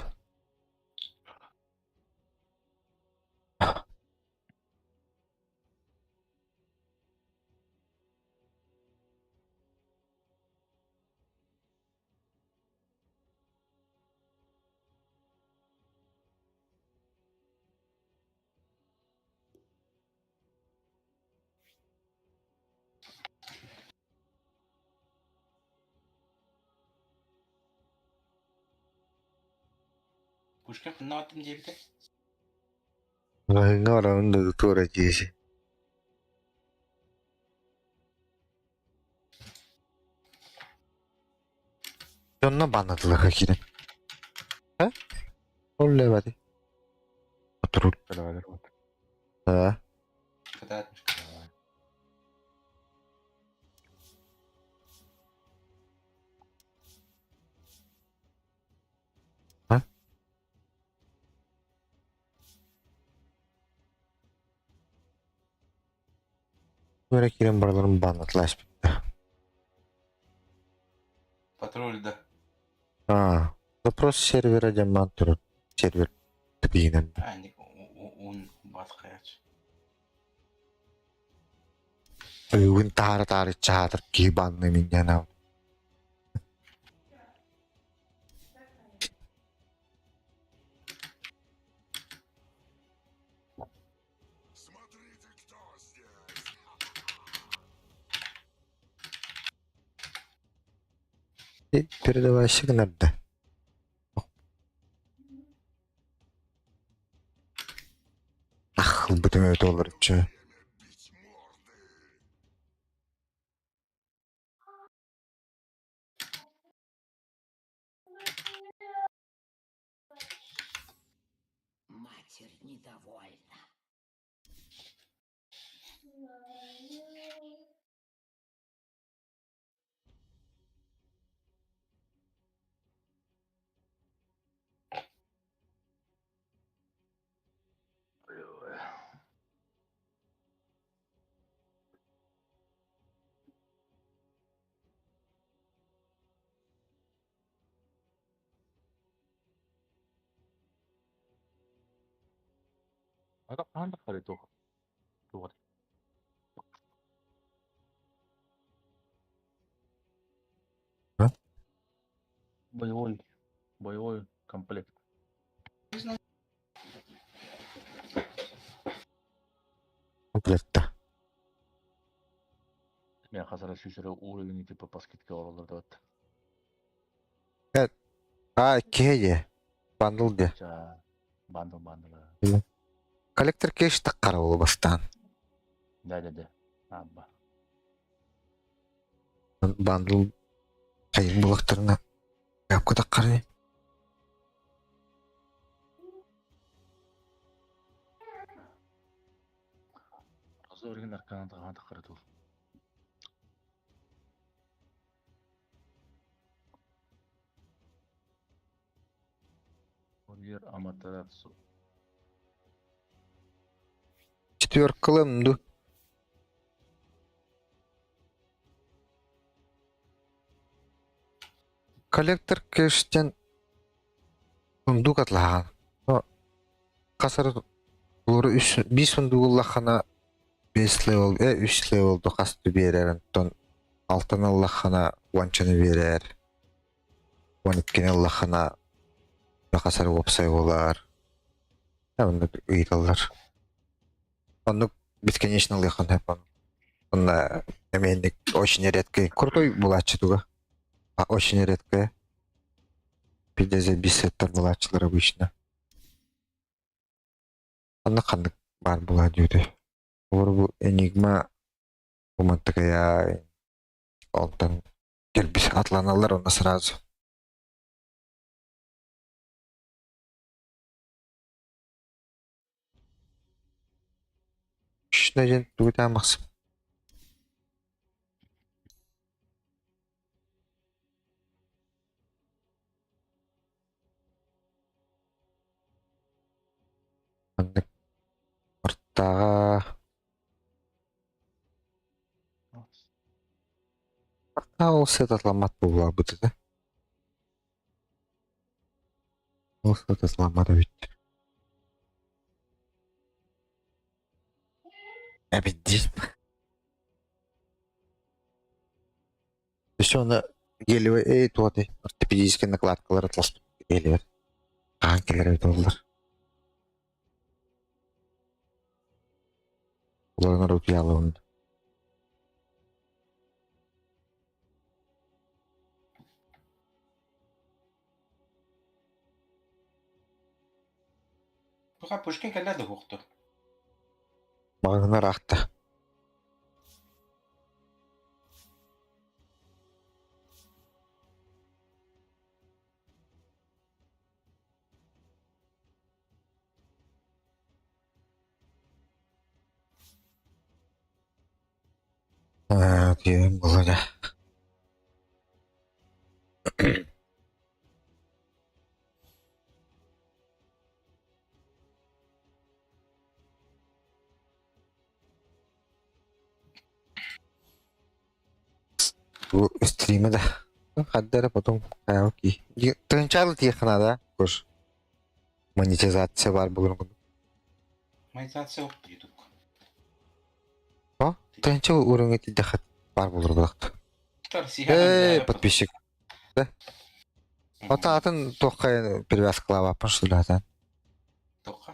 Puşkin ne attın diye bir de. Ne var onun da tuğra diyesi. Yonna banladılar hakikaten. Ha? Olle hadi. Oturur. Beraber. Ha. Когда etmiş. Böyle kiren buraların banladılar. Патрульда. Ha. Запрос сервера жаман тұрып. Сервер тіпейінен. Анди un басқаяч. Өвін тары чатыр кейбанны мен жанау. Передавайся надо. Ах, bütün öyle olur içi. My Матерь недовольна. А anda kali tuh. Tuh. Hah? Боевой комплект. Комплектта. Мен қазір шешері уровень типа по скидке оралдар деп Кеге. Бандыл де. атты. Бандыл. Коллектор кеш таққара ол бастан. Да. Абба. Бандыл қайын бұлақтарына япқа таққара. Қазір өрген арканады ғанда қарады ол. Олер Аматерацу. Четверкалы мду. Коллектор кештен мду катлаған. Қасыр олары 5 мду олақана 5 левел, 3 левел қасты берер. Тон 6 олақана 1-чыны берер. 12 олақана қасыр опсай олар. Оны ұйдалар. Оны бесконечно лыхан хэпан. Он именник очень редкий. Крутой булачитуга. Очень редкая. 50 сеттер булачылар обычно. Аны қандық бар була дүйді. Бұл энигма уматтыгая онтан келбіс атланалар оны сразу. Шына жен дуйда мақсым. Ортаға... Ол сет атламат бола бұды да. Ол сет атламады бүйт. Әбеддейм. Еще оны келуі туады. Ортопедический накладкалар атлас келуі. Қан келер өйті олар. Оларына рути алуын. Бұға Пушкин кәлді құқты. Мағына рақты. Дүйім болады. Стримы да. Хаддары потом окей. Тынчалы тиехана да. Көш. Монетизация бар бүгін. Монетизация оқты YouTube. Тынчалы уровень етті хат бар болыр бұдақты. Подписчик. Да. Ота атын тоққа привязкалап апын что ли атын. Тоққа?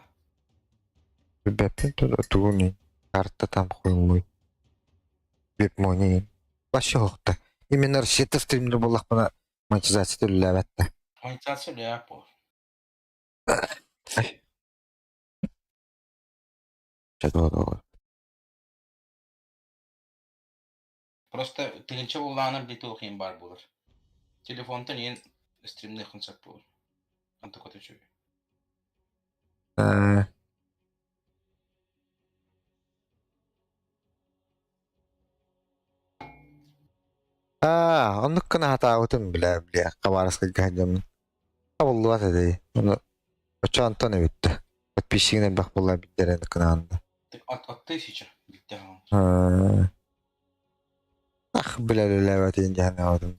Бәппен туғын карта там қойылмай. Беп мойнен. Вообще оқты. Именно рассчитав стримдер болақ бұна монетизация төлі әбәтті. Монетизация ляп ол. Просто тігінші олағаны білеті оқиын бар болыр. Телефонтан ең стримді қынсақ болыр. Анты көті жөбе. آه. Onu kena hatawatin bile kabaras kagahjam. والله هذا أنا contoh ne bitti. Pisingden bak vallahi bitlerin kınanda. От 1000 биттером. Ah bilal levatin jahne adım.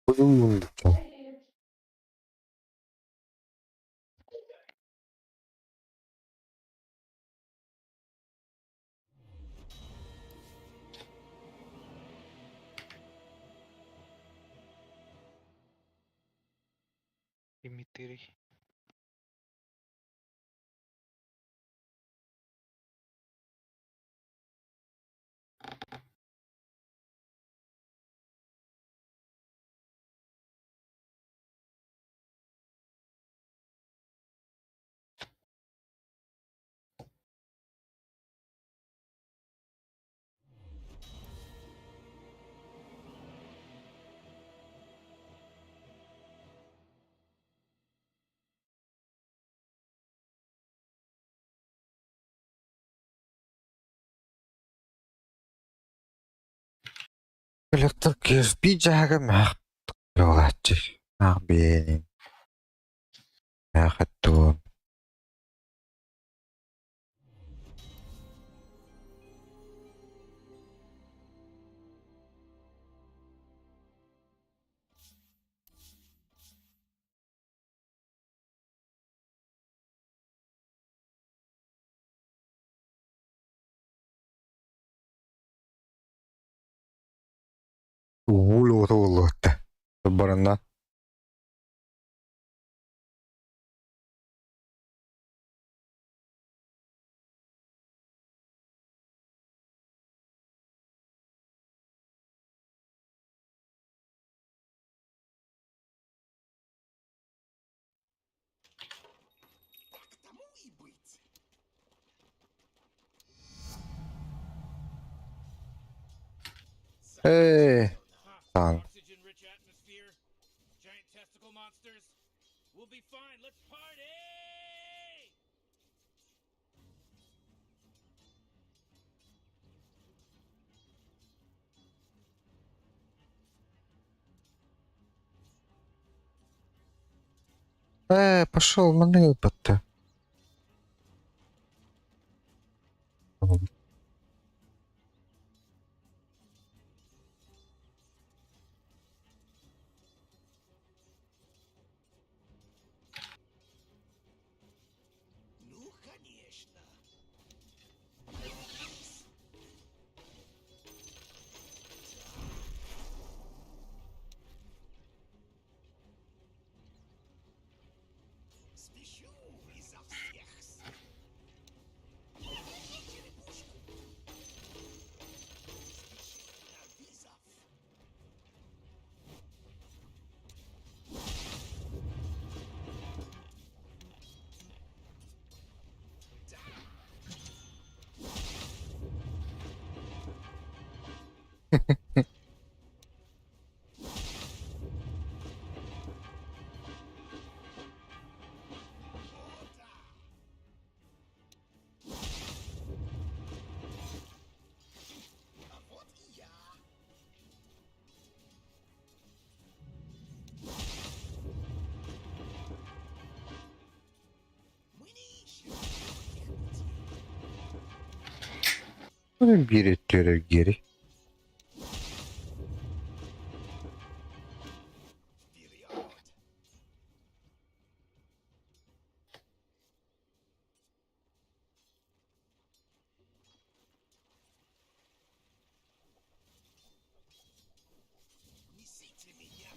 Uzun bulduk. Dimitri. Elektrik bir jaga mah. Lewat. Ah benin. Ya khatun. Ulu ulu teh. Sebenarnya Tan. Oxygen-rich atmosphere, giant testicle monsters. We'll be fine. Let's party! Пошел маныл подта. Ну, конечно. Спешу изо всех сил. Черепушку. На визов. А вот и я. Мы не ищем легких путей. Bir ettire geri. Вперед! Несите меня!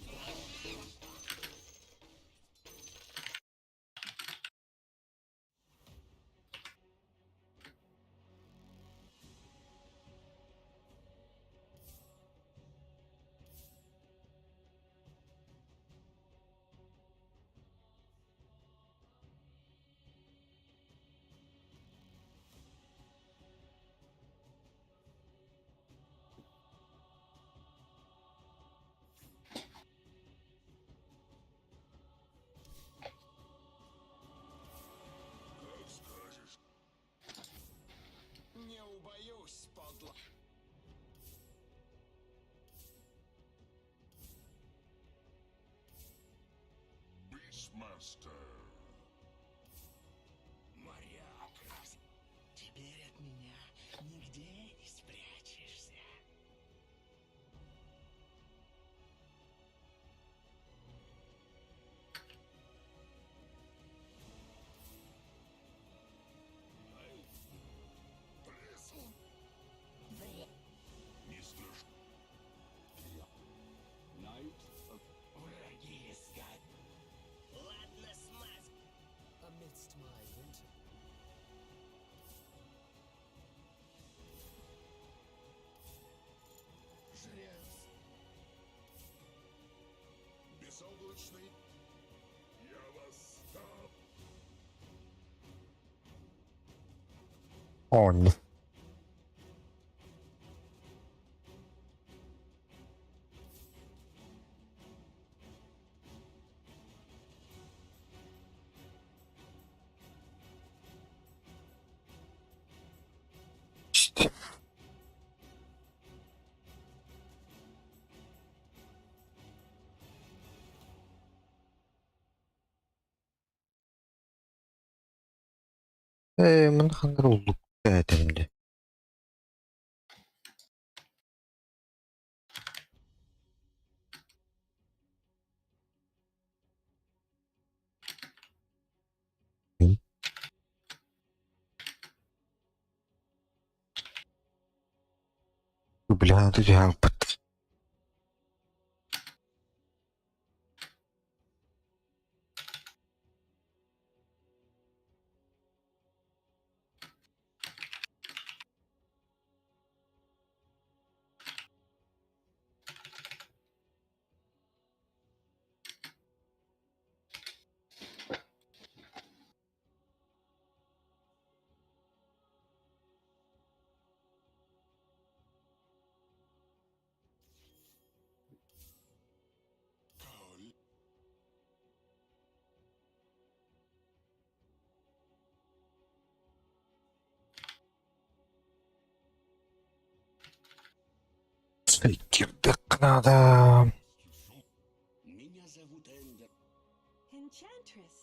Теперь от меня нигде не спрячешься. Не страшно. Враги искать. Ладно, смазь. Amidst my winter. Жрец. Безоблачный. Я восстал. Он. Мен хандар улук этимди. Бля, тут я кирдык надо. Меня зовут Эндер. Enchantress.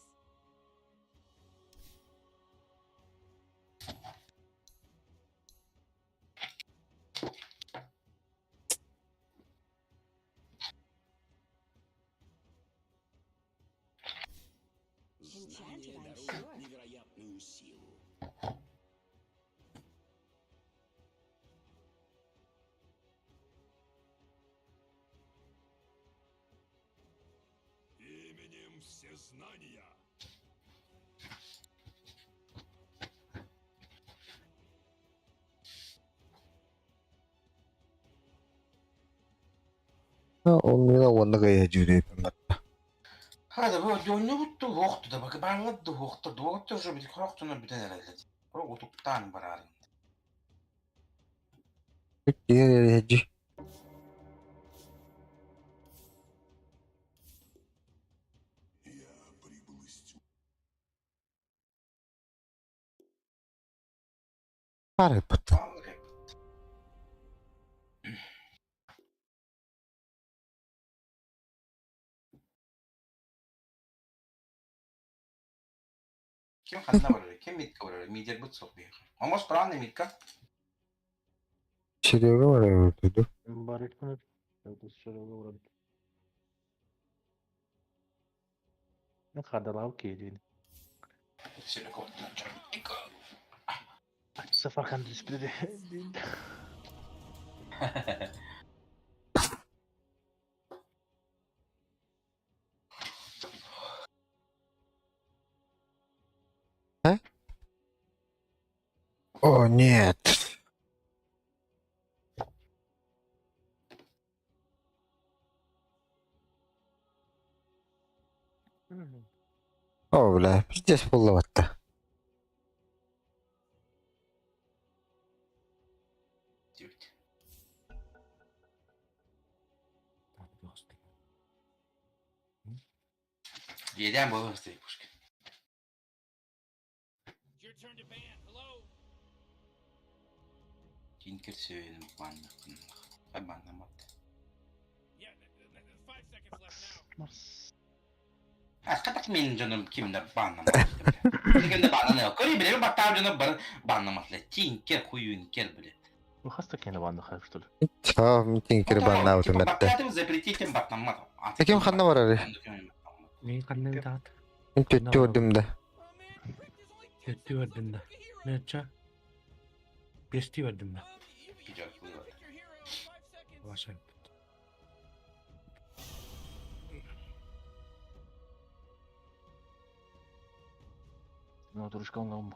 Знание дарует невероятную силу. Именем всезнания. Он меня вон гая жүрөй. هذا هو جوني بتو وقت ده بقى بعد وقت ده وقت جو بدك وقت أنا بدنا نرجع رو وتقطعن براري Яжи. Я прибыл из тюрьмы. Харипот. كم خدنا ولا كم ميتك ولا ميديا بتصل بيها ما مش براني ميتك Серега var öldürdü. Барик мені. Це що говорить. Не хадалав кейдін. سيبك قلت نجرب Sefer kan display değil. О, нет. О, бля, пиздец буллаватта. Едем было быстрее пушки Тинкер söyleyeyim bana. Ay bana mat. Katak benim canım kimde banlamak. Kimde banlanıyor. Koyu bile bir batar canım banlamakla. Tinker huyunker bile. Ну, хаста кені банды хайп, что ли? Чо, митингер банна Типа өтөмөттө. бататым запретить им банламак. Ким ханна бар ари? Мен қандай таат? Мен төттү көрдүм да. Töttü verdim de. Ne yapacak? Beşti verdim de. Başa. Ну, турушка он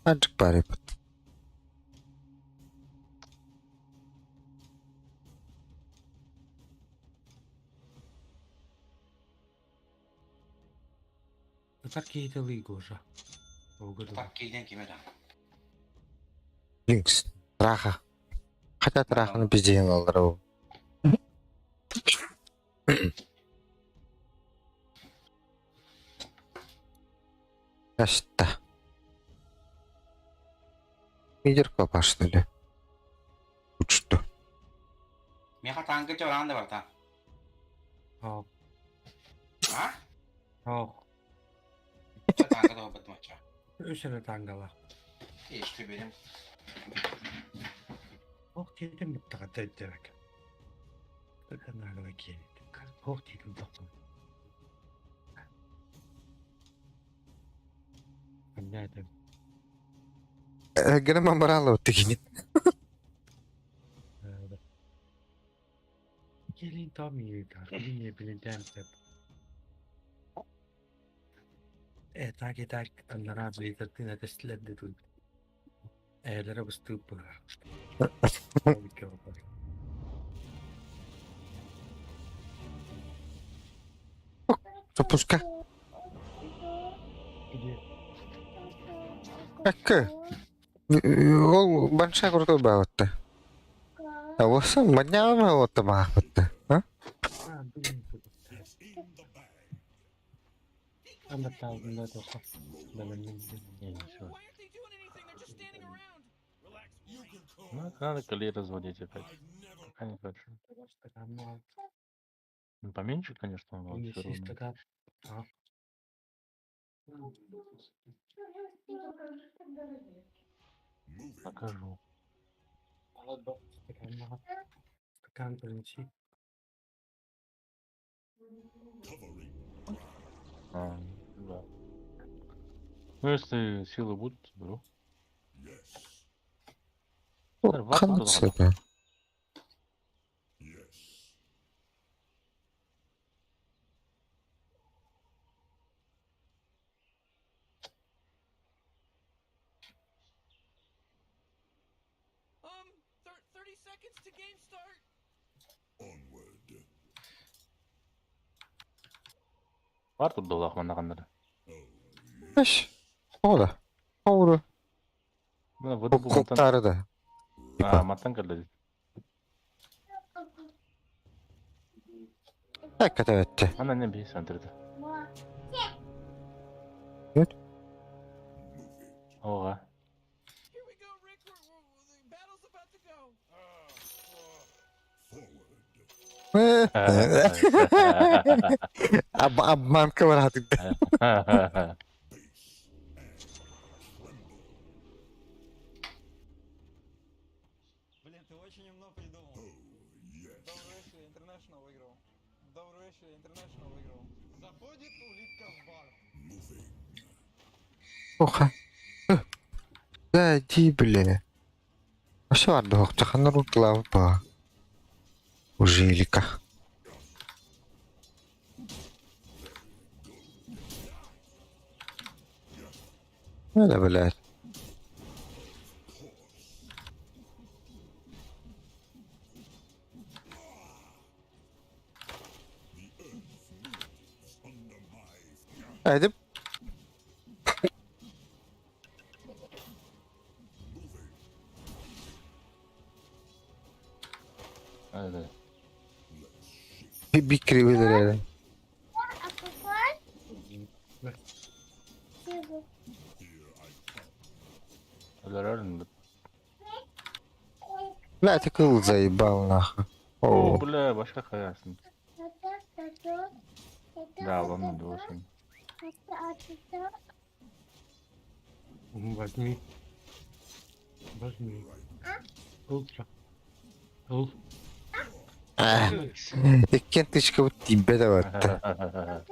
Azıcık bari yapıt. Так кейті лигу уже. Oldu. Так кейден кеме да. Links. Траха. Хотя траханы пиздеген алдар ол. Кашта. Лидерка пошли ли? Учту. Меха танкы чоран да бар та. Al. А? Al. Танкы да бат мача. Öşene tangala. İşte benim. Oh dedim mutlaka demek. Bakın nagala geldi. Oh dedim doktor. Anladım. Gene mambaralo öttekini. Gelin tam iyi kar. Niye bilinen hep. Tak tak anlara belirttiğin ateşler de duydu. Eğlere bastığı bırak. Tabii ki o bak. Запуска. Gidiyor. Hakkı. Ол банша курту баатта. А воса мадняма отта маахтта. Ha? Ha, bilmiyorum. Ama tarzında da olsa. Ben Не, ничего. Ну, надо колей разводить опять. Пока не хочу. Ну, поменьше, конечно, но все равно. Покажу. Стакан принеси. Да. Ну, если силы будут, беру. Канцеда. Var тут доллах манағандары. Эш. Ола. Оуру. Мына выды бұл мантан. Коктары да. Мантан кәлді. Hakikaten etti. Ана не бей сәндірді. Нет? Оға. Обманка var artık. Блин, ты очень умно придумал. Добрый вечер, International выиграл. Добрый вечер, International выиграл. Заходит улитка в бар. Oha. Да, бля. А что vardı hokta kanır utlav ba. Ужилика. Öyle блядь. Haydi. Evet. Bir krividir yani. Реально. Бля, ты кыл заебал нахуй. О, О, бля, başka kayarsın. Да, ладно, очень. Возьми. Возьми. Улча. Ул. Экен тышка вот тебе да ватта.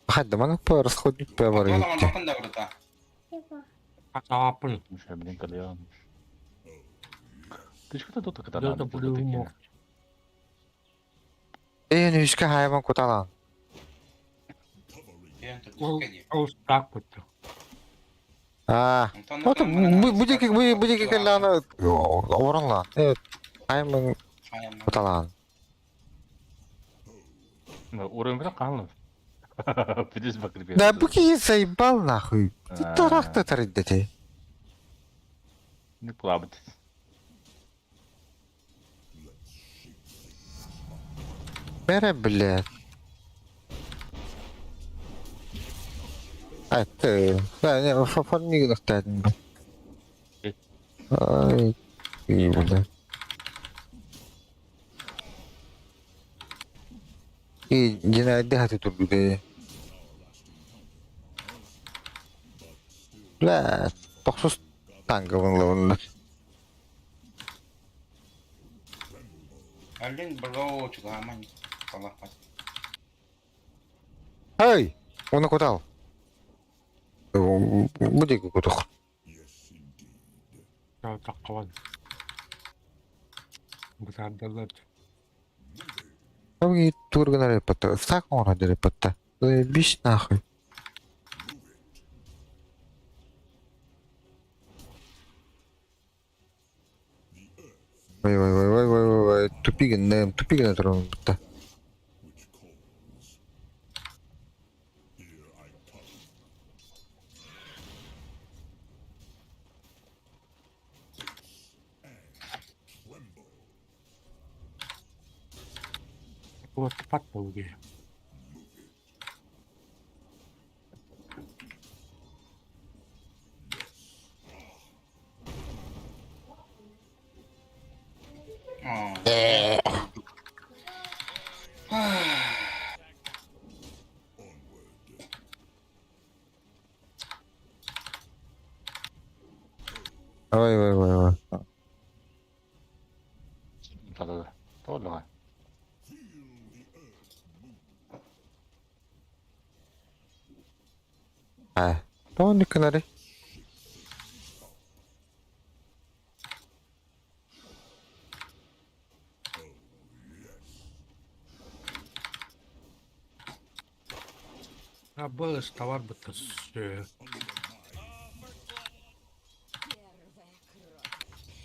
Хадда мана по расходник по бар Доламан гитте. бакын да burada. Катапын. Мыша, блин, кальян. Ты что тут когда Дата надо? буду мох. Үскә хайван куталан. Ул стак бутты. Вот будики калланы оранла. Хайван куталан. Уровень как қалын? Пидес бакыр бер. Да буки заебал нахуй. Ты тарахта тариддете. Не плавать. Бере, блядь. Ты. Да, не, форми нахтадин. Ай, и блядь. И genelde hati turgude. Bля, тохсус танговын лавында. Алин бро чугаман. Аллах пас. Эй, оны кутал. Будики кутух. Таккаван. Бутардалат. Оги тургана репота. Стак он ради репота. Заебись нахуй. Ой, тупиген турган бутта. Вот пат полуги. Ой. Да. То давай. То не канари. А было товар бутты. Первая кровь.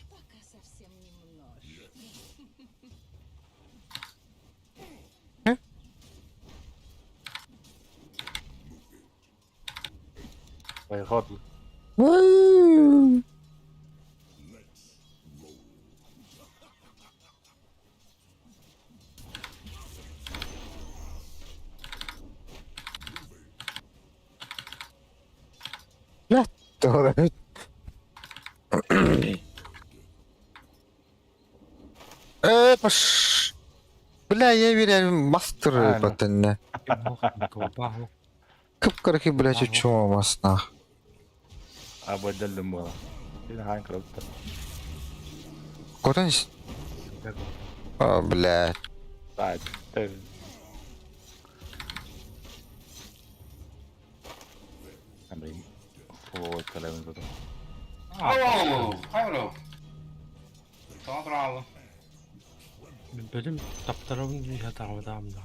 Пока совсем немножко. Байхот. Doğru. Паш. Бля, я верю мастер Правильно. патенне. Баху. Кыпкырки, бля, чучума масна. Абой дәлдім бола. Сені хайын кіріпті. Котанис? О, бля. Сайт. Блин. Фу, калевин зато. Ау, хайбро. Тодралы. Benim taptarımın bir hata adamda.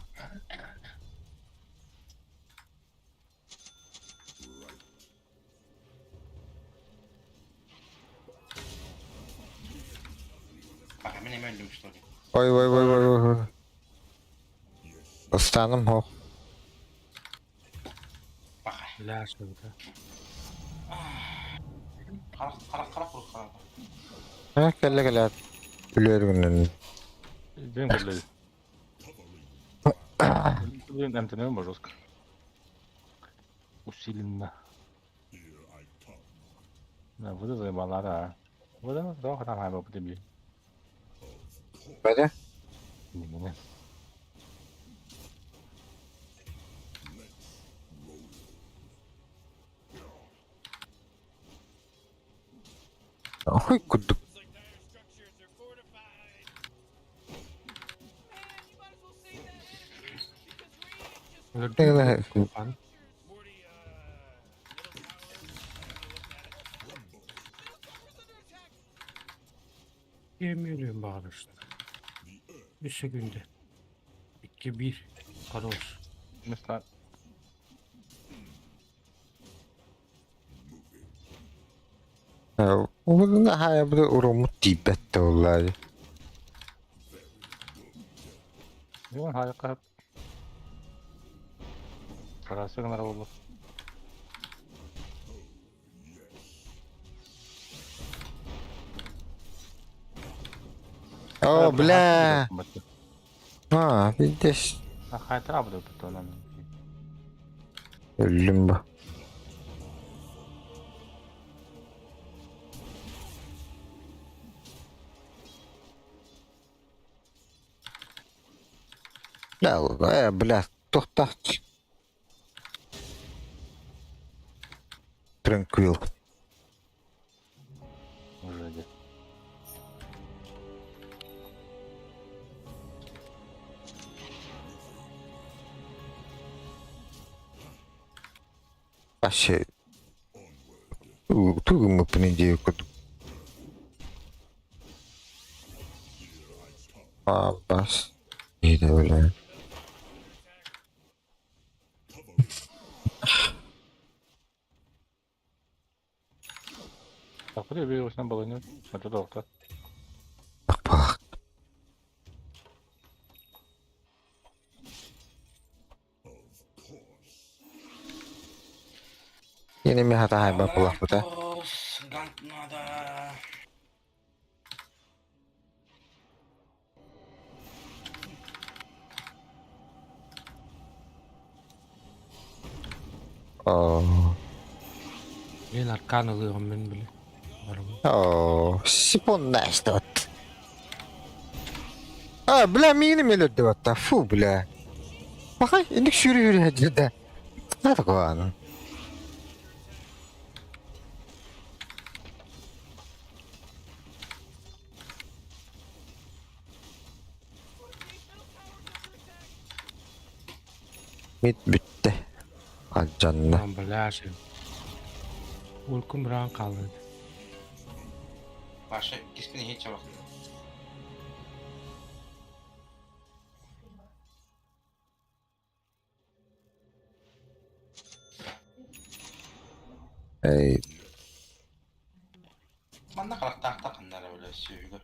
Bak hemen öldüm işte. Ой. Станом хо. Bak. Laş oldu. Kara vur kara. Келле. Үлөргүнүн. Блин, блин. Блин, МТН жестко. Усиленно. Да, вот это заебала, да. Вот это, да, хотя хайба по тебе. Бәде? Mine. Ой, кудук. Öldü Kopan. Yemiyorum bari işte. Bir sekunde. 2-1. Хорош. Mesela Onun haya bir urumut tibette vallahi. yok harika hep. Parası kadar oldu. О, бля. Ha, bir de Hayır abi de tuttu lan. öldüm bu. Ya, bля, to'xta. Tranquil. Уже де. Вообще. Туго мы понедельник. Бас. İyi de öyle. Так, куда я бегал, не было, нет? Это долго. Bak bak. Yine mi hata hayba kulak bu da? Ганг надо. Oo. Ben arkan alıyorum ben bile. Varım. Oo. Sipon da işte ot. Aa, bля, minim öldü hatta. Fu bля. Bakay, indik yürü hadi de. Hadi koğanın. Mid bitti. Hadi canına. Tamam böyle her şey. Ulkum bırak kaldı. Başka kişinin hiç yok. Ey, Manna kalak tahta kanlara öyle sürgü.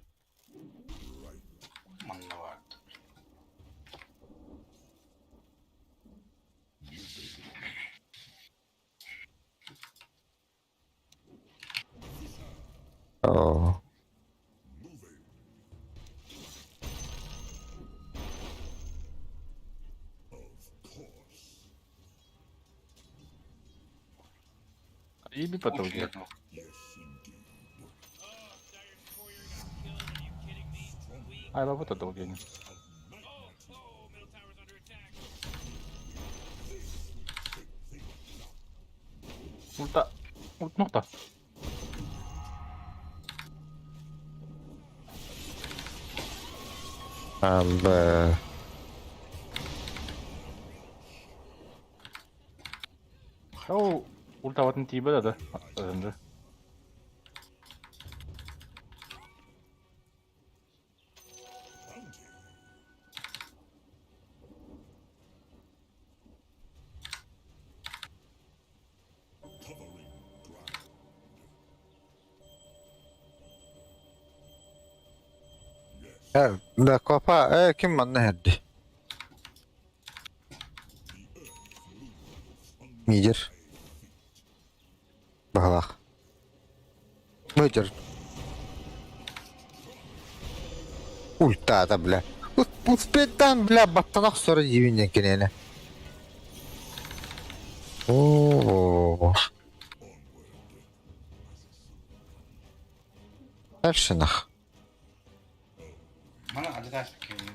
Manna vardı. oo. İyi bir patı oldu. Hayır bu patı oldu yani. Ulta. Ult nokta. Abi. Oh, ulta vatın tiba da. Önce. Ya, da kopa, kim manna hadi. Niger. Bahalak. Bıcır. Ulta da bля. Bu spedden bля battanak sonra yiyince kenene. Oo. Her şınах. Bana acı ders bakıyorum.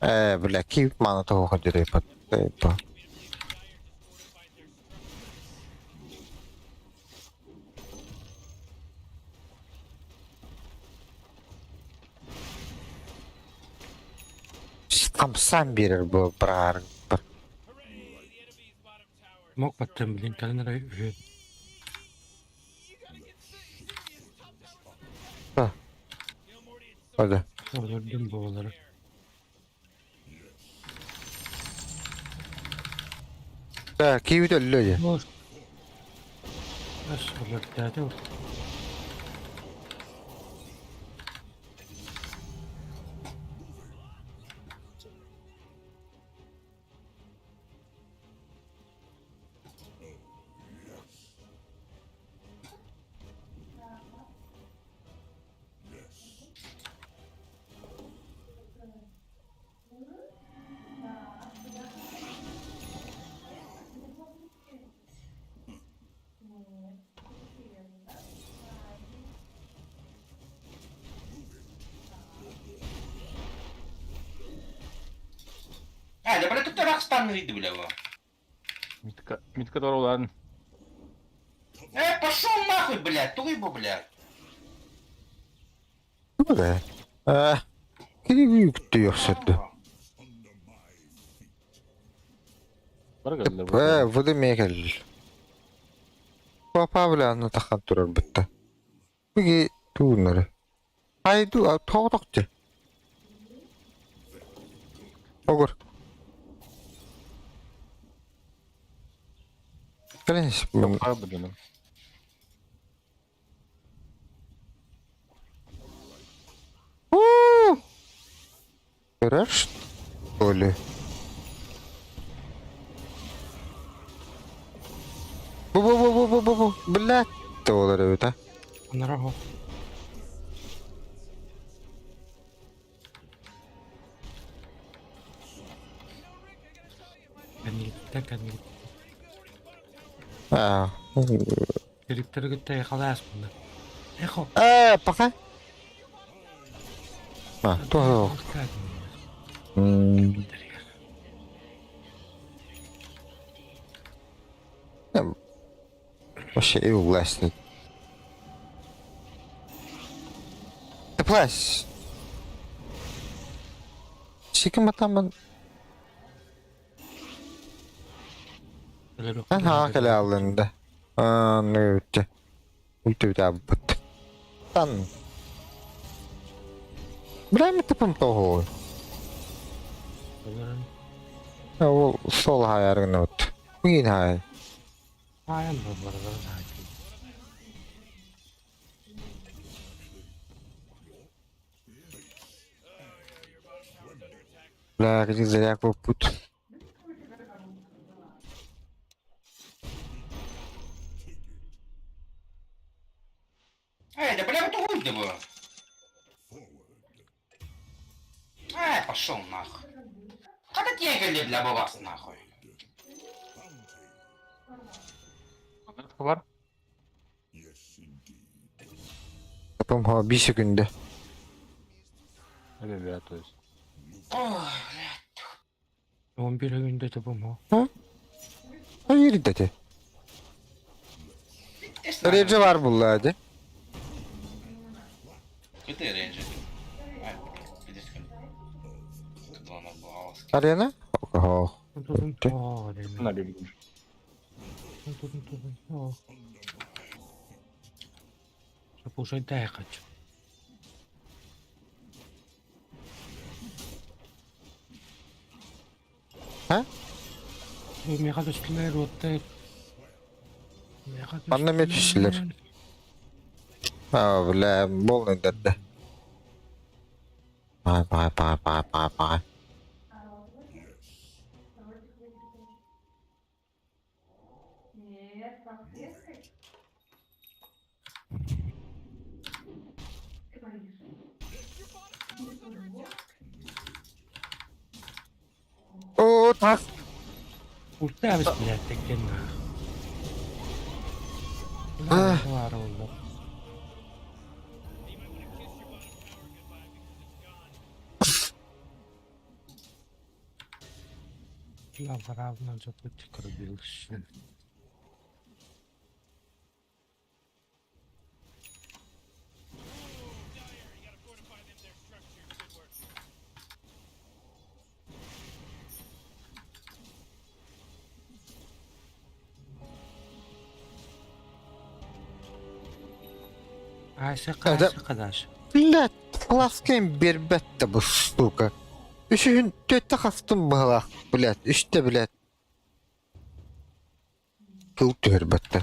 Бля, кип мана того ходили под. Там сам берер был брар. Mok battım bilin kalın ray üye. Hadi. Öldürdüm bu oları. Кип de öyle. Vur. Nasıl öldürdü vur. Да, бля, тут Рокстан виды, бля, его. Митка Тору, ладно. Пошел нахуй, блядь, туйбу, блядь. Bля. Кип diyorsun. Бар geldi. Vıdı gel. Papa bile ne takan durur bitti. Peki tuğunları. Haydu toğdakçı. Ogur. Geliniz. Var bu dönem. Görür. Öyle. Bu. Блядь. Doğru evet ha. Onlara ho. Kan git. Dedikleri gitti yakalayız bunu. Eko. Bakın. Ha, doğru. Вообще и властный. Ты плащ. Чикама там. Ага, калялында. Ну это. Ультивда бут. Тан. Бля, типом того. Ол сол хаярын от. Уин хай. Ayağım var bu arada. Бля, где заряд пут. Да бля, вот уйди его. Пошел нахуй. Когда тегали для вас нахуй? Var. Yapım ha bir секунde. Öyle bir ya, то есть. 11 günde topum ho. Hayır dedi. Rece var bunlar hadi. Какой рейнджер? Видишь, когда она была. Arayana? Oh. Tutun. Oh, dedim. Bunlar bilmiş. Tutun. Oh. Запушай дай хочу. Ha? Mega düştüler otta. Anlamıyor kişiler. Ha bile bol ne dedi. Bye. О, так. Usta bile tekken. Var oldu. لا برافنا جبت كربيلش. عاشق هذا- عاشق داش. لا خلاص كاين بيربت بالسوكا. ايش انت تخصتم بها بلاد ايش تبلاد كو تهربت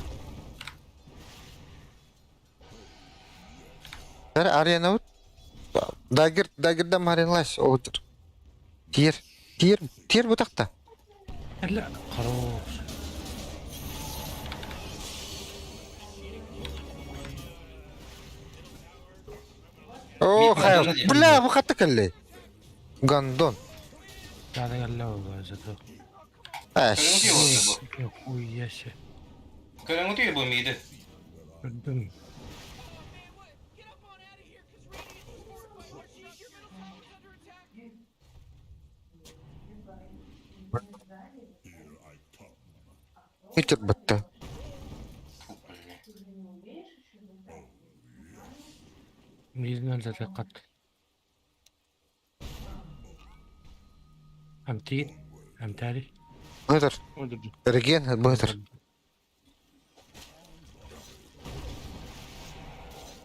ترى ارينا وت داقر دم هارين لاش اوتر تير بتقطع لا خروش. اوه مين خير بدنا بلا بخطك اللي غاندون هذا قال له زتو. اش يا خويا شي. كلام متي بو ميد بدم. يتربت ميزنا لتقت. أمتين أمتاري. بهدر رجين بهدر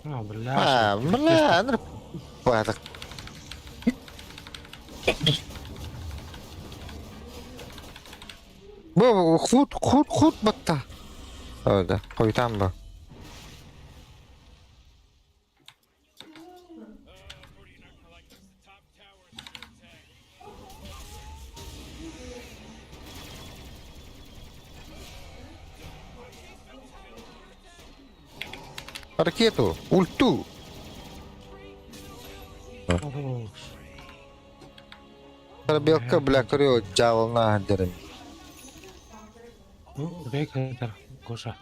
بالله. بالله انا هذاك بابا خود بطة هذا خوي تعمل Arquieto, ultu. خروش. Para belka black rio jawal na hadirin. بريك ترى كوشة.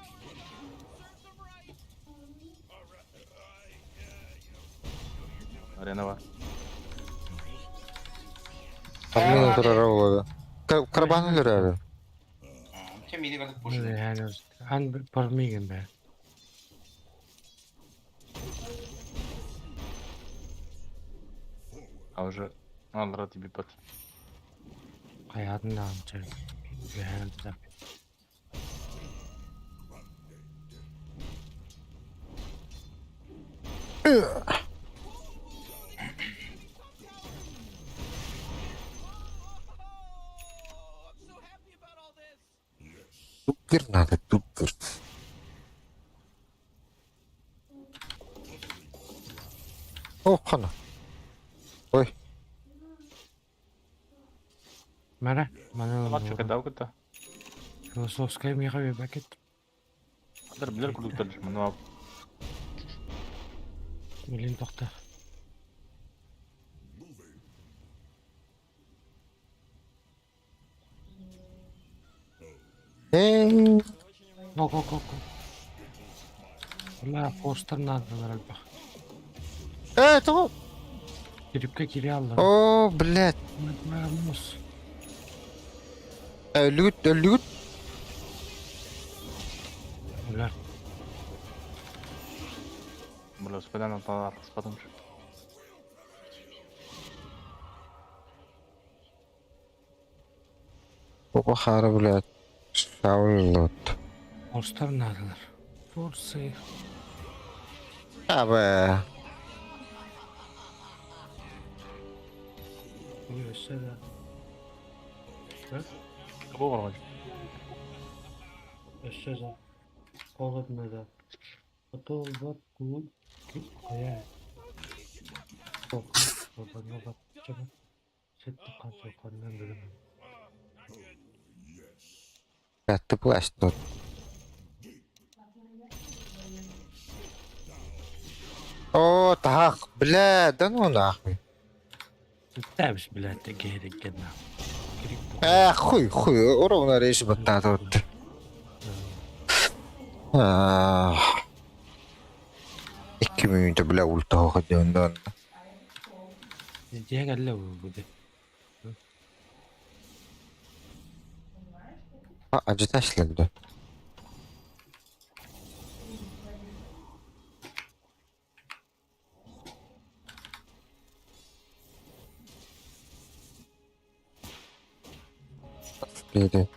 Arena var. Amni tara karaban lura. كم ميدي قاعد تبوش يعني عن برميجن بعد. А уже надо тебе под. حياتنا عم تشوف. يعني ده. Tukir nada tukir. Oh kana. Oi. مرة Матчу когда угодно. فلوسوفسكي ميخوي باكت. Kadar bilir kudu tutar mana مليون تختار. Eh. كو. لا فوستر نادر البخ. Tamam. تريبكا كيري الله. Oh bled. ما نص. Loot. ولا Бля, спеда на та спадам. Opa hara bled. Shaul lot. فوستر نادر. فورسي. Aba. الشذا. Кого ворвать? الشجر قوة مدى وطول كود قياد وبنوبة جبل 6 قاتل قرنان بلمن Kata bu astot. Oh tahak bled. Ano na ako? تتابش بلا تجهد الجنة خوي ورونا ريش بطاطوت. Ikke mye til å bli olta og døndan. دي قال له بده Acıtaşlar da. Dedi.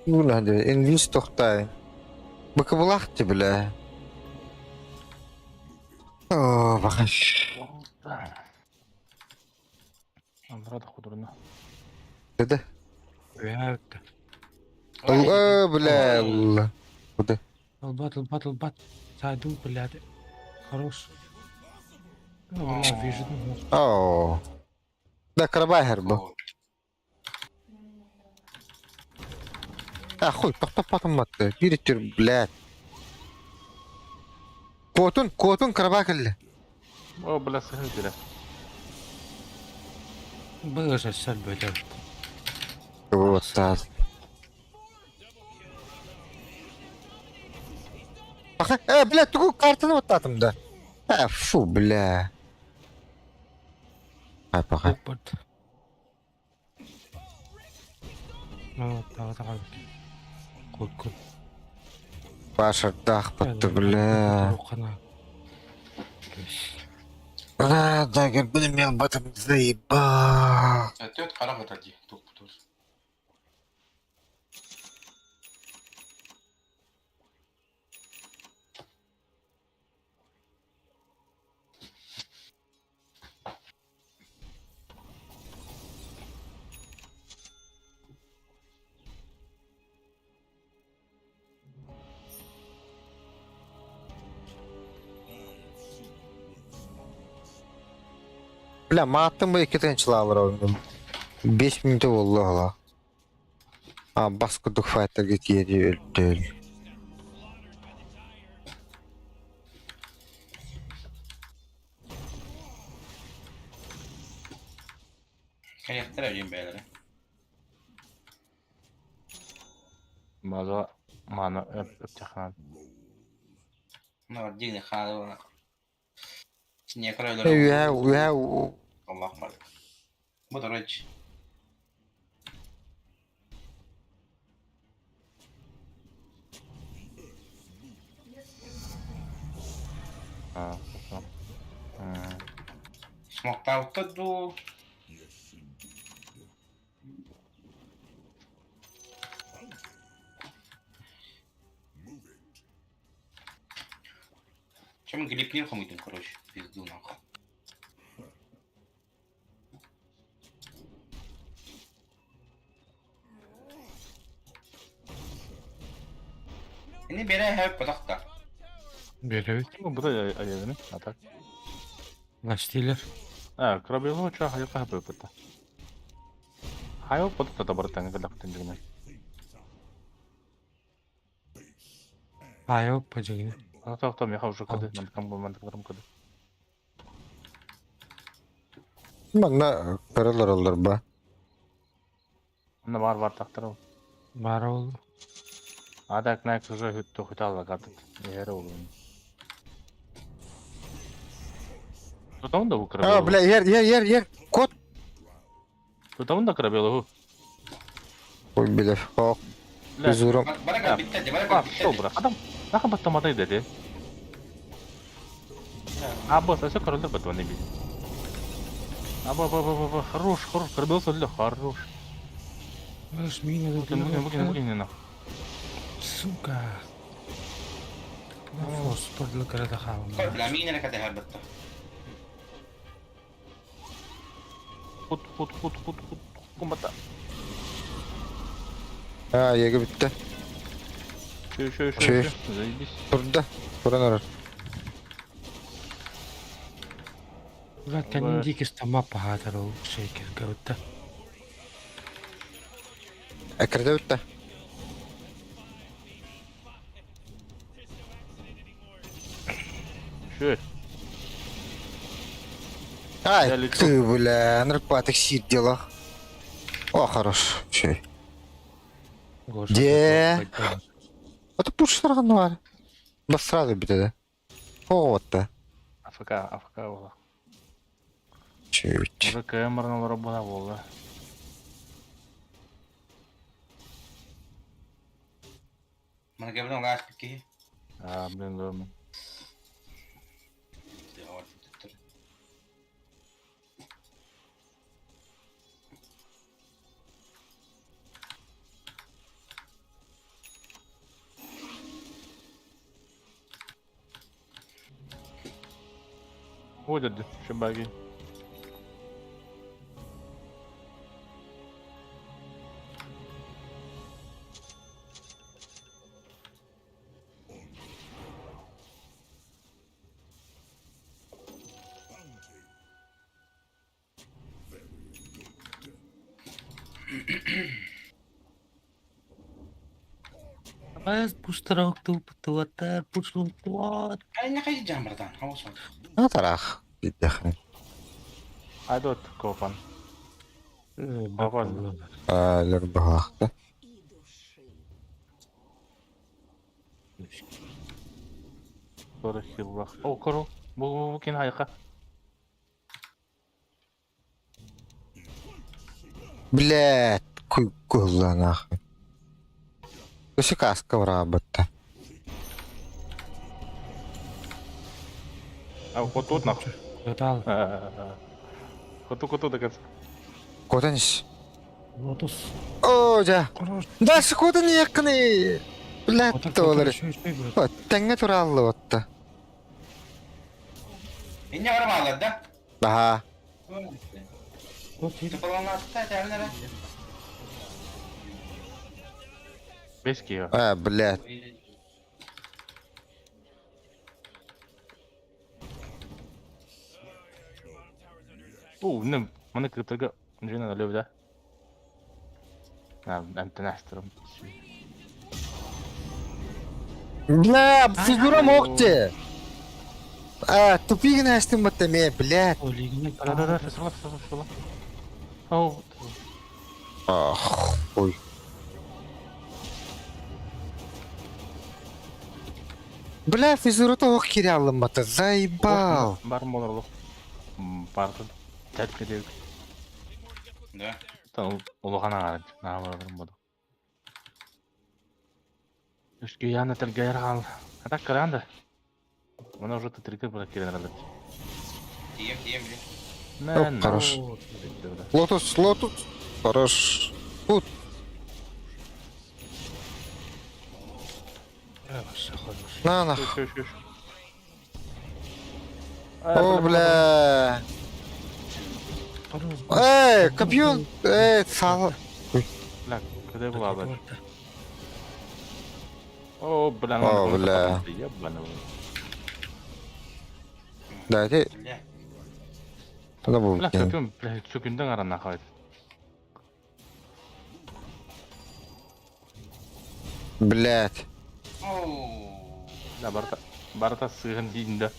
Ulan de İngiliz tohtay. Bakı bulaktı bile. Oo bakaş. Anlara da kuduruna. Dedi. Вяк. Allah bile Allah. Bu da. Албат. Сайду, блядь. Хорош. Ну, бля, вижу. Oo. Da Karabahar bu. Ахуй, тоқтап Директор, блядь. Котун Карабахарlı. О, бля, сыграй direkt. Боже, сальбелер. Вот так. Блядь, такую картину вот атымда. Фу, бля. Пока. Опыт. Ну, давай. Кот. Паша дахпатты, бля. Дагер, блин, мен батым заебал. Ты вот харам отойди, тут тоже. Бля, маттым бы 2 тынчыл алыр ойным. 5 минуты болду ала. Баскудук файтерге тиеди өлтөл. Kayaklar öyleyim beyler. Маза мана öpçakhan. Ne var dini halı var. Çinye karaylar. Уя. Allah var. Bu da rich. Хорошо. Смокта out'ta Чем глип не хомутим, короче, пизду нахуй. Ini bere hep patakta. Берет. Ну, bu da ayağını atak. Настилер. Крабело ча hayaka hep öpütte. Hayo potu da baratan galaktan jigna. Айо, пожигни. Там я уже кады, мантыкам кады. Magna karalar olur ba. Anda var taktara. Бара болду. Адак найк уже хүтті хүталға қатып. Ері олуын. Тұтауын да бұл крабело. Бля, ер. Кот. Тұтауын да крабело. Ой, бля, хок. Üzürüm. Bana bitti, bana bitti. Что, брат? Адам, наха баттамадай деді. Босс, а все королер баттуан не бейді. Хорош, крабело сөлі, хорош. Аж меня Выгин, нахуй. Сука. Фос, подл крада хавам. Bla mine ne kadar bitti. Хут. Комбата. Yegi bitti. Şu. Заебись. Burada. Buran arar. Ulan kendin dikis tamam pahatar o şeyker gavutta. Ekrede bitti. Şu. Ай, Я лицо. ты, бля, наркотик сид дела. О, хорош. Şey. Де? Это пуштарган var. Бас сразу битеді. Вот да. АФК ола. Чуть. Уже камерналар бұна болды. Sana gebden last pick. Блин, ладно. Ходят шибаги. Mas pustrok tu tuatar pustrok tuat. Ayna kayo dyan, bratan. Hawas mo. Атарах. Бидяхан. Айдот копан. Копан. Лербахта. И души. Sonra хиллах. О, кору. Bu кен хайка. Блядь, козла нахуй. Слушай, каска в работа. А вот тут нахуй. Total. Коту декат. Куда ниш? Lotus. О, жа. Хорош. Дальше куда не якны? Блядь, Отак доллары. ще брат. Вот, тенге тураллы вот-то. Inne var mı ağladı da? Ага. Вот Ты была на стате, а Без киева. Блядь. О, не, мене криптога. Джина любить, да? Антенастером. Бля, фигура мокте. Тупик настым батаме, блядь. Олигне Да, фесала. О, Ах, ой. Бля, физуру-то ох кирялым бата, заебал. бар молорлук. Барды. Тәтке деук. Да. Там улугана гараж. Наамырым буду. Үскө яна тергайр кал. Атак каранды. Мына уже тетирге бара келен алат. Тием, блин. Мен. Хорош. Лотус. Хорош. Тут. На нах. Шуш. О, бля. Копьон. Сал. Бля, куди була блядь? О, бля. О, бля. Ебаный. Дайте. Бля. Тогда Бля, будет. көпім, бля, сөкіндің арана қайды. Блядь. Оу. Бля, барта сығын дейін да.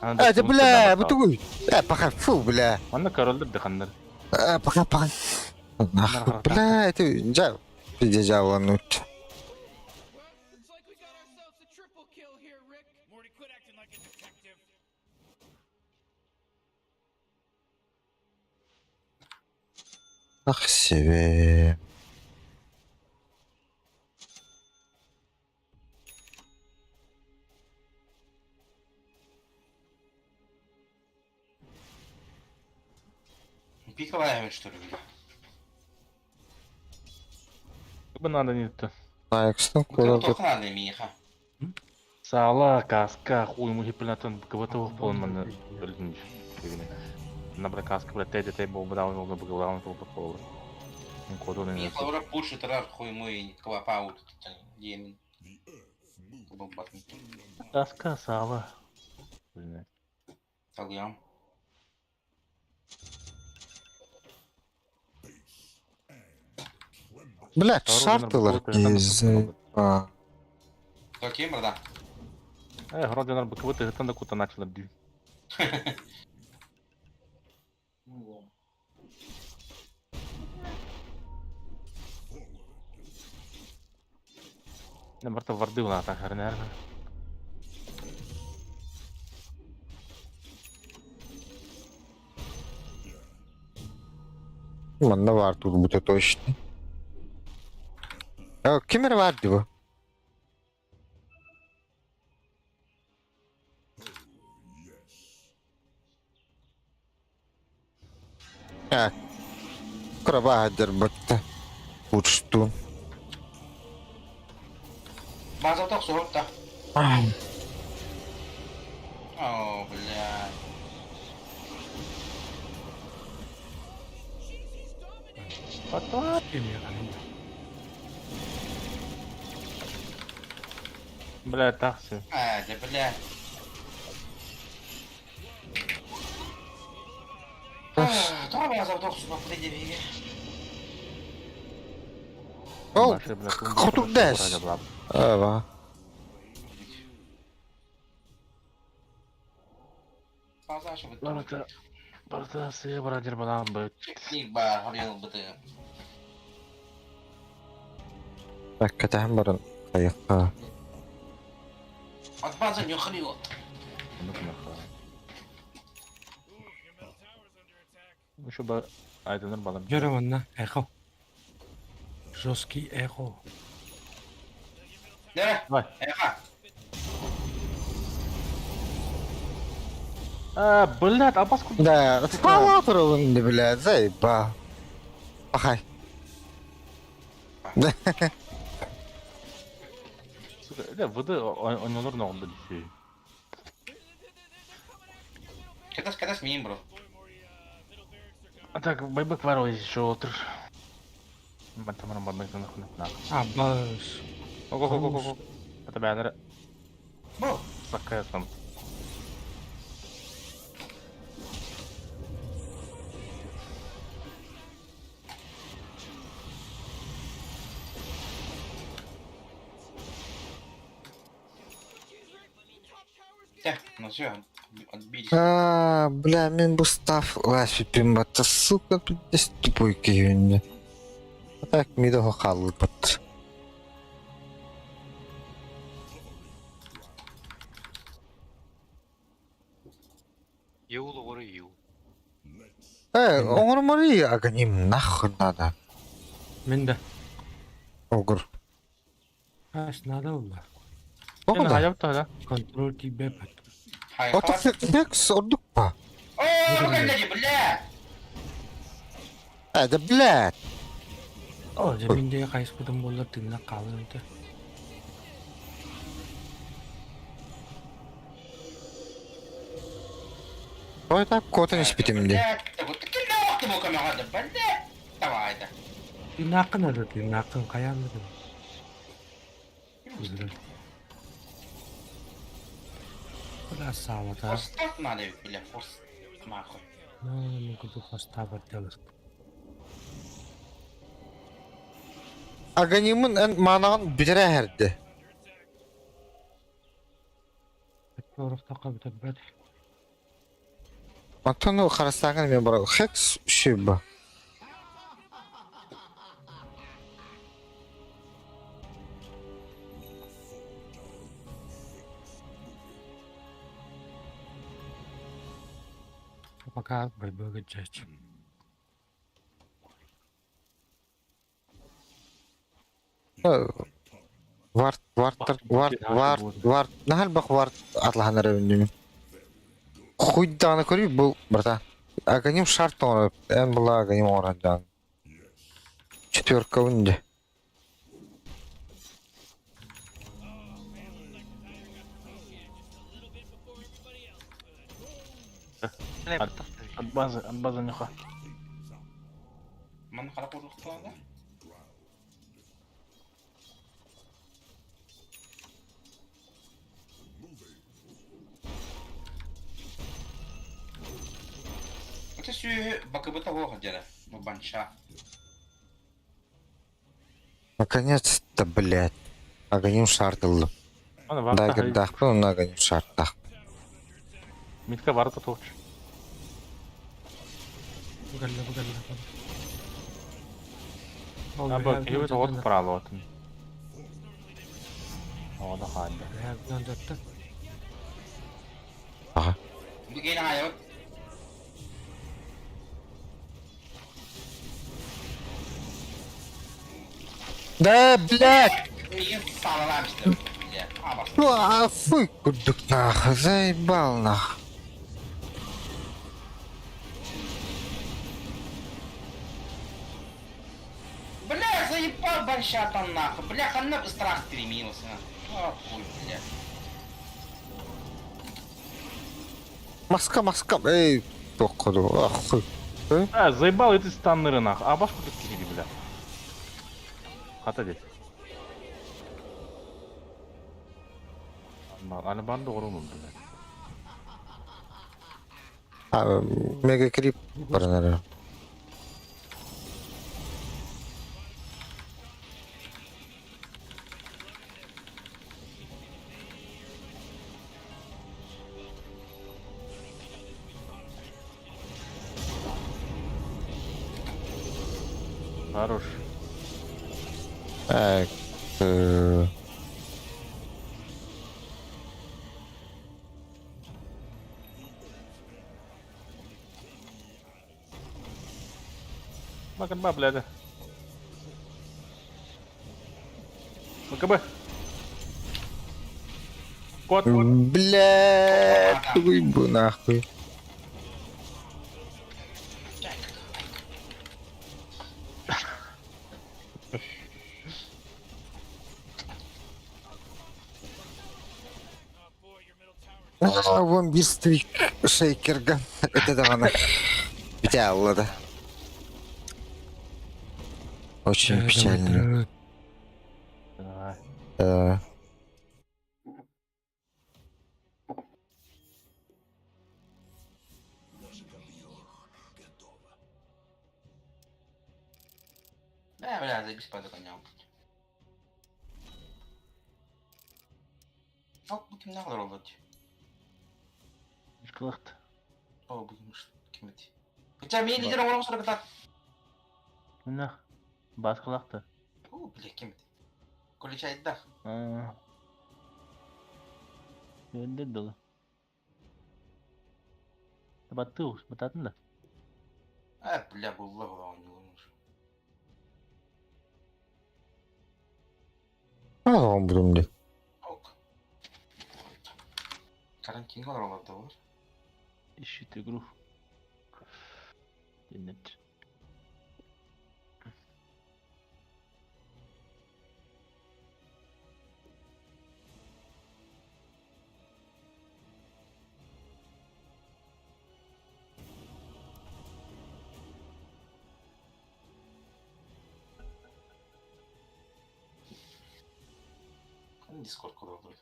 Это, бля, бутуй. Пока, фу, бля. Мана королдыр дықандар. Пока. Нахуй, бля, это, джа. Где жаванут. It's like we got ourselves a triple kill here, Rick. Morty, quit acting like a detective. Ах себе. Пиковая, что ли? Бұл надо не етті. Айкстың Вот куда это тут. только надо, Миха. Сала, каска, хуй му хипілатын кыбытывық болын маны білгін дегені. Набра каска, бля, тәйде бол бұдауын олды бұғылауын толды қолы. Коду не Миха, ура пушит раз, хуй мой, квапаут, Емин. Каска, сала. Блин. Салям. Блядь, шартылар кезі. Кто кемер, да? Гродинар бы кого-то это на куда начал дю. Не марта варды на так харнер. Манна var тут будет точно. Kimere vardı bu? Ha. Kura bahadır battı. Uçtun. База ток сорта. О, блядь. What? Demiyor kanka. Блядь, такси. Да, блядь. Давай база ток сорта, подойди. Oh, Başka bir takım kutuk bir des. vuracak lan. Evet. База что вы Barata. Barata siya vuracak balan bu. Teknik бар, орел быты. Hakikaten barın kayıkta. От базы не хрил. Şu ba aydınır balam. Görüm lan. Echo. Жесткий эхо. Давай. Vay. Эха. Блядь, Abbas kudu. Да, спала turun блядь, заеба. Пахай. Suka, ne vıdı oynanır ne oldu şey. Когда сменим, бро. Так, байбек var o işi otur. Ben tamam ben sana konuşmam. Abbas. Go. Hatta beğenir. Бро. Sakka yazsam. Так, ну все, отбились. Бля, мен bu staff лашипим батта, сука, пиздец тупой киюнне. Так, мидо халл бат. Юл, ори ю. Оңыр мори аганим нахуй надо. Мен de. Огур. Аш надо было. Sen Oğlum da. hayat da. Контроль тебе под. Хай, Otak хай. flex orduk pa. О, блядь, блядь. Hadi blad. O zeminde kayıs kudum bolla tınla kalırdı. Ой, так котен işbitimdi. Блядь, так вот ты нахуй ты муками гада, блядь. Давай, да. Tırnakın adı tırnakın kayanlıdı. Güzel. Biraz sağlata. Форстат надо, блядь, форс. Нахуй. Ne kudu поставить делать. Aganim'in en manağın bitire herdi. Doğru takı bitir. Matonu karasağın men bara hex şiba. Пока бэйбэгэ жаач. Варт. Нахал бак варт атлаханар өндүнүм. Хуйданы көрүй бұл брата. Аганим шарт оңыр. Эн бұла аганим оңырдан. 4 өнде. Abbas nyoka. Mana kalau kurus tuh ada? Это все бакабытового дела, банша. Наконец-то, блядь. Аганим шартылды. Дагер дахпы, он аганим шарт дах. Mitke var da toç. Bugalla. Abi gibi de ot paralı otun. O da halde. Reaktan jatta. Aha. Begini ayo. Да, блядь! И салам işte. Бля, абас. А, фу, кудук нахуй, заебал нахуй. Бля, заебал большатан нахуй. Бля, хана страх переменился. А, хуй, бля. Маска, эй, тоқыду, ахуй. Заебал эти станнеры нахуй. Абаш куда кири, бля. Хата дед. Аны банды орумун, бля. Мега крип бар, наверное. Хорош. Так, Makan ba, bля, да. МКБ. Кот. блядь, уйбу нахуй. Вон бирствик шейкерга. Это давно. Печально, да. Очень печально. Давай. Бля, заебись по коням. Вот будем наглоролать. Ишкалахты. О, будем кемить. Хотя мне лидером он 40 так. Мына. Баскалахты. О, бля, кемить. Коли чай дах. Önde dolu. Batırdın da. Бля, булла у него. Он будем ли? Ок. Карантин var var. İşit игру. Dinlet. Discord kodu olur.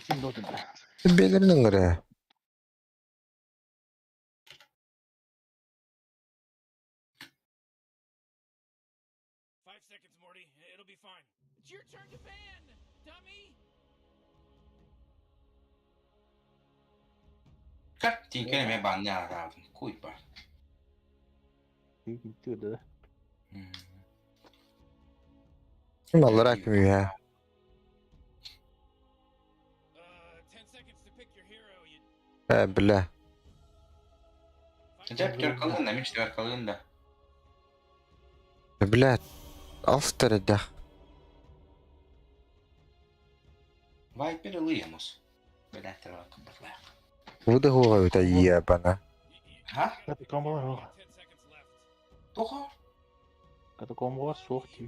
Şimdi oldu be. Belirinin göre. It's your turn to ban, dummy! Как ты kelime banne aradım. Kuy var. Gitti öyle de. Kim alır hakimi ya? 10 seconds to pick your hero, you... Bile. Cep gör kalın da, hiç ver kalın da. Блядь. Автор, да. Viper ылıyımız. Böyle tarafı kapatlar. Выдавала это ебано. Ha? Katakomba var. Toha. Katakomba var soğuk gibi.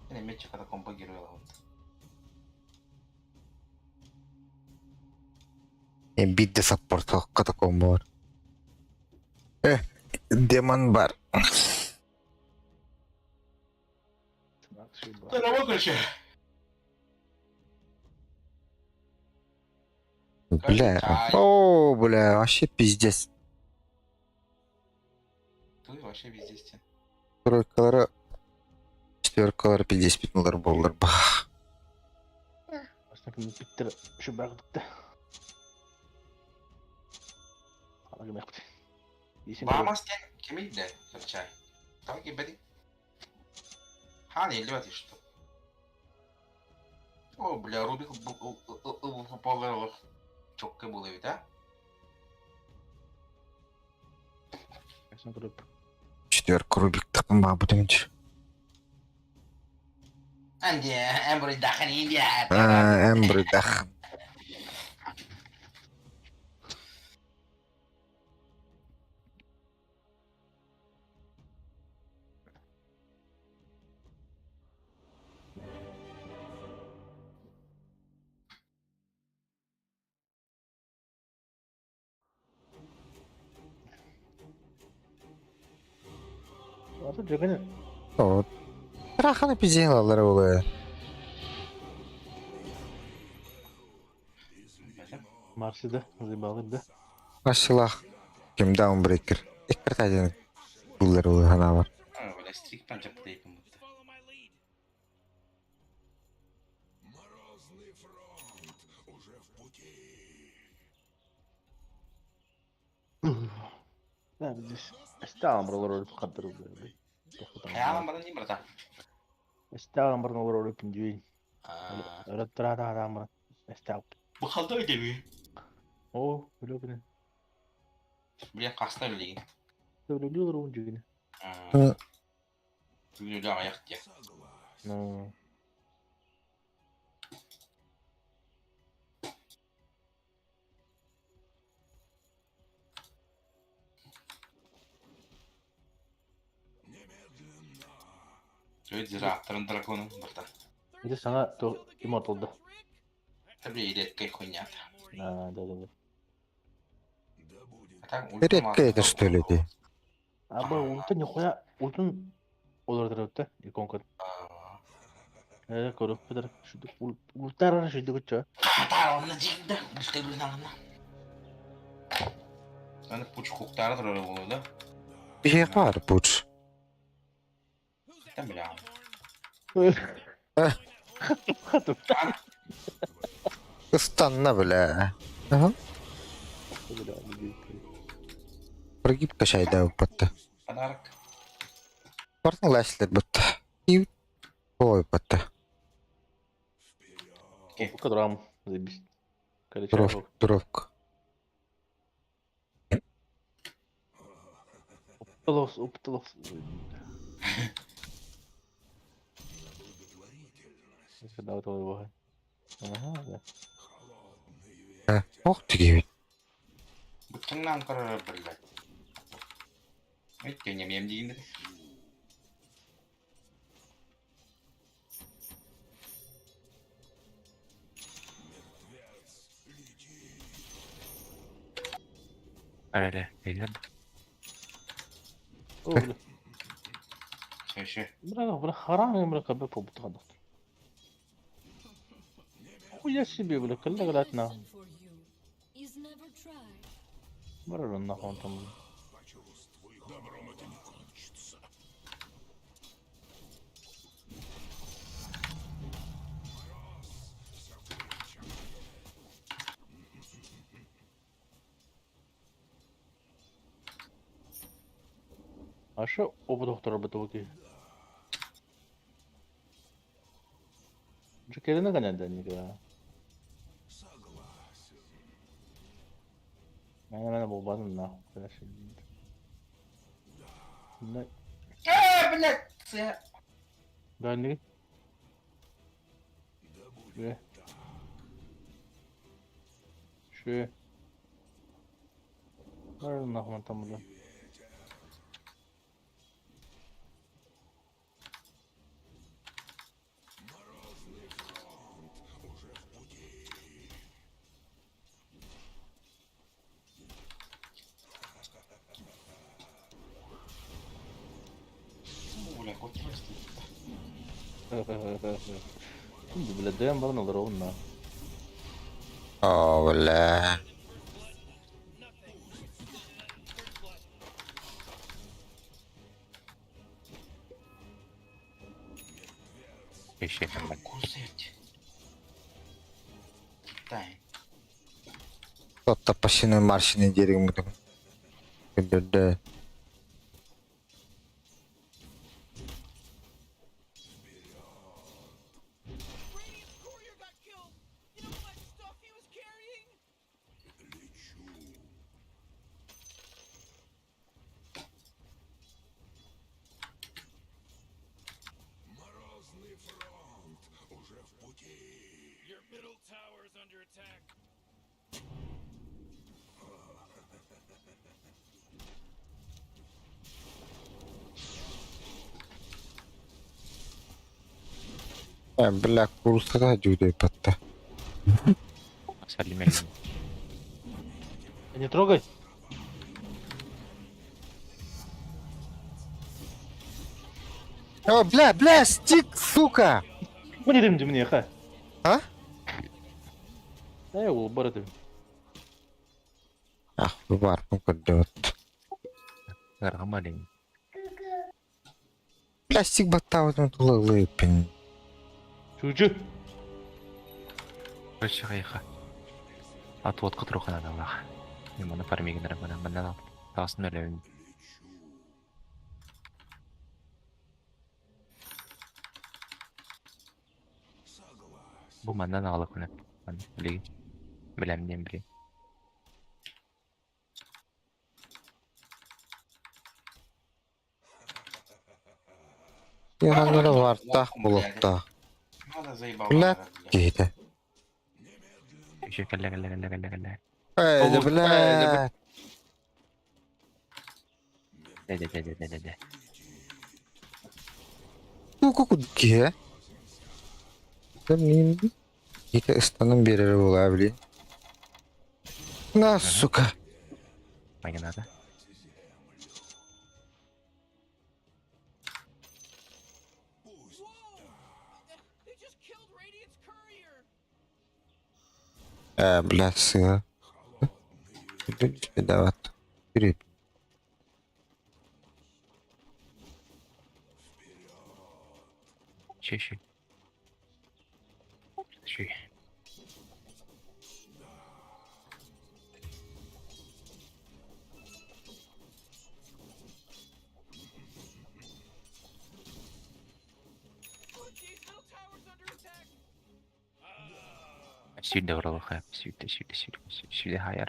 Yine meçe kadar kompa giriyorlar. Bir de support katakomba var. Демон бар. Здорово, короче. Бля. О, бля, вообще пиздец. Ты вообще вездесте. Тройкалары, четверкалары 55 доллар болдыр. Бах. Aslında bitti şu bıraktık. Alagım yaptı. Vamos ten kimiydi? Çay. Tamam ki bedi. Hani 50 ватт что? О, бля, Рубик попал чокка было ведь, а? Aslında durup. Четверка Рубик такым бабу демчи. Andy, Embry dahan India. Эмбри дах. Аты жегені. Вот. Раханы пизен алар улы. Марсида, зибалып да. Ашылах. Ким даунбрейкер. Эккер таден. Булар улы хана бар. Böyle strik bence play'im bu. Follow my lead. Да, biz istedim buralar ölüp kadırı böyle. Hayalim bana değil mi burada? İstedim buralar ölüp inceyin. Öyle tırada adam var. İstedim. Bu halda öyle mi? O, öyle bile. Bir kasta öyleyim. Öyle diyorlar onca yine. Öyle ayak diye. No. Öyle ziraatların dragonu burada. Bir de sana immortal'da. Tabii iletke koyuyor. Ha, da. Редко это что ли ты? Abi ultun yok ya. Ultun olur da ikonkan. Korup kadar şu ultar ara şu dikçe. Katar onu ciddi. İşte bir zaman. Yani puç koktardır öyle oluyor. Bir şey var puç. Değil mi ya? Kıstanna bile. Aha. Прогиб качайда упатты. Panarak. Бартын лайслер бутты. И ой бутты. Bu kadar am. Zabiş. Kaleci. Дровка. Упталос. Когда вот его. Ага, да. Ох ты гибит. Bütün Ankara'ya böyle. Evet, yemeğim değil mi? Öyle değil mi? Öyle. Şey. Bırak haram bırak be bu kadar. Хуя себе, бля, когда говорят на. Бля, нахуй он там. А что оба доктора бытовки? Че керена гоняет никогда. Мене болбадым нахуй, конечно. Да. Блядь! Да не. Че? Var nahman tam burada. Şimdi bile dayan bana olur oğlum lan. О, бля. Eşeğim ben. Кусать. Дай. Кто-то пассивной маршиной деревом. Да. Бля, курсата жуде патта. Салим алейкум. Не трогай. О, бля, стик, сука! Мне дым мне, ха. А? Ол бар дым. Ах, бар, көдөт. Гаргамалин. Пластик баттаудан тулылыппин. Чужу. Короче, хайха. Отводка трохана далах. Мана фармигенер мана тасын өлөүн. Бу мандан алып күнә. Мен билеген. Билем билем. Яғанлары бар, тақ болықта. Надо заебал. Бля, дейді. Еще кәллә. Әйді, бля. Де. Сука, күдке? Білмеймін. Екі ұстаным берері бола, білейін. На, сука. Магинада. They just killed Radiant's courier. Бля, сыға. Дават. Вперед. Чеши. Oh jeez, middle tower's under attack. Сюда уралха. Сюда хайра.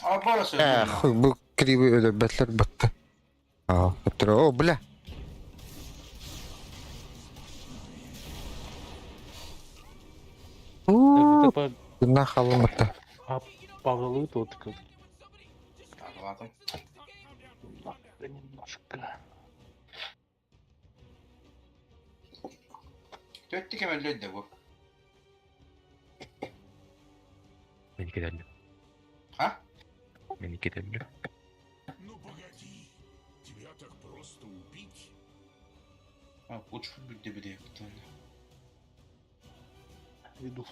А боросы. Хуй, бұл кривый өлі бәтлер бітті. Бітті. О, бля. Гүнна қалым бітті. Павловый тут. Ладно. Немножко. Töttike men lödde bu. Меники дәлле. Ha? Меники дәлле. Ну погоди, тебя так просто убить? Ha, uç bildi bir de yaptı. Иду.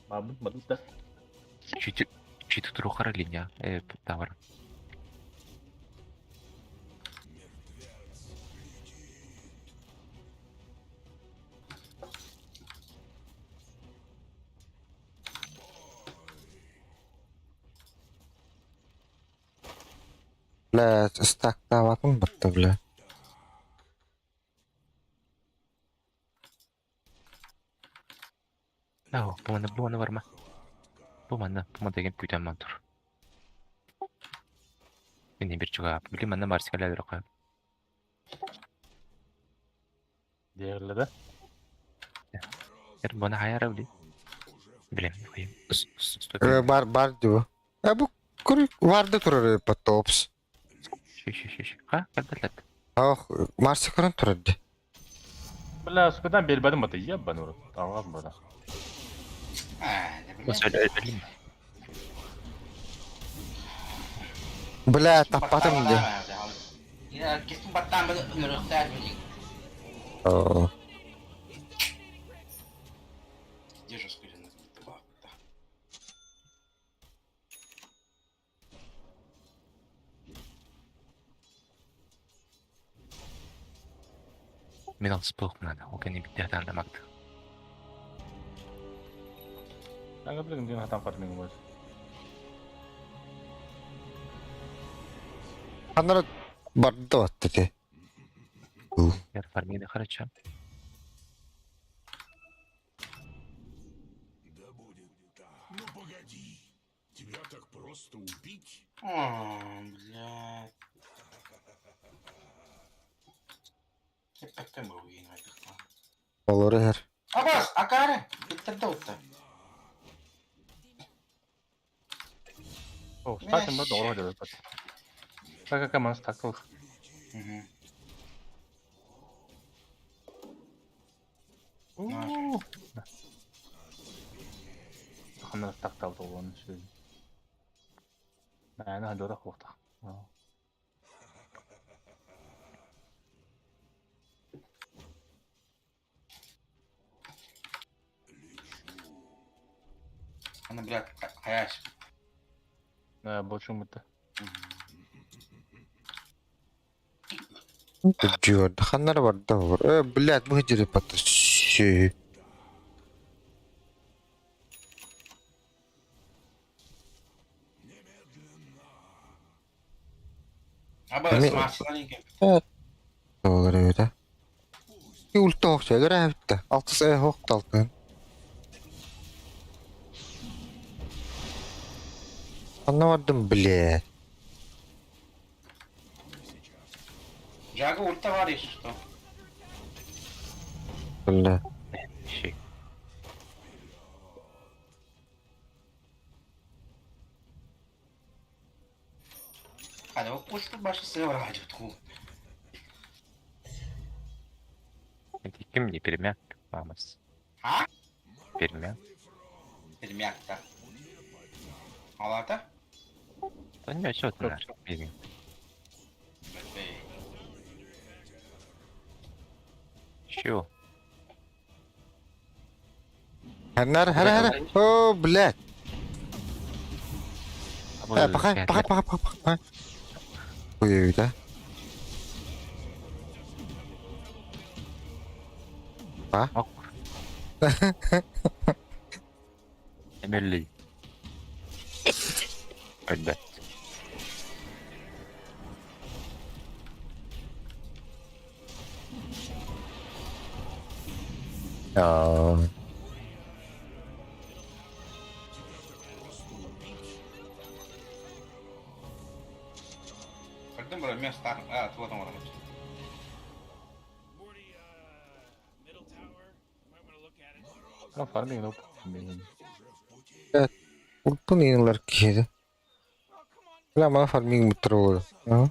Мабуть, да. Чуть трохара линия. Тавар. Бля, стакта ватым бітті, бля. Буманы бар ма? Буманы деген күйтен ман тұр. Мен бір чуға. Білі манна марсикалі әдір қойып. Дерлі да? Бұны хайара білі. Білем, қойым. Бар, дебі. Бұл күрі варды тұрыр паттопс. Ха, кәлбәтләт. Марси көрін тұрырды. Бля, скадан белбәдім бата, еббан ұры. Алғам бада. Осы өлім. Бля, таппатым де. Ya kesin battan böyle ürükler böyle. Где же скорее называется бабка? Мен алыс болып мынада. Ол кәне бітті атандамақты. Таңғы білігін деген атан фарминг бар. Анары барды батты де. Я фармингді қарачам. Да будет так. Ну погоди, тебя так просто убить? Блядь. Hep bu yine. Olur her. Abbas, akare. Bitti de oldu. О, статин бар doğru hadi bak. Kaka mas takıl. Oo. Ханаа тактал дууган шүү. Манай хадорох вахта. Она, блядь, хаяш. Почему это? Жор, ханар бар да бар. Блядь, мы жире пата. Ши. Аба, Ами- смартларинки. Доллар öyle. Bir ulti okşa göre bitti. Altı sayı hok daltın. Anlamadım bile. Джага ульта var если что. Böyle. Şey. Hadi o kuşlu başı sıra var hadi. Kim не перемяк, vamos. Ha? Перемяк. Перемякта. Алата? Да не счет на перемяк. Чё? Her. Oh, блядь. Pakay. Bu öyle. Ок. Эмили. Опять. Ya. Когда было место? А, вот он. Morty, middle tower. Might want to look at it. Kan farming yok. Ultun yeniler kişiydi. Ulan bana farming bitir oldu. Ha?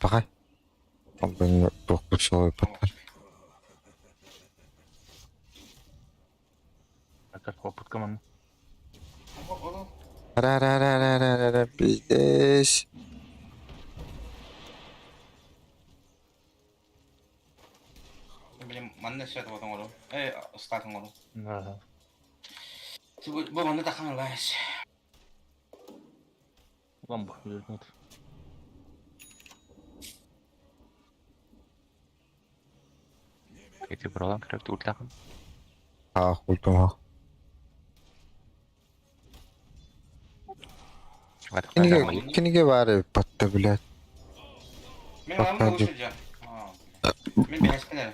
Pakay. Ben doktor şey patlar. Как опыт команды. Ra, bizdeş. Блин, манна сейчас вот он. Стартом он. Да. Ты бы манна тахан лайс. Lan bu yürütmedi. Эти бралан крэфт ультахан. Ultum ha. Kinige var patta блядь. Мен ламба ушуджа. Мен беспенер.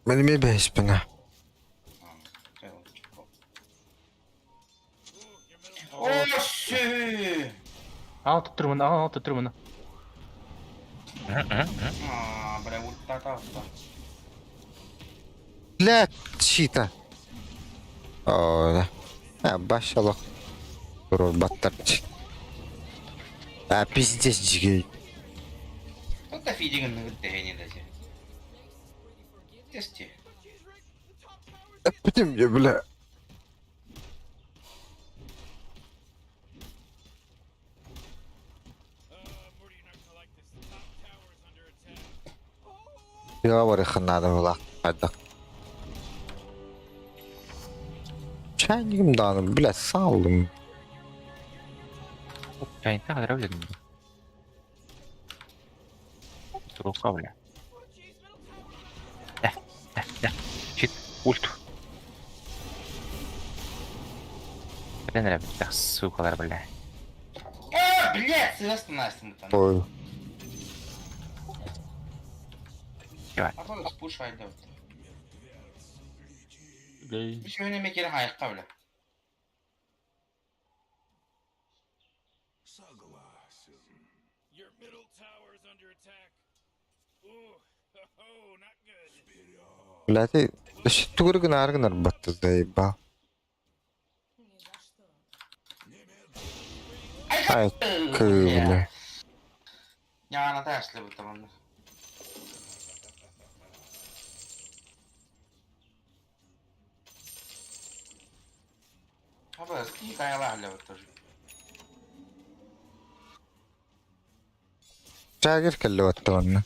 Benim bir beşpine. Oşü. Tuttur bunu. Бля, ульта таста. Блядь, чита. Öyle. Ha başlayalım. Dur battarç. Ha pиздец жигей. Тут фидинг на не даже. Тесте. Öptüm ya bile. Morty, you're not gonna like this. The top tower is under attack. Ya var ya xanada bula. Hadi. Çayım dağınım bile saldım. Чайнта қадырап жүрдім. Тұруққа бля. Чит, ульт. Блин, ребята, сукалар, бля. Блядь, сыростно настым там. Ой. Давай. А то спушай да. Gay. Bir şey önemli geri hayıkka bile. Your middle tower is not good. Блядь, еще тугры гнар баттı заеба. Ай, кывля. Yana tersle bu tamamdır. Ha böyle iyi kayalarla bu тоже. Jagger kelli battı onu.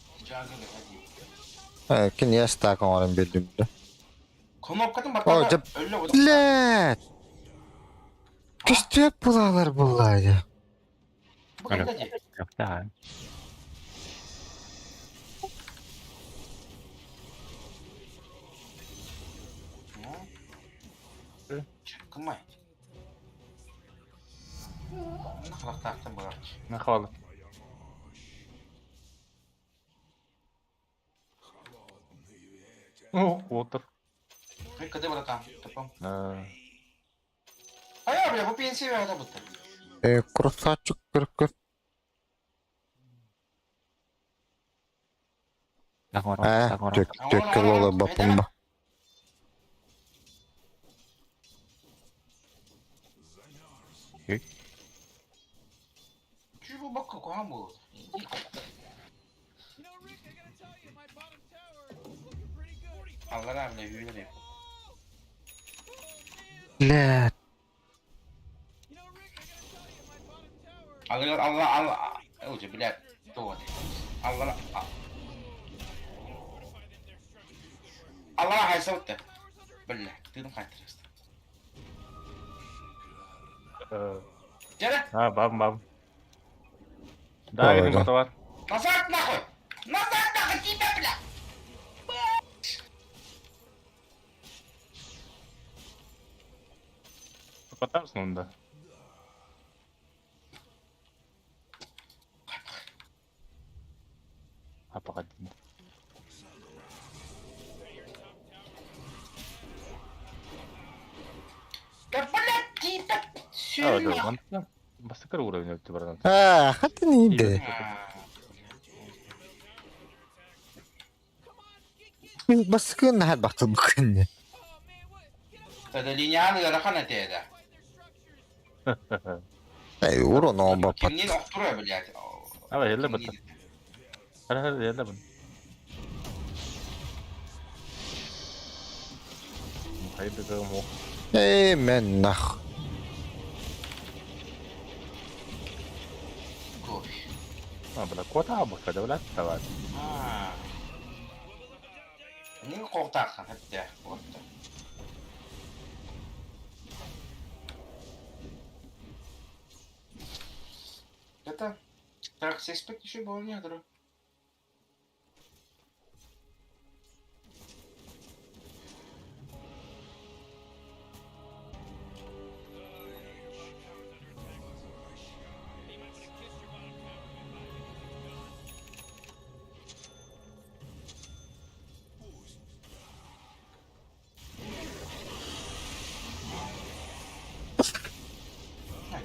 Kim ya stack onun bildim de. Knopka'dan bak. O cep. Блядь. Küstüyek bulalar bunlar ya. Bu kadar değil. Yok daha. Çakılmay. Ne kadar taktım bu arada. Нахвала. О, Уотер. Ne kadar bırakalım. Tamam. Э, Hayır bile bu pensiye verdi bu Красавчик, кыркыр. Тök ola bapımba. Şu bu bakka kohan bu. You know, Rick, I gotta tell you, my bottom tower is looking pretty good. Allah rahmet eylesin. Блядь. You know, Rick, I gotta tell you, my bottom tower. Allah. Hoca блядь. Doğru. Allah. Allah hay savutta. Billah. Dedim kaçtırırsın. Gel. бам. Да, видим, да. кто var. Назад нахуй. Назад нахуй тебя, блядь. Kapatar mısın onu da? Аппаратин. Да блядь, тебя. А, да, он там басыкар уровень өтті бардан. Хаты нейді. Мен басыкын нахат бақты бүкінне. Это линейный рахан это. Ай, урон он бапат. Kimliğin okturuyor блядь. Ава, елді бұтты. Hadi елді бұн. Haydi kağım o. Ey men nах. Koş. Ha, bırak kota bu kadar ulat da var. Niye korkaksın hep de korktu. Это так все спект еще было недра.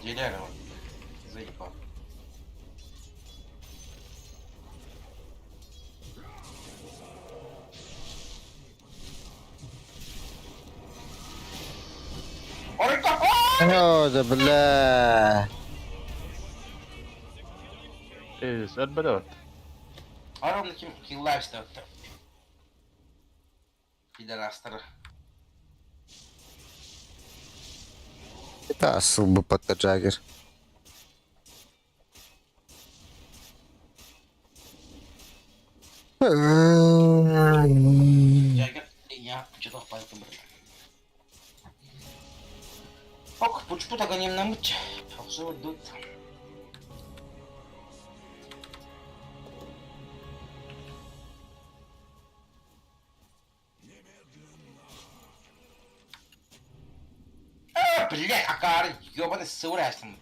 Дерево. Заебал. Hadi bля. Söyle böyle ört. Aramda kim killer işte öttü. Пидорастары. Это асыл бы патта Джаггер. Я что-то пальцем брал. Ок, почему так они на мыть? Похоже, дует. Блядь, Акар, ёбаный сырастым.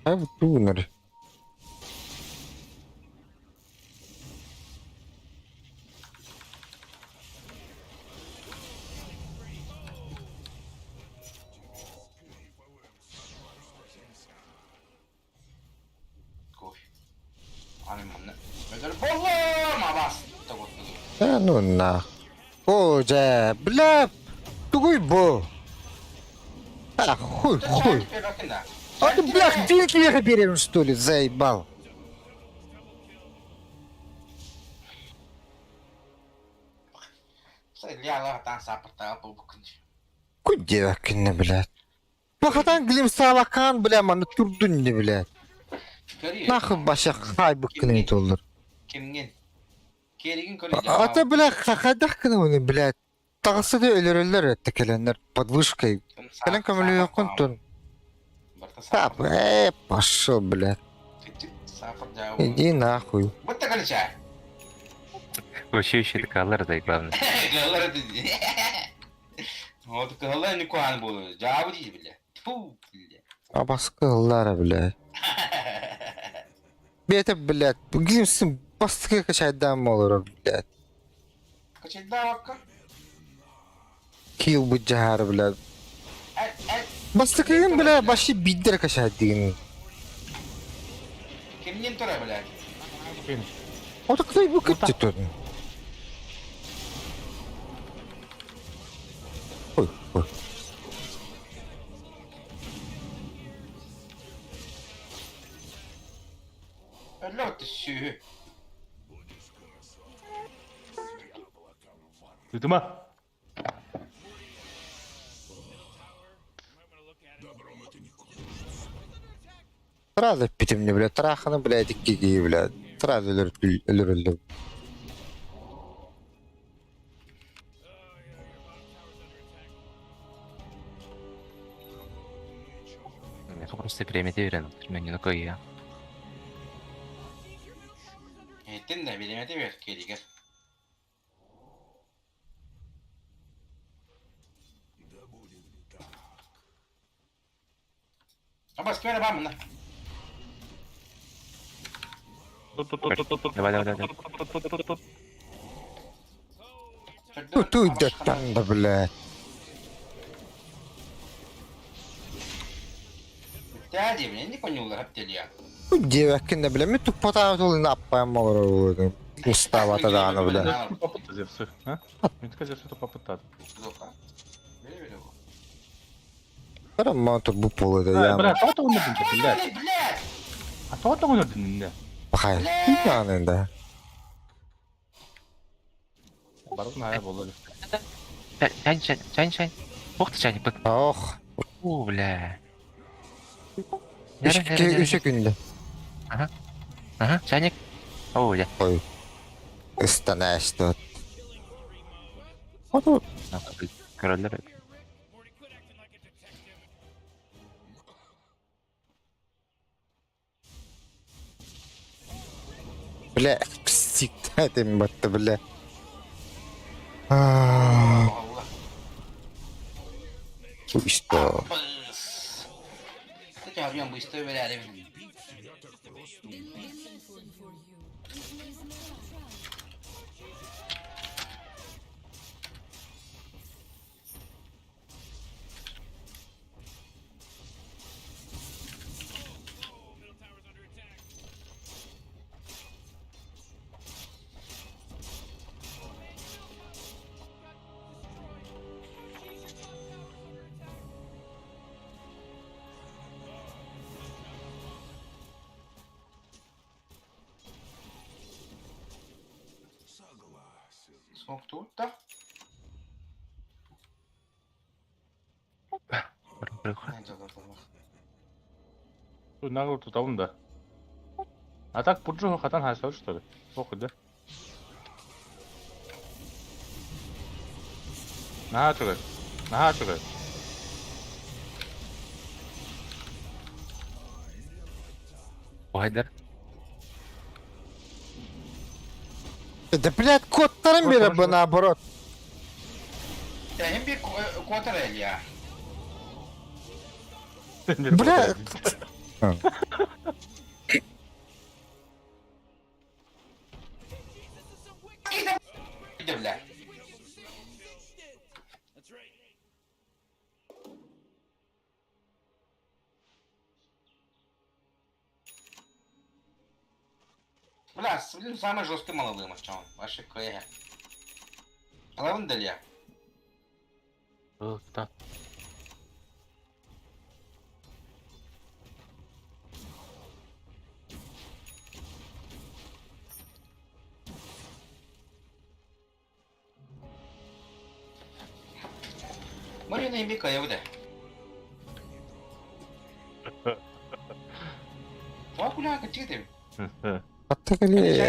А вот тунер. Кофе. Ани мамны. Ödül bozulma bas. Tamam. Да ну нах. О, же, бля, тугой бо. А, хуй, Ты хуй. чай теперь да. А ты, бля, деньги я берем, что ли, заебал. Стреляла, там саппортал по букнич. Куда кине, блядь. Бахатан глим савакан, бля, маны турдун не, блядь. Нахуй баша хай букнен толдыр. Кемген. Кереген көрейді. Ата, бля, хакайдах кіне оны, блядь. Тағысы да өлер текеленер подвышкой. Кәлен көмілі yoqын тун. Тап, пошел, блядь. Иди нахуй. Вот так чай. Вообще еще калар, да и главное. Калар это. Вот калар не куан был. Жабуди, бля. Фу, бля. А басқылары, блядь. Беті, блядь, гимсін бастықы качайдан olur, блядь. Качайда вакка. Кил bu jahar, блядь. Бастықығын, блядь, башы биддер качайдығын. Кемнен тұра, блядь. Ота қытай bu күтті тұрдың. Ой, ой. Лёд ты сю. Duyduma. Сразу питем, блядь, траханы, блядь, киги, блядь. Сразу ölürüldü. Это просто примитивен. Мен не такой я. Ettin de bilemedi bir kediger. Ama skmere var mı lan? Давай. Туй даттан да, блядь. Дяди, блин, не понял, хаптели я. Девякин, блядь, мы тут потом то не апаем, olur. Устава тогда, она, блядь. Попытай зевсы, а? Мне кажется, что это попытать. Прямо тут bu polu da Бля, ya. кто-то умер, блядь. Блядь! А кто-то умер, блядь. Bakay. Yanında. Барна, болды. Чайник. Ух ты, чайник, бык. Oh. У, бля. Üçe günde. Ага, чайник. О, бля. Ой. Istanış тут. Otur. Король. Бля, псик-то это battı, бля. Allah. İşte o. Ты тебя быстро валяли. Смог тут-то? Тут нагло тут аунда. А так Пуджуха хатан хайсал, что ли? Похуй, да? Нага чугай. Уайдер. Да, блядь, котların biri bu наоборот. Я не биг квотерель я. Бля. Иди, бля. Бля, блин, самый жесткий молодой матч, вообще крэга. Kalavun deli ya. Tamam. Mana na imbi kaya udah. Wah, aku nak kecil tu. Hatta kali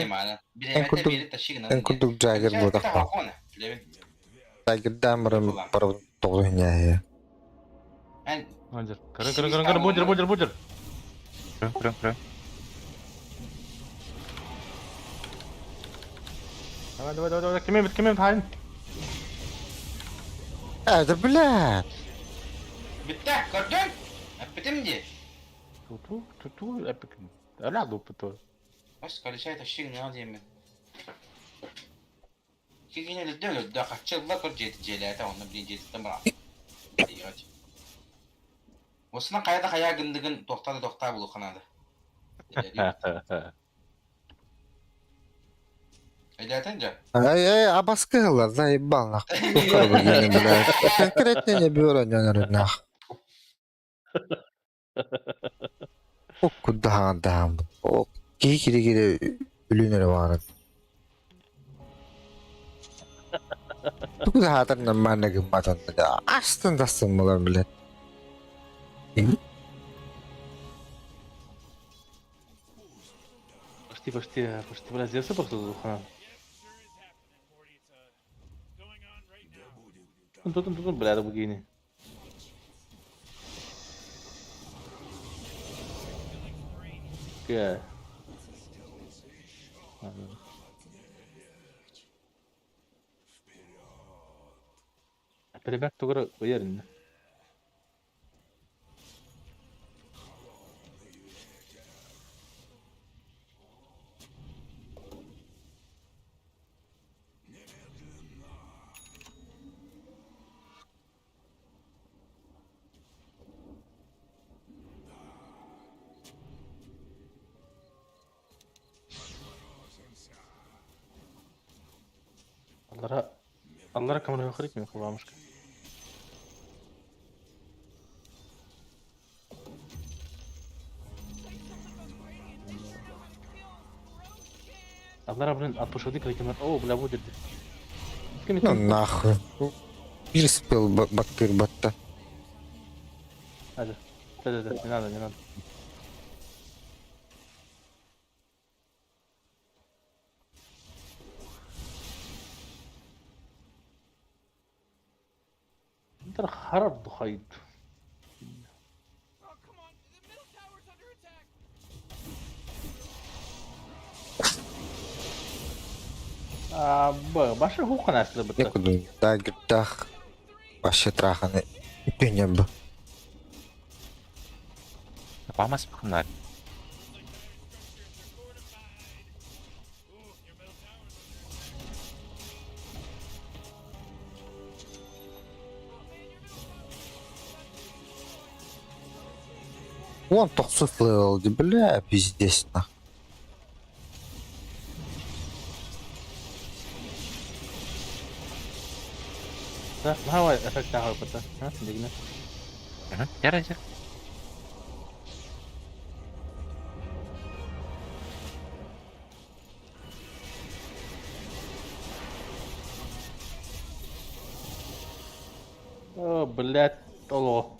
Mana? en kuduk Jagger bu dakka. Jagger damram para toğunya ya. Anjir. Keren. Bujur. Kırın. Давай. Кемем тайын. Hadi bilen. Bitti, gördün? Bitti mi? Tutu, epik. Öyle bu. Bas, kalau saya taşıyın ne diyeyim ben. Ki yine de dönüyor, daha kaç yıl var celete onu bir celete bırak. Osman kaya gındıgın doktor bulu kanadı. Edatınca. Ay abas kılar da balnak. Doktor bu yine bilen. Konkretne bir öğrenenler. O kudahan. O giri ülünere var. Bu da hatırına manne gımmatan da aslında sımmalar bile. Почти, блядь, здесь просто духана. Тут, блядь, богини. Ке. Перебег тугры уверен. Аллара камера выходить мне бабушка. Аллара, блин, отпушил дикой камер. О, бля, будет. Ну нахуй. Bir spell baktır batta. Hadi. Не надо. ترى خرب خيط. Oh, come on. The middle tower's under attack. Başı hukuk nasıl Ne bitti? kudun da gittak. Başı trahanı ipinyen bu. Yapamaz mı bunlar? Вон тохсу флэйл, бля, пиздец нах. ده ما هو الافكت بتاعه بتاع ها دقيقة. Ya Recep. О, блядь, толо.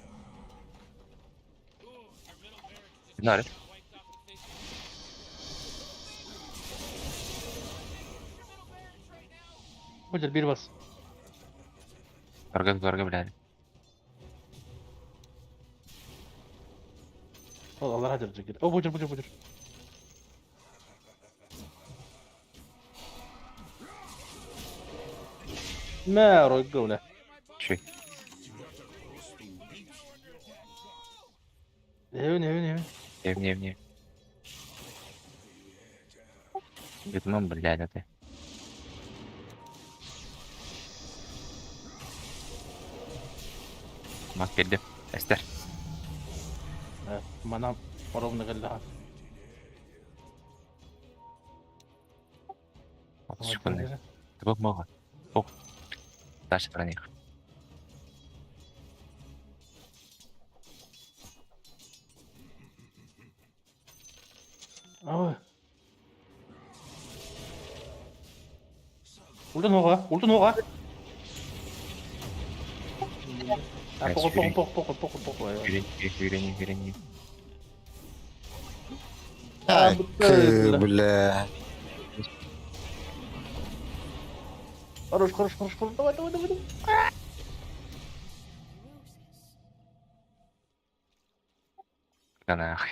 Bunlar. Bujur bir bas. Karga bilen. Allah hacer çekil. O bujur. ما رجوله. Şey. هوني. Evni. Yutmam bilen de. Mak geldim. Ester. Manam orabını galla. Şükür. Tabak mı var? Дальше про них. Ой. Ультан уугаа. Похуй. Верени. Бля. Хорош, давай. Да нахуй.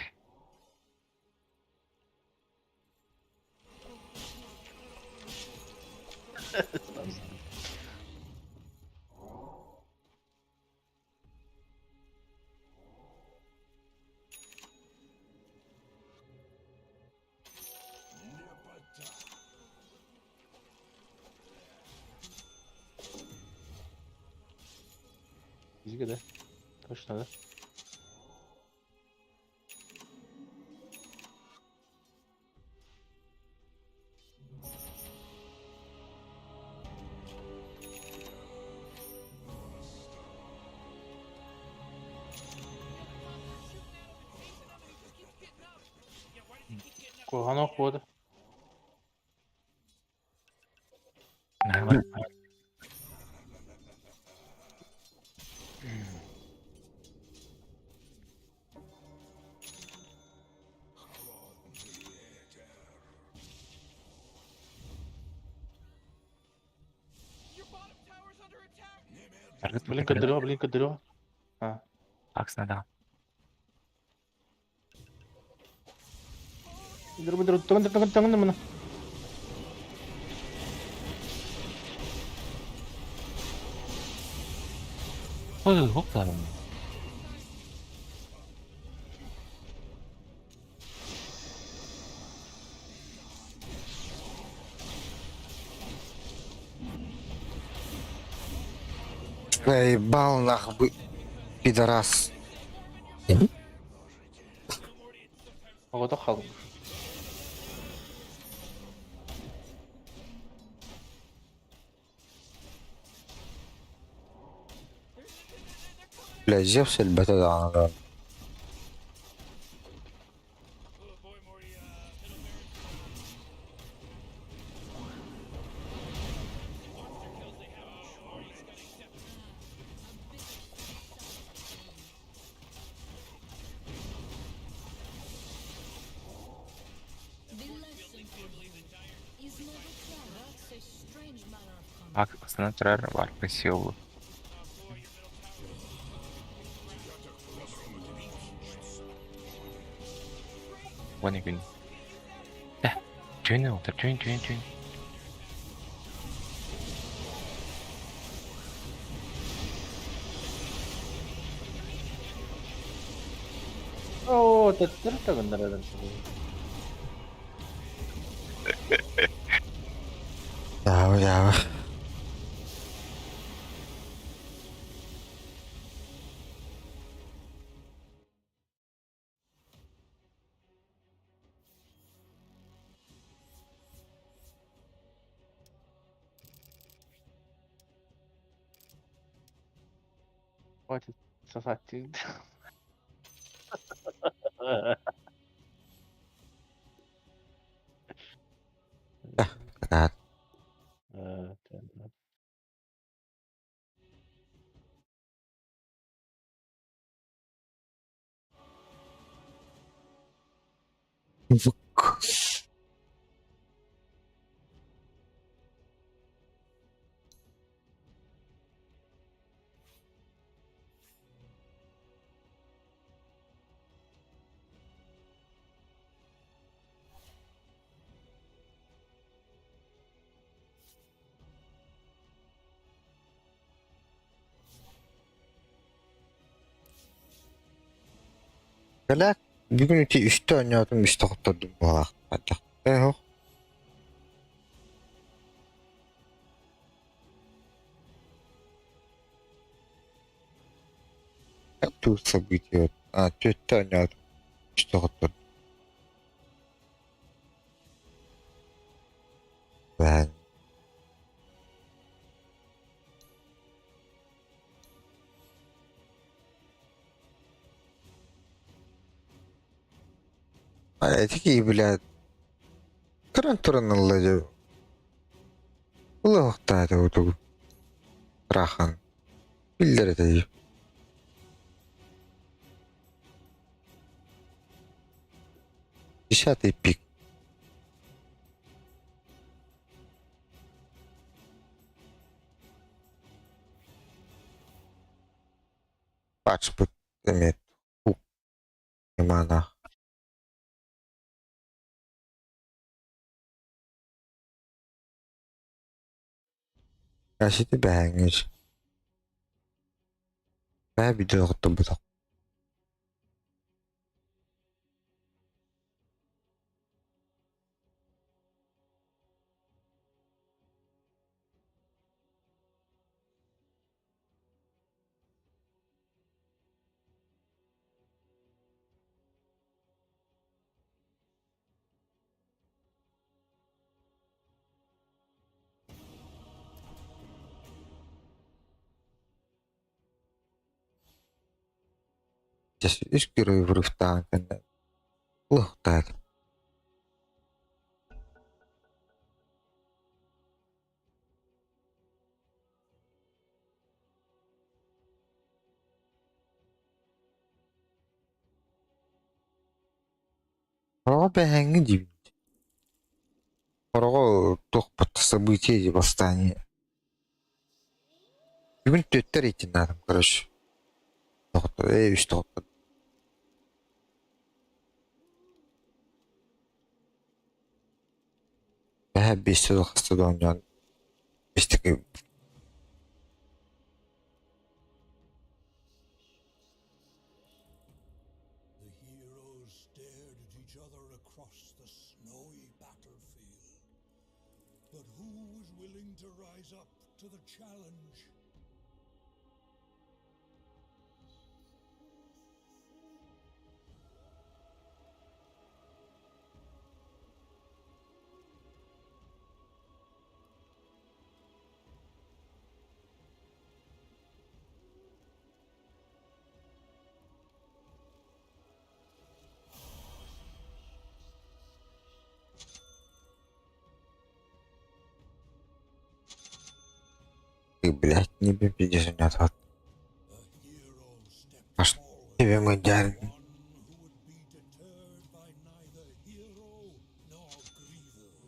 Физика, да? Точно, да? Қойған оқ болды. Блин, кадырға. Акс надо. Тыңды мұны. Ой, оқтарым. Ебал нахуй, пидорас. Оғада қалдым. Бля, Зевс البتا ده انا Аксына тұрар бар посел. Вон и күн. Жөне отыр, жөн. О, тәттір тағындар адам. Я. Хватит сосать. Да. Gel bir gün öte 3'te oynadım 3'te kurtardım bu alak. Hadi. Yok. Тут событие. 4'te oynadım 3'te kurtardım. Ben Этики, блядь. Туран аллажа. Улахта это вот рахан. Пиллер это. 10-й пик. Патч бы имеет. Mana. Kasih tu bangis. Bah video betul. Just iskiri vuruftaan tänne. Lohtaat. Роо бэхэнги див. Роо тухпат события восстания. Бүгін төттер екен адам, короче. Үш тоқтады. Бәхә 500 қыстады онжан. Бестікі. The heroes stared at each other across the snowy battlefield. But who was willing to rise up to the challenge? Ты, блядь, не бепидишь меня тут. A hero stepped Аж forward. тебе мой дядь. One who would be deterred by neither hero nor griever.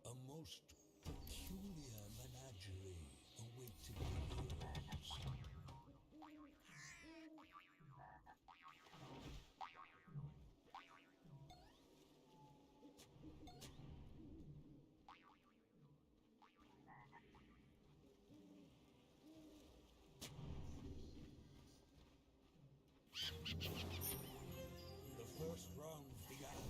A most peculiar menagerie awaited the heroes. The first round began.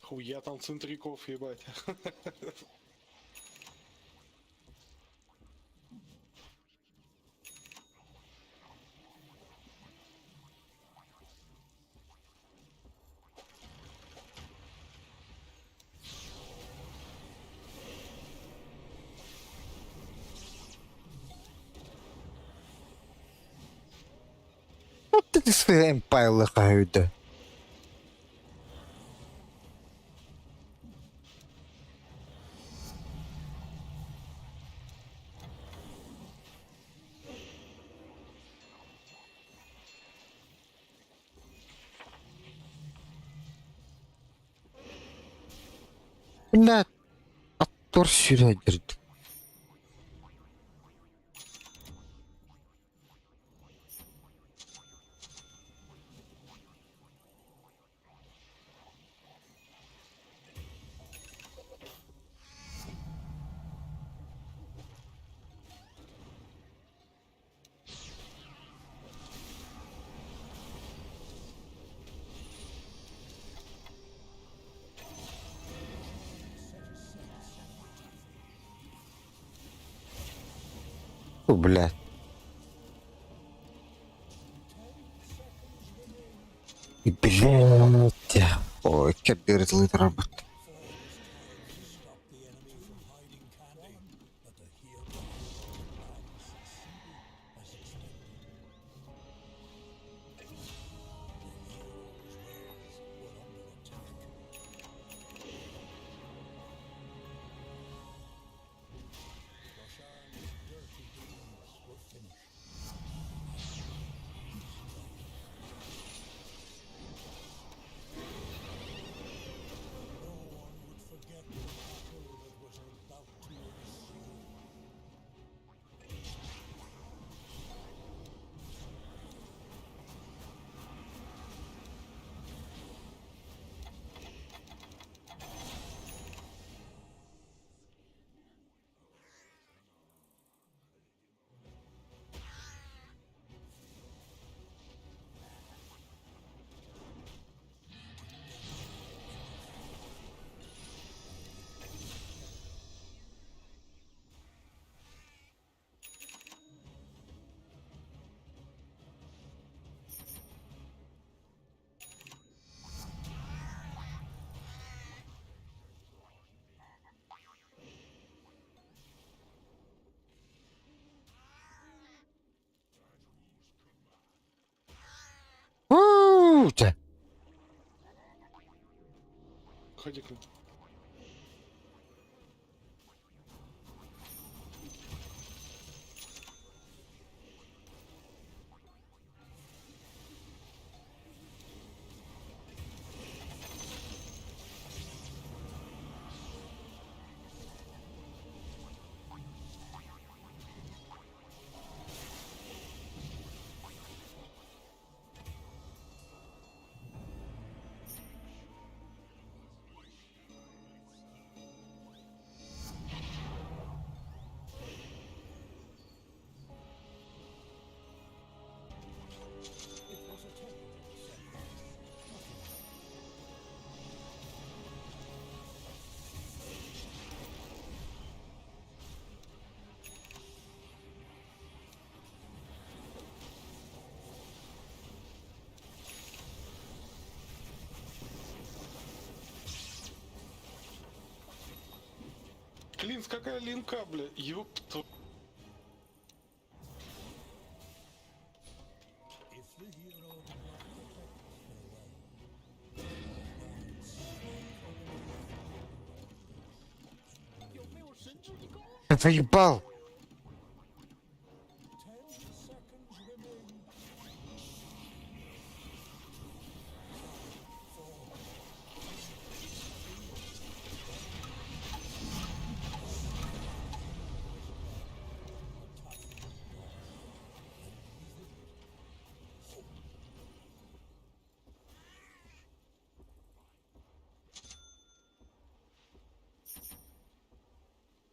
Хуя там центриков, ебать. Вот ты свои эмпай лыхают, да. Блядь, аттор сүйрәдерді. О, блядь. И, блядь. Ой, кабир злый работа. Stop the enemy from hiding candy, but the hero as expected. The hero's wares were under attack. Roshan's dirty deeds were finished. No one would forget the battle that was about to ensue. Ууу-та. Ходи-ка. Клинс, какая линка, бля? Ёпту. If the hero did not protect farewell. Заебал. 10 seconds remain.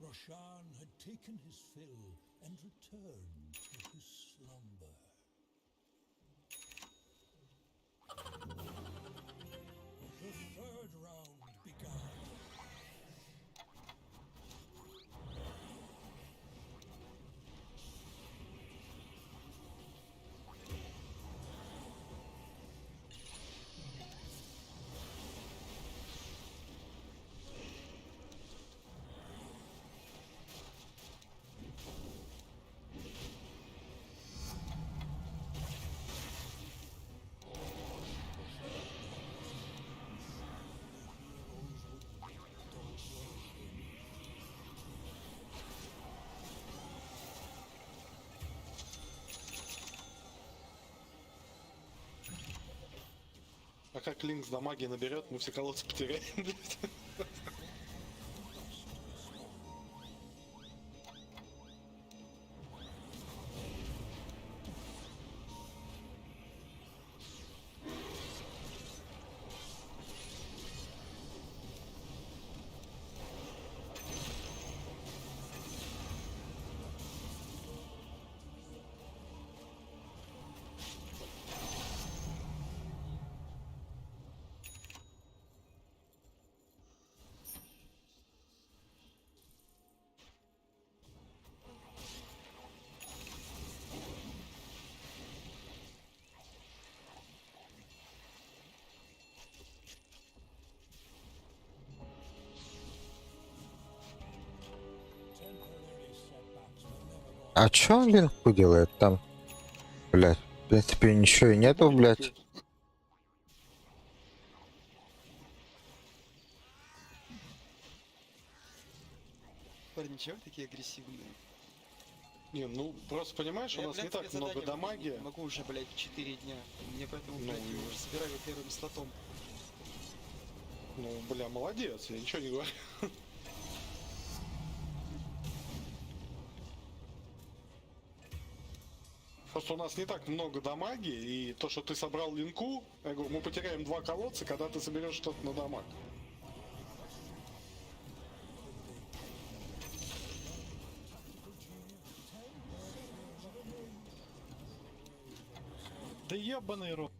Roshan had taken his fill and returned to his slumber. The third round began. А как Линкс дамаги наберет, мы все колодцы потеряем, блядь. А чё он линку делает там? Блять, в принципе, ничего и нету, блять. Парни, чего вы такие агрессивные? Не, ну просто понимаешь, у Я, нас не блядь, так себе много задание дамаги. могу уже, блядь, 4 дня. Мне поэтому, Ну, блядь, я и- уже собираю первым слотом. Ну, бля, молодец, я ничего не говорю. Просто у нас не так много дамаги, и то, что ты собрал линку, я говорю, мы потеряем 2 колодца, когда ты соберешь что-то на дамаг. Да ебаный рот.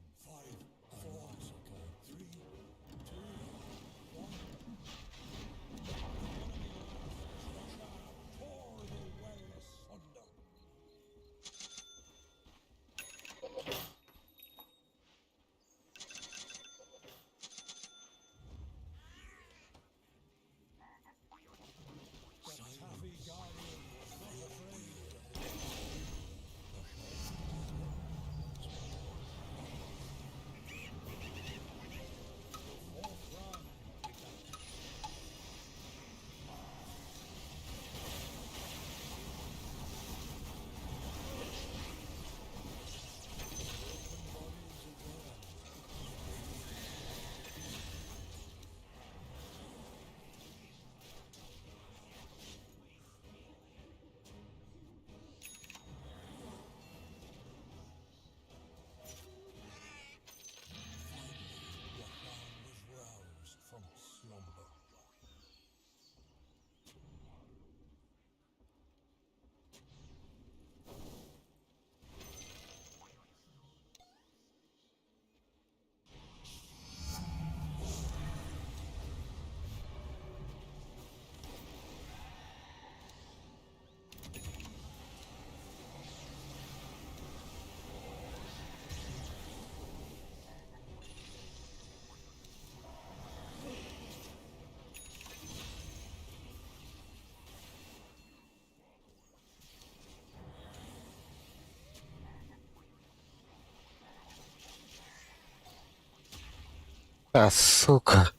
А, сука.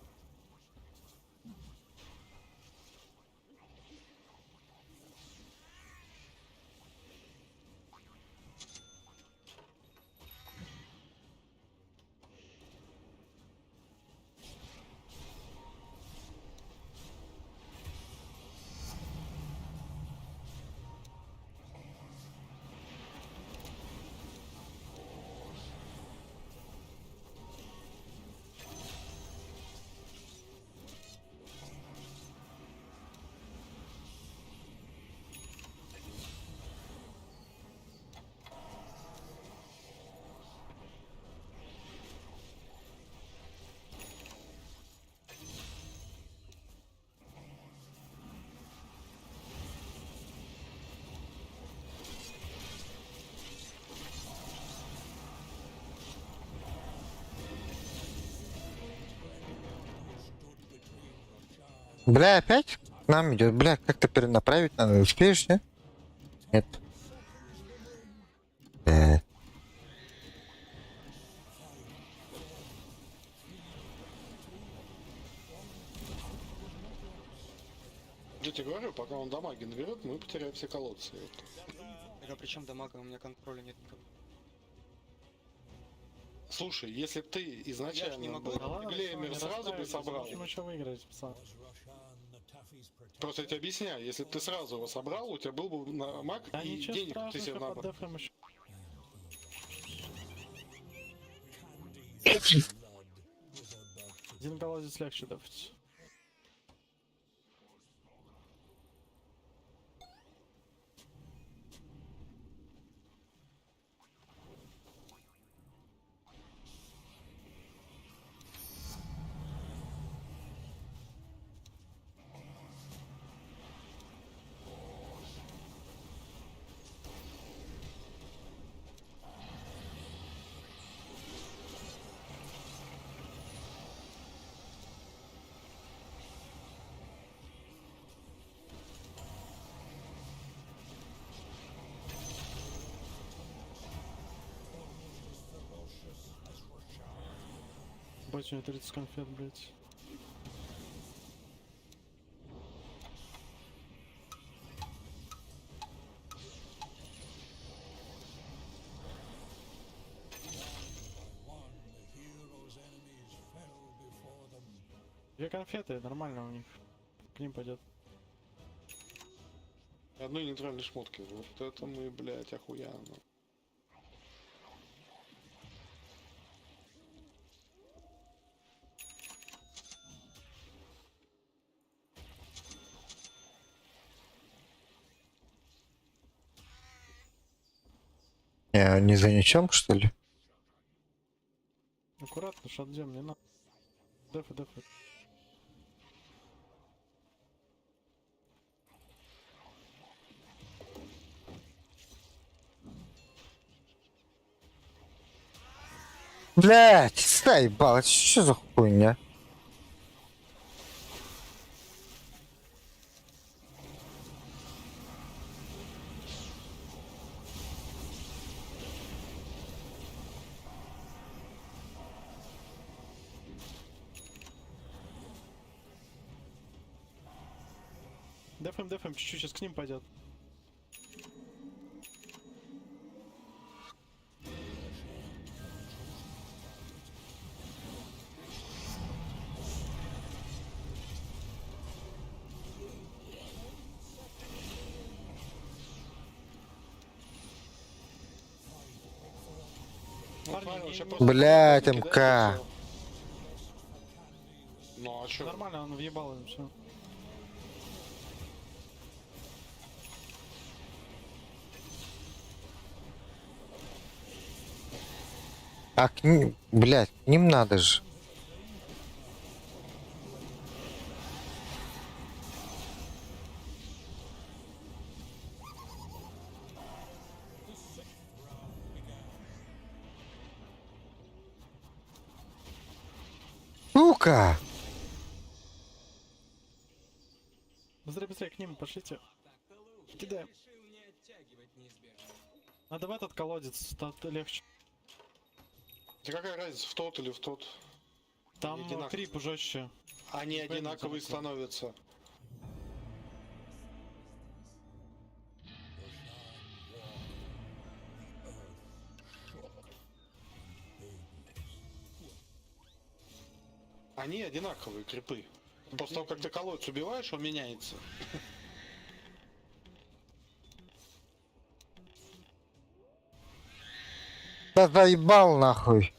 Бля, опять к нам идет. Бля, как-то перенаправить надо. Успеешь, не? Нет. Я тебе говорю, пока он дамаги наберет, мы потеряем все колодцы. Так а при чем дамага? У меня контроля нет никакого. Слушай, если бы ты Я ж не изначально могу. бы Глеймер сразу бы собрал, Еще выиграть, пацан. просто я тебе объясняю, если бы ты сразу его собрал, у тебя был бы на маг Да и ничего денег ты себе страшного, под набрал. дефом еще. Один колодец легче дефать. Ебать, у меня 30 конфет, блядь. Две конфеты, нормально у них. К ним пойдет. Одной нейтральной шмотки. Вот это мы, блядь, охуенно. Не за ничем, что ли? Аккуратно, шатдем, не надо. Дефы, дефы. Блять, заебал, это что за хуйня? Дефем, чуть-чуть, сейчас к ним пойдет. Блять, МК. Ну а чё? Нормально, он въебал им все. А к ним, блять, к ним надо же. Сука! Быстрее, к ним пошлите. Кидаем. Надо в этот колодец, тут легче. Да какая разница, в тот или в тот? Там крип жестче. Они одинаковые становятся. Они одинаковые крипы. После того, как ты колодец убиваешь, он меняется. Да заебал нахуй.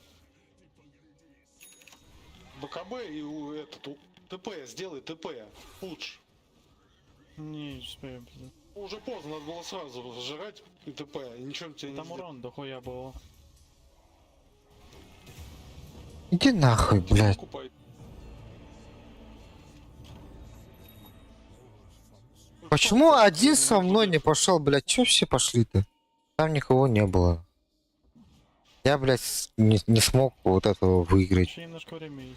БКБ и у этот у ТП сделай ТП. Пудж. Не успеем. Уже поздно, надо было сразу сжирать и ТП. И ничего тебе не. Там урон дохуя было. Иди нахуй, блядь. Почему один со мной не пошел, блядь? Че все пошли-то? Там никого не было. Я, блядь, не смог вот этого выиграть. Еще немножко времени.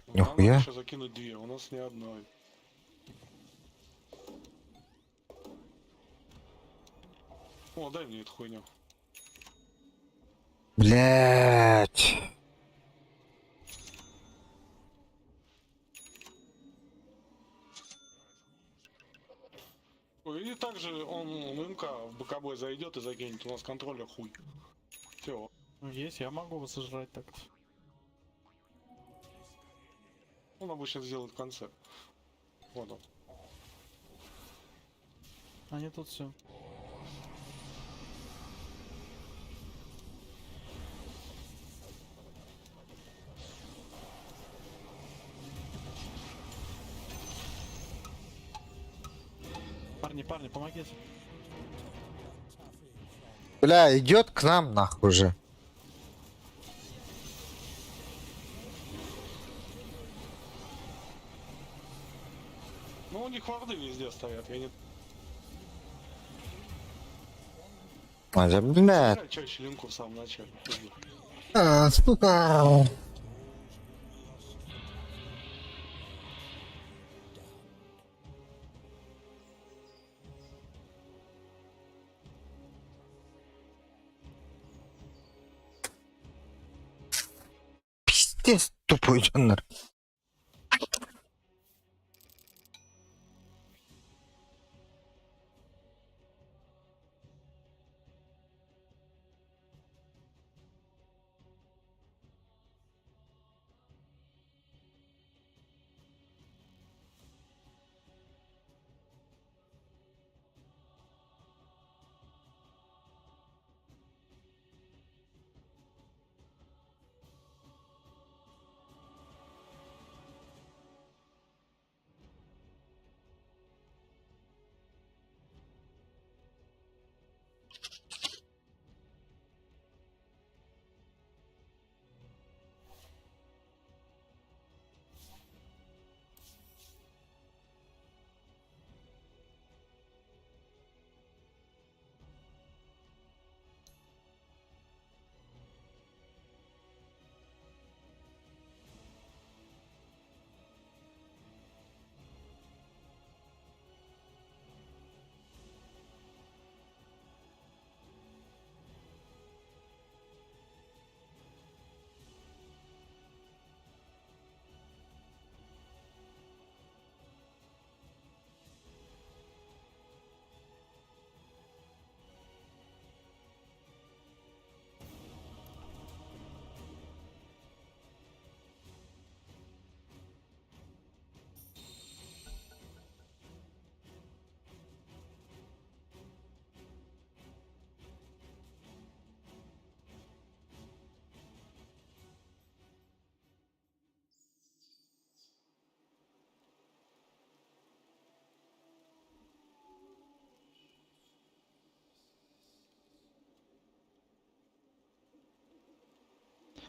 Нихуя. Еще закинуть две, у нас ни одной. О, дай мне эту хуйню. Блядь. И также он МК в БКБ зайдет и закинет. У нас контроллер хуй. Все. Есть, я могу его сожрать так-то. Он обычно сделает в конце. Вот он. Они тут все. Парни, помогите. Бля, идет к нам нахуй уже. Ну у них варды везде стоят, я не... А, блядь. Чаще линку в самом начале. Сука. Тез тупой жанр.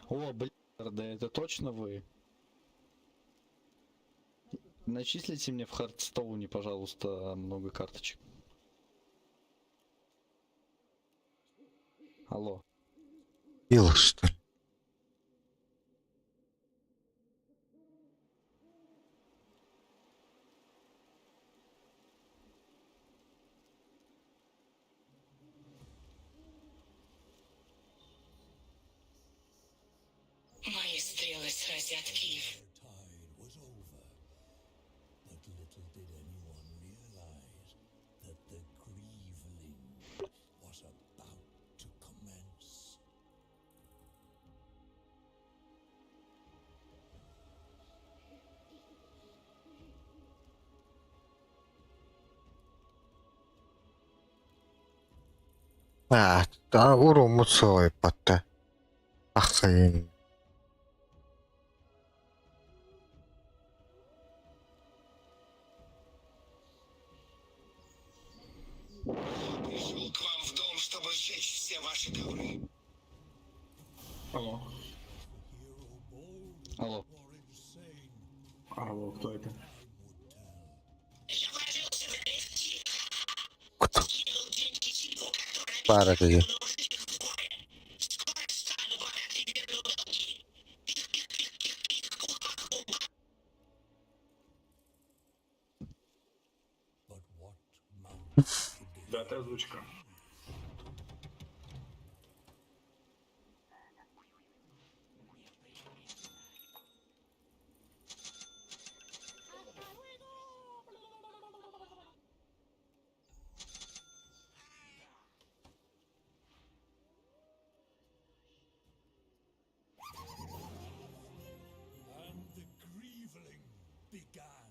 О, блин, да это точно вы? Начислите мне в Хардстоуне, пожалуйста, много карточек. Алло. Бил, что ли? Мои стрелы сразят Киев. Tide was over, but little did anyone realize that the Grieveling was about to commence. Уруму целый пота. Охрень. Пришел к вам в дом, чтобы сжечь все ваши ковры. Алло. Алло. Алло, кто это? Я вложился в коллектив. Кто? Кинул деньги типу, который Пара где? обещал в горе. Скоро стану богат и верну долги. But what mountain should they Да, это озвучка. and the Grieveling began.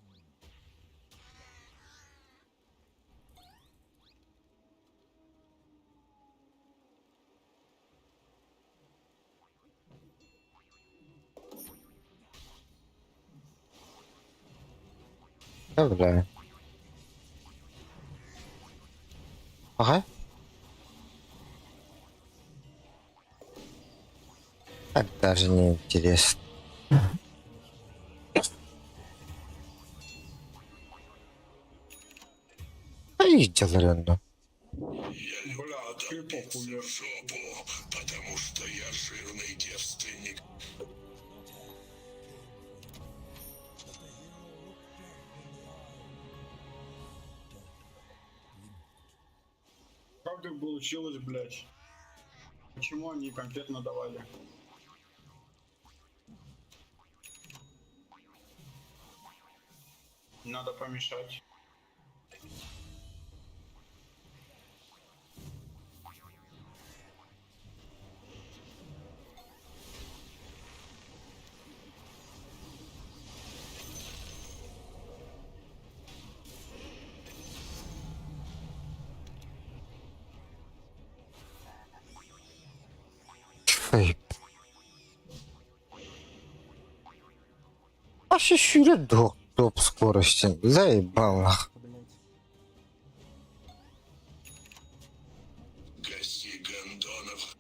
Добре. Ага. Это даже не интересно. А видел рядом. Бля, ты похуй. Жопу, потому что я жирный девственник. Как так получилось, блядь? Почему они конкретно давали? Надо помешать. Ой. Вообще щурят топ скорости. Заебал нах. Гаси гондонов.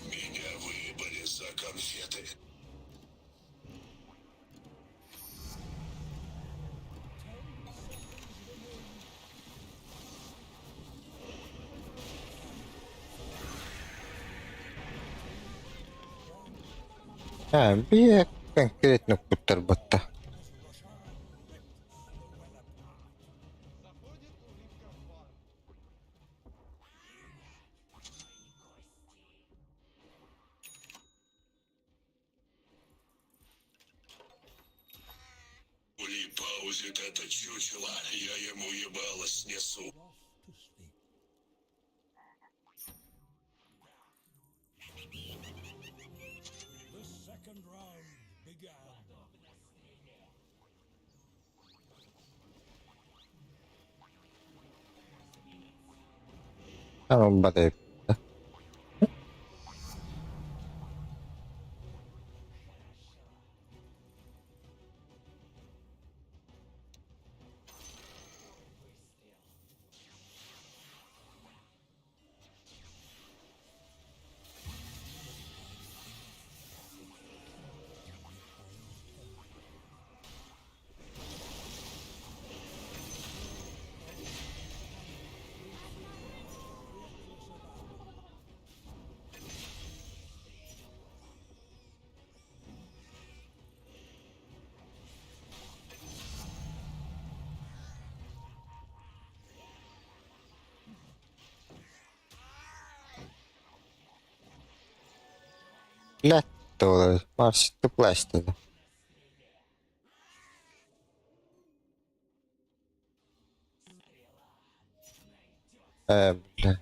Меня выебали за конфеты. Bir конкретно кутер бата. Ули паузит это чучело, я ему ебало снесу. The second round began. Tamam bada. Lätto varsittu plästillä. Bля.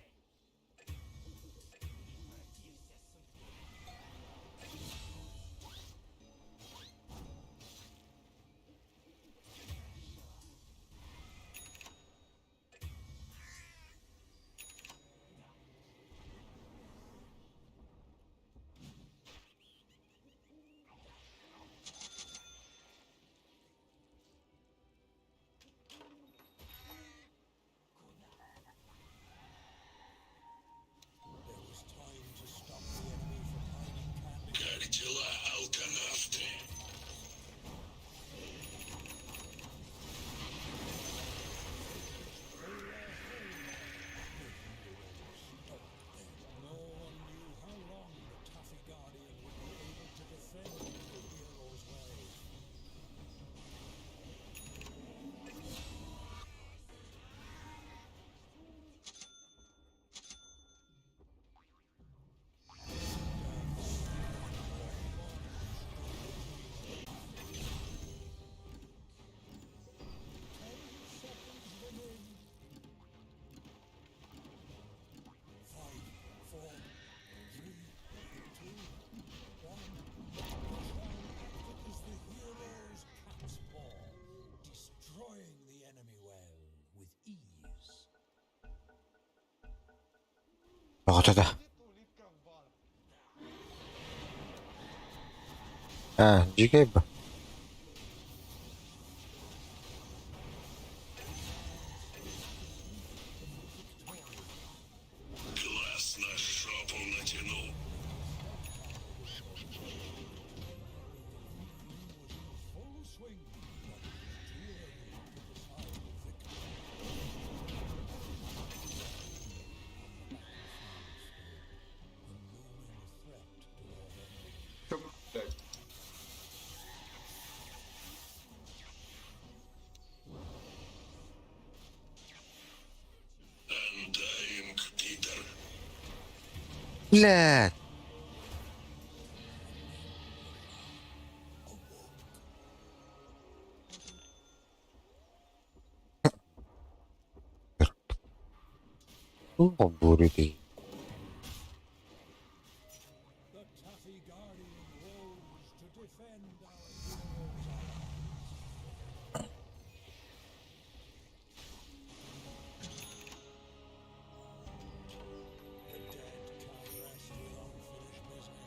Как дела, алканавты? No one knew how long the Taffy Guardian would be able to defend the hero's way. Destroying the enemy well with ease. Вот это. GK. Глаз на жопу натянул. لا قبوري دي The Taffy Guardian rose to defend our heroes. The dead can't rest with unfinished business,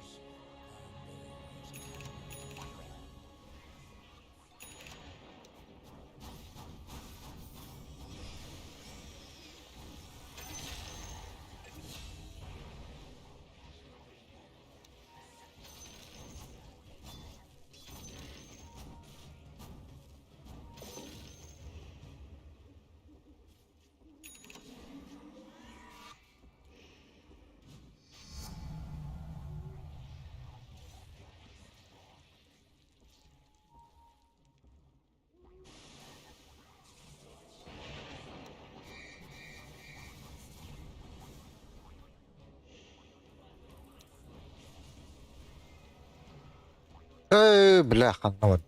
بلا خلنا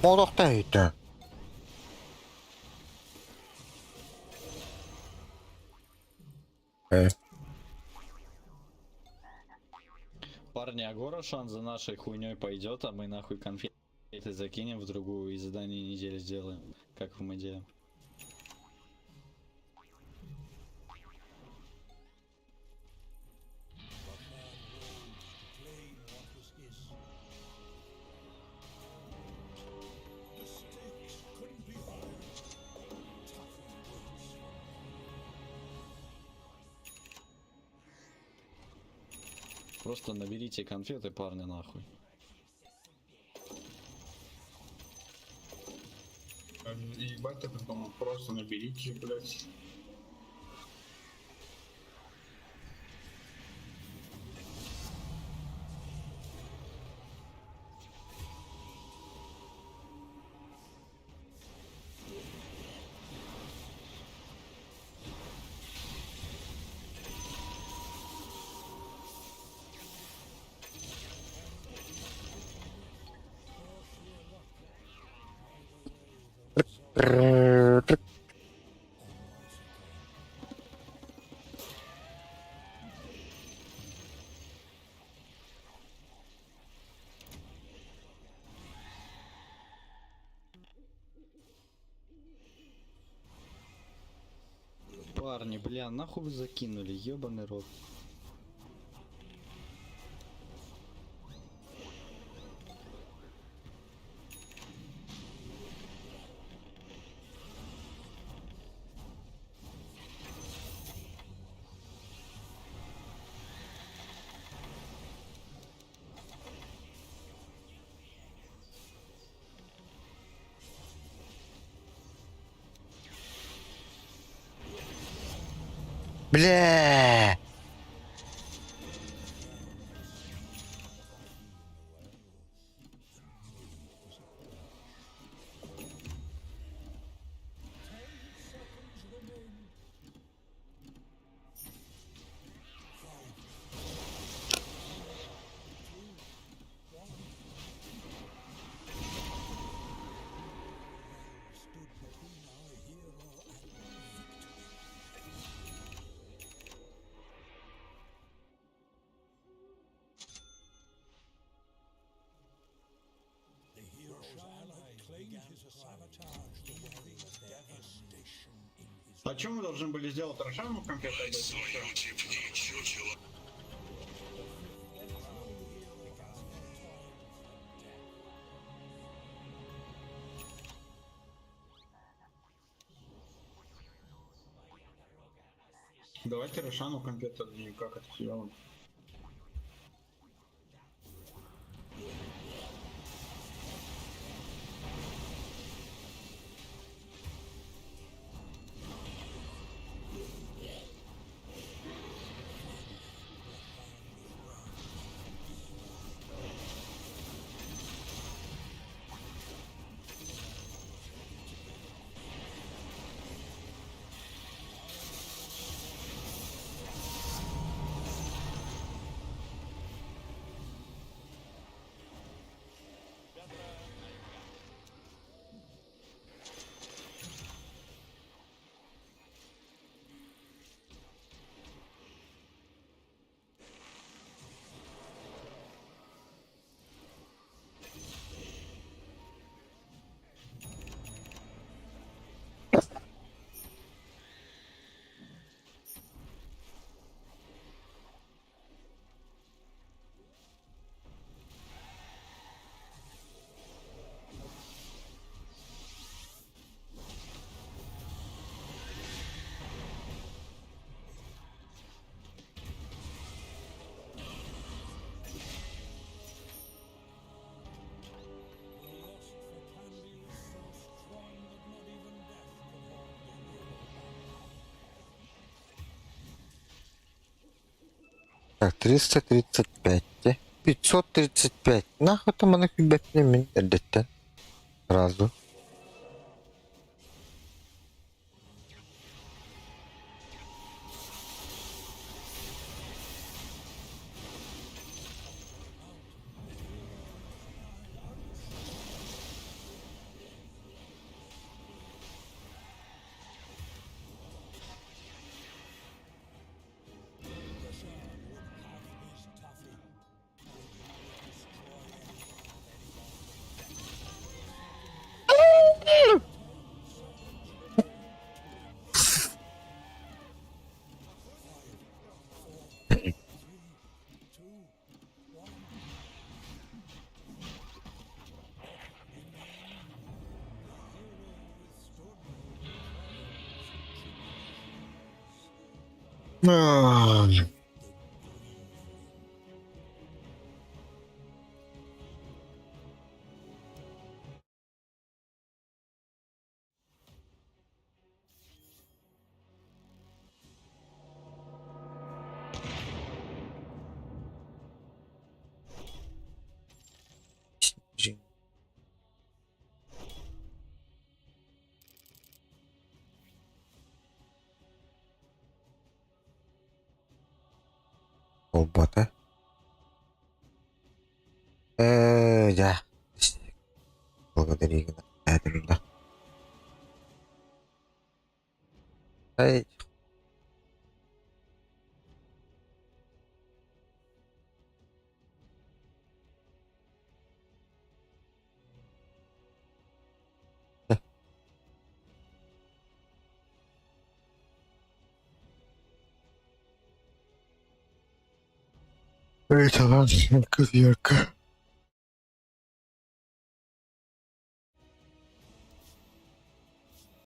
موضوع هيدا Парни, а Горошан за нашей хуйней пойдет, а мы нахуй конфеты закинем в другую и задание недели сделаем, как в моделе. Просто наберите конфеты, парни, нахуй. Ебать, ты потом просто наберите, блядь. Парни, бля, нахуй вы закинули, ёбаный рот. بلا А чем мы должны были сделать Рошану конкретно? Давайте Рошану конкретно, как это сделаем. Так, 335. 535. Нахуй там она кубет не min edette. Сразу. Колбата. Да. Благодарю. Да. Эй. Это ладно, кофейка.